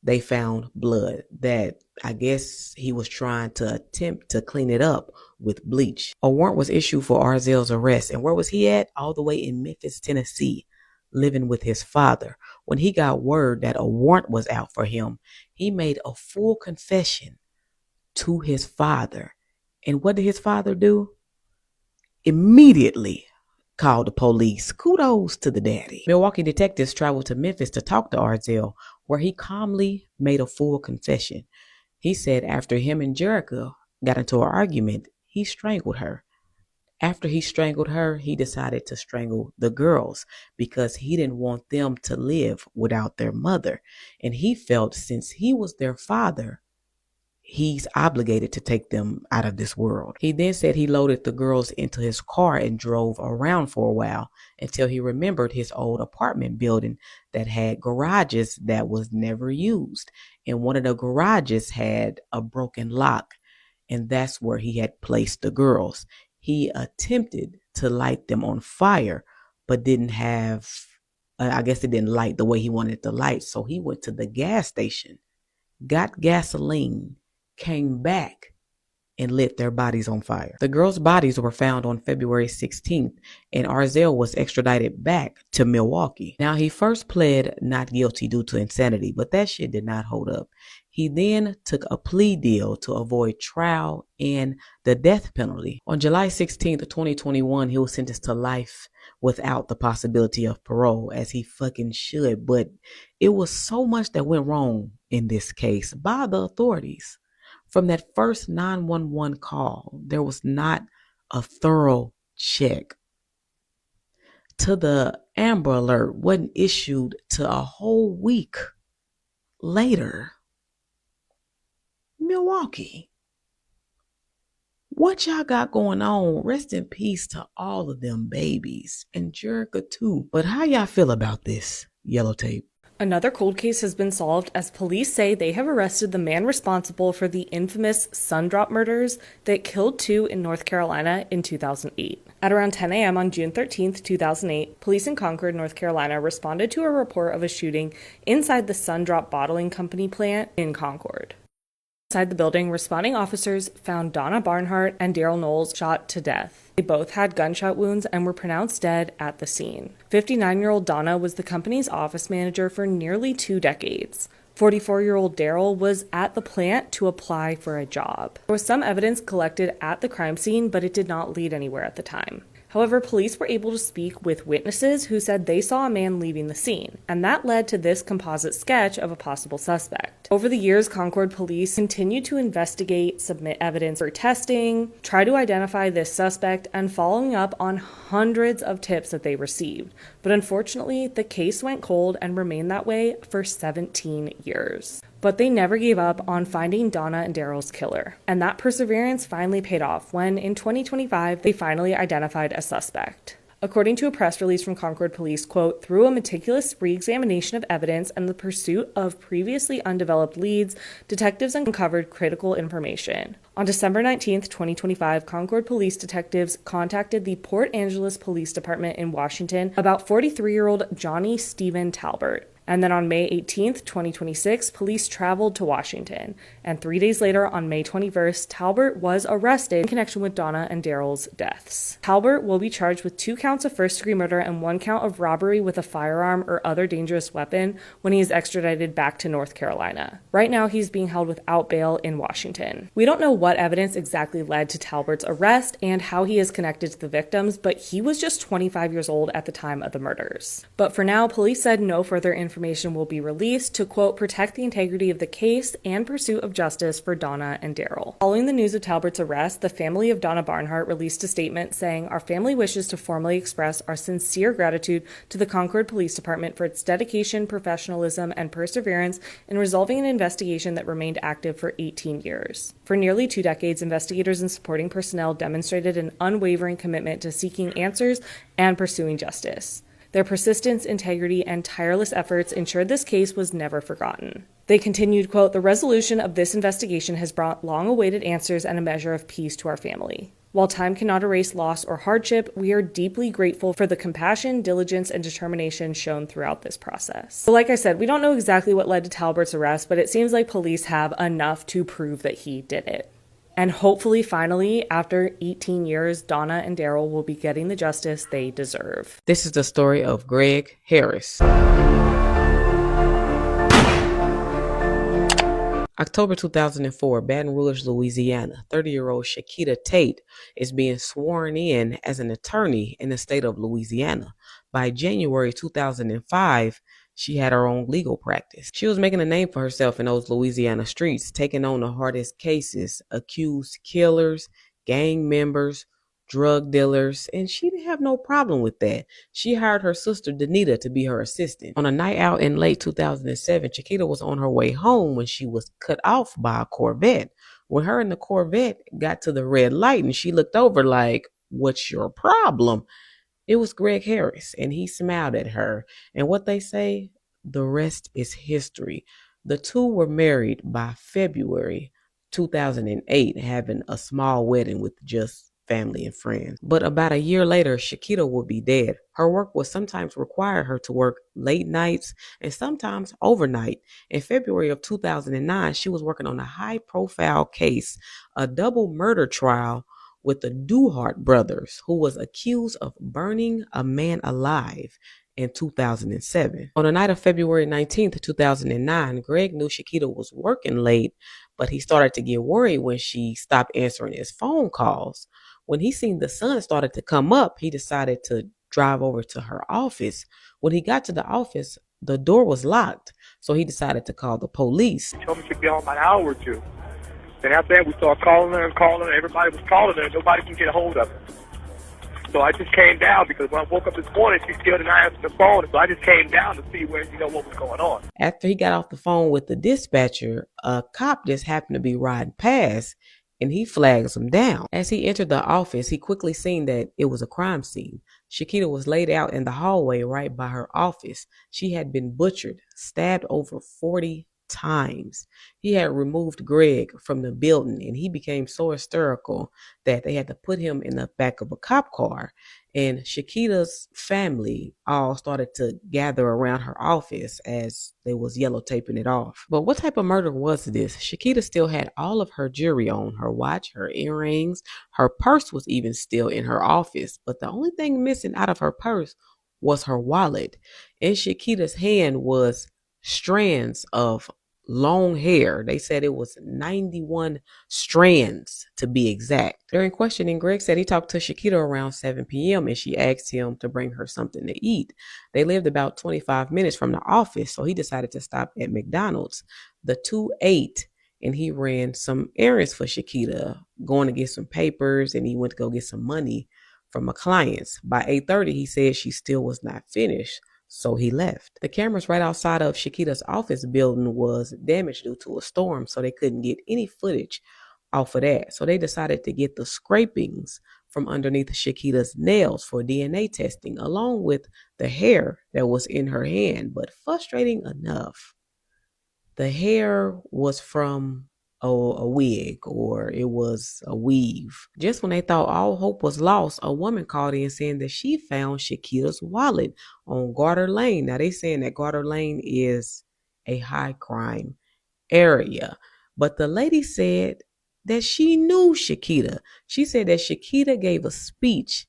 they found blood that I guess he was trying to attempt to clean it up with bleach. A warrant was issued for Arzel's arrest. And where was he at? All the way in Memphis, Tennessee, living with his father. When he got word that a warrant was out for him, he made a full confession to his father. And what did his father do? Immediately called the police. Kudos to the daddy. Milwaukee detectives traveled to Memphis to talk to Arzel, where he calmly made a full confession. He said after him and Jerica got into an argument, he strangled her. After he strangled her, he decided to strangle the girls because he didn't want them to live without their mother. And he felt since he was their father, he's obligated to take them out of this world. He then said he loaded the girls into his car and drove around for a while until he remembered his old apartment building that had garages that was never used. And one of the garages had a broken lock, and that's where he had placed the girls. He attempted to light them on fire, but didn't have, I guess it didn't light the way he wanted it to light. So he went to the gas station, got gasoline, came back, and lit their bodies on fire. The girls' bodies were found on February 16th, and Arzel was extradited back to Milwaukee. Now, he first pled not guilty due to insanity, but that shit did not hold up. He then took a plea deal to avoid trial and the death penalty. On July 16th, 2021, he was sentenced to life without the possibility of parole, as he fucking should. But it was so much that went wrong in this case by the authorities. From that first 911 call, there was not a thorough check. To the Amber Alert wasn't issued to a whole week later. Milwaukee, what y'all got going on? Rest in peace to all of them babies, and Jerica too. But how y'all feel about this, Yellow Tape? Another cold case has been solved as police say they have arrested the man responsible for the infamous Sundrop murders that killed 2 in North Carolina in 2008. At around 10 a.m. on June 13, 2008, police in Concord, North Carolina responded to a report of a shooting inside the Sundrop Bottling Company plant in Concord. Inside the building, responding officers found Donna Barnhart and Daryl Knowles shot to death. They both had gunshot wounds and were pronounced dead at the scene. 59-year-old Donna was the company's office manager for nearly 2 decades. 44-year-old Daryl was at the plant to apply for a job. There was some evidence collected at the crime scene, but it did not lead anywhere at the time. However, police were able to speak with witnesses who said they saw a man leaving the scene, and that led to this composite sketch of a possible suspect. Over the years, Concord police continued to investigate, submit evidence for testing, try to identify this suspect, and following up on hundreds of tips that they received. But unfortunately, the case went cold and remained that way for 17 years. But they never gave up on finding Donna and Daryl's killer. And that perseverance finally paid off when, in 2025, they finally identified a suspect. According to a press release from Concord Police, quote, through a meticulous re-examination of evidence and the pursuit of previously undeveloped leads, detectives uncovered critical information. On December 19, 2025, Concord Police detectives contacted the Port Angeles Police Department in Washington about 43-year-old Johnny Stephen Talbert. And then on May 18, 2026, police traveled to Washington. And 3 days later, on May 21st, Talbert was arrested in connection with Donna and Daryl's deaths. Talbert will be charged with 2 counts of first-degree murder and 1 count of robbery with a firearm or other dangerous weapon when he is extradited back to North Carolina. Right now, he's being held without bail in Washington. We don't know what evidence exactly led to Talbert's arrest and how he is connected to the victims, but he was just 25 years old at the time of the murders. But for now, police said no further information will be released to, quote, protect the integrity of the case and pursuit of justice for Donna and Daryl. Following the news of Talbert's arrest, the family of Donna Barnhart released a statement saying, our family wishes to formally express our sincere gratitude to the Concord Police Department for its dedication, professionalism, and perseverance in resolving an investigation that remained active for 18 years. For nearly 2 decades, investigators and supporting personnel demonstrated an unwavering commitment to seeking answers and pursuing justice. Their persistence, integrity, and tireless efforts ensured this case was never forgotten. They continued, quote, the resolution of this investigation has brought long-awaited answers and a measure of peace to our family. While time cannot erase loss or hardship, we are deeply grateful for the compassion, diligence, and determination shown throughout this process. So like I said, we don't know exactly what led to Talbert's arrest, but it seems like police have enough to prove that he did it. And hopefully, finally, after 18 years, Donna and Daryl will be getting the justice they deserve. This is the story of Greg Harris. October 2004, Baton Rouge, Louisiana. 30-year-old Shakita Tate is being sworn in as an attorney in the state of Louisiana. By January 2005, she had her own legal practice. She was making a name for herself in those Louisiana streets, taking on the hardest cases, accused killers, gang members, drug dealers, and she didn't have no problem with that. She hired her sister Danita to be her assistant. On a night out in late 2007, Chiquita was on her way home when she was cut off by a Corvette. When her and the Corvette got to the red light and she looked over like, what's your problem? It was Greg Harris, and he smiled at her. And what they say, the rest is history. The two were married by February 2008, having a small wedding with just family and friends. But about a year later, Shakita would be dead. Her work would sometimes require her to work late nights and sometimes overnight. In February of 2009, she was working on a high-profile case, a double murder trial with the Duhart brothers, who was accused of burning a man alive in 2007. On the night of February 19th, 2009, Greg knew Shakita was working late, but he started to get worried when she stopped answering his phone calls. When he seen the sun started to come up, he decided to drive over to her office. When he got to the office, the door was locked, so he decided to call the police. She told me she'd be home about an hour or two. Then after that, we started calling her and calling her. Everybody was calling her, and nobody can get a hold of her. So I just came down because when I woke up this morning, she still didn't answer the phone. So I just came down to see where, what was going on. After he got off the phone with the dispatcher, a cop just happened to be riding past, and he flags him down. As he entered the office, he quickly seen that it was a crime scene. Shakita was laid out in the hallway right by her office. She had been butchered, stabbed over 40 times. He had removed Greg from the building, and he became so hysterical that they had to put him in the back of a cop car. And Shakita's family all started to gather around her office as they was yellow taping it off. But what type of murder was this? Shakita still had all of her jewelry on, her watch, her earrings, her purse was even still in her office. But the only thing missing out of her purse was her wallet. In Shakita's hand was strands of long hair. They said it was 91 strands to be exact. During questioning, Greg said he talked to Shakita around 7 p.m. and she asked him to bring her something to eat. They lived about 25 minutes from the office, so he decided to stop at McDonald's. The two ate, and he ran some errands for Shakita, going to get some papers, and he went to go get some money from a client. By 8:30, he said she still was not finished, so he left. The cameras right outside of Shakita's office building was damaged due to a storm, so they couldn't get any footage off of that. So they decided to get the scrapings from underneath Shakita's nails for DNA testing, along with the hair that was in her hand. But frustrating enough, the hair was from a wig, or it was a weave. Just when they thought all hope was lost, a woman called in saying that she found Shakita's wallet on Garter Lane. Now they saying that Garter Lane is a high crime area, but the lady said that she knew Shakita. She said that Shakita gave a speech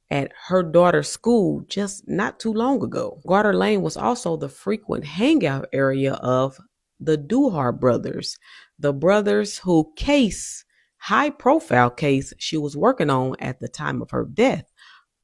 at her daughter's school just not too long ago. Garter Lane was also the frequent hangout area of the Duhart brothers, the brothers who high profile case she was working on at the time of her death.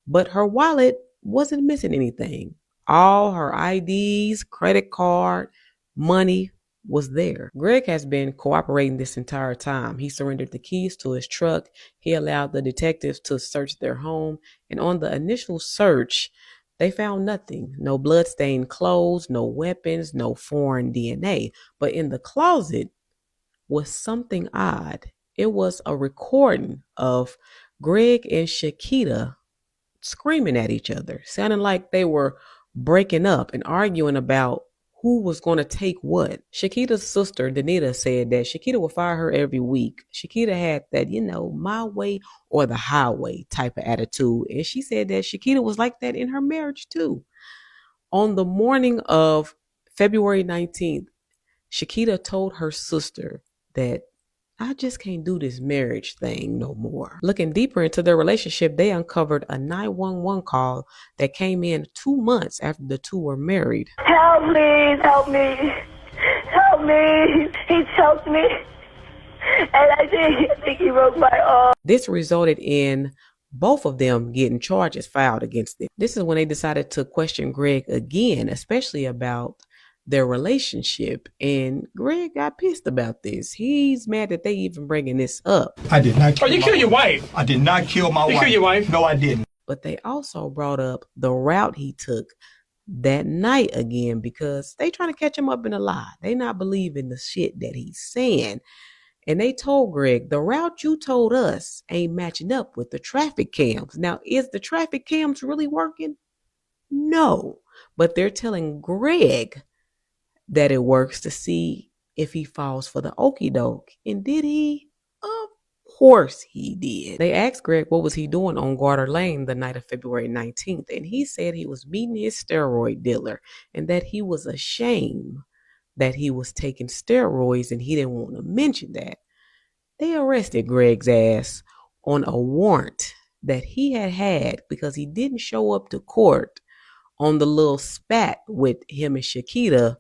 But her wallet wasn't missing anything. All her IDs, credit card, money was there. Greg has been cooperating this entire time. He surrendered the keys to his truck. He allowed the detectives to search their home. And on the initial search, they found nothing. No bloodstained clothes, no weapons, no foreign DNA. But in the closet was something odd. It was a recording of Greg and Shakita screaming at each other, sounding like they were breaking up and arguing about who was going to take what. Shakita's sister, Danita, said that Shakita would fire her every week. Shakita had that, my way or the highway type of attitude. And she said that Shakita was like that in her marriage too. On the morning of February 19th, Shakita told her sister that I just can't do this marriage thing no more. Looking deeper into their relationship, they uncovered a 911 call that came in 2 months after the two were married. Help me, help me, help me. He choked me, and I think he broke my arm. This resulted in both of them getting charges filed against them. This is when they decided to question Greg again, especially about their relationship, and Greg got pissed about this. He's mad that they even bringing this up. I did not kill you killed your wife. I did not kill my wife. You killed your wife? No, I didn't. But they also brought up the route he took that night again, because they trying to catch him up in a lie. They not believing the shit that he's saying. And they told Greg, the route you told us ain't matching up with the traffic cams. Now, is the traffic cams really working? No. But they're telling Greg that it works to see if he falls for the okie doke. And did he? Of course he did. They asked Greg what was he doing on Garter Lane the night of February 19th. And he said he was meeting his steroid dealer and that he was ashamed that he was taking steroids and he didn't want to mention that. They arrested Greg's ass on a warrant that he had because he didn't show up to court on the little spat with him and Shakita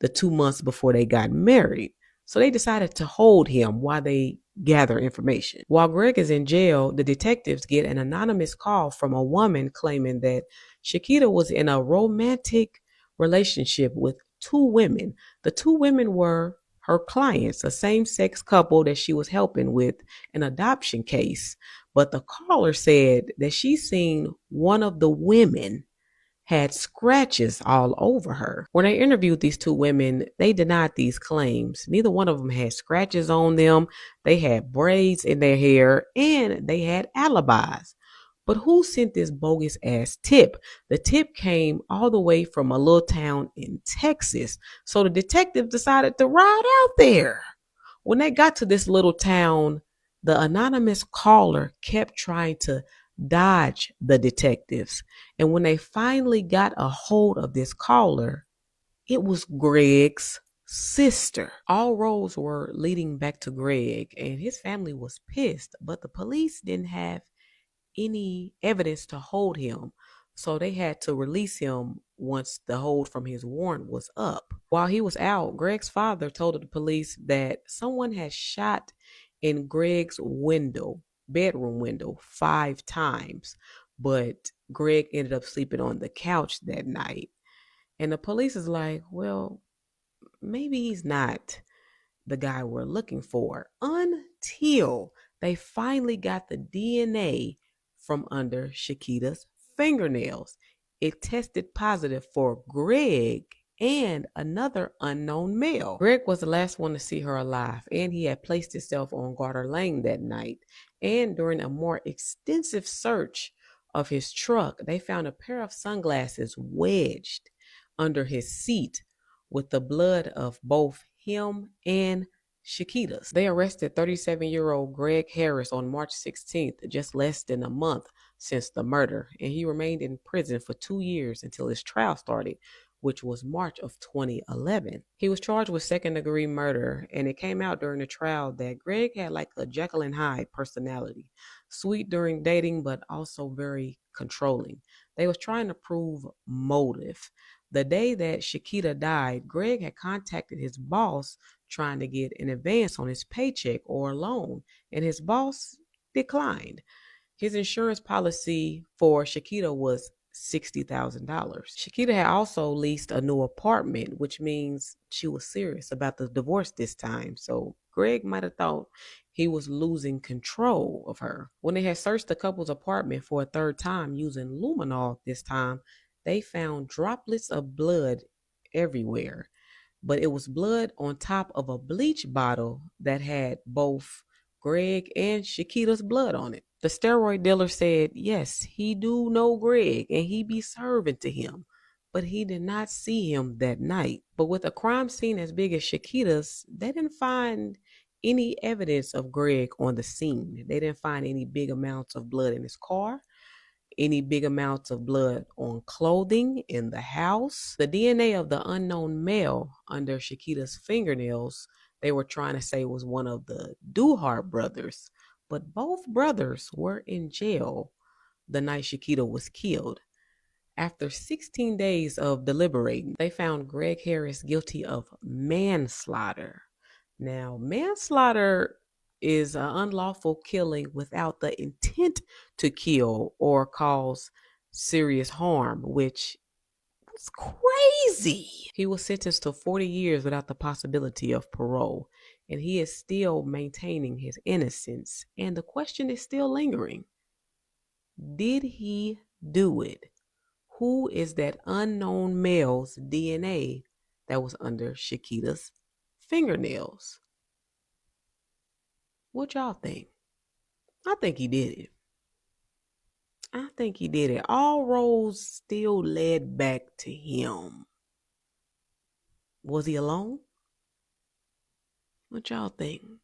the 2 months before they got married. So they decided to hold him while they gather information. While Greg is in jail, the detectives get an anonymous call from a woman claiming that Shakita was in a romantic relationship with two women. The two women were her clients, a same-sex couple that she was helping with an adoption case. But the caller said that she seen one of the women had scratches all over her. When I interviewed these two women, they denied these claims. Neither one of them had scratches on them. They had braids in their hair and they had alibis. But who sent this bogus ass tip? The tip came all the way from a little town in Texas. So the detective decided to ride out there. When they got to this little town, the anonymous caller kept trying to dodge the detectives. And when they finally got a hold of this caller, it was Greg's sister. All roads were leading back to Greg, and his family was pissed, but the police didn't have any evidence to hold him. So they had to release him once the hold from his warrant was up. While he was out, Greg's father told the police that someone had shot in Greg's bedroom window 5 times, but Greg ended up sleeping on the couch that night. And the police is like, well, maybe he's not the guy we're looking for, until they finally got the DNA from under Shakita's fingernails. It tested positive for Greg and another unknown male. Greg was the last one to see her alive, and he had placed himself on Garter Lane that night. And during a more extensive search of his truck, they found a pair of sunglasses wedged under his seat with the blood of both him and Shakita's. They arrested 37-year-old Greg Harris on March 16th, just less than a month since the murder, and he remained in prison for 2 years until his trial started, which was March of 2011. He was charged with second-degree murder, and it came out during the trial that Greg had like a Jekyll and Hyde personality. Sweet during dating, but also very controlling. They was trying to prove motive. The day that Shakita died, Greg had contacted his boss trying to get an advance on his paycheck or a loan, and his boss declined. His insurance policy for Shakita was $60,000. Shakita had also leased a new apartment, which means she was serious about the divorce this time. So Greg might have thought he was losing control of her. When they had searched the couple's apartment for a third time using luminol this time, they found droplets of blood everywhere. But it was blood on top of a bleach bottle that had both Greg and Shakita's blood on it. The steroid dealer said, yes, he do know Greg and he be serving to him, but he did not see him that night. But with a crime scene as big as Shakita's, they didn't find any evidence of Greg on the scene. They didn't find any big amounts of blood in his car, any big amounts of blood on clothing in the house. The DNA of the unknown male under Shakita's fingernails, they were trying to say was one of the Duhart brothers, but both brothers were in jail the night Shakita was killed. After 16 days of deliberating, they found Greg Harris guilty of manslaughter. Now, manslaughter is an unlawful killing without the intent to kill or cause serious harm, which was crazy. He was sentenced to 40 years without the possibility of parole, and he is still maintaining his innocence. And the question is still lingering. Did he do it? Who is that unknown male's DNA that was under Shakita's fingernails? What y'all think? I think he did it. I think he did it. All roads still led back to him. Was he alone? What y'all think?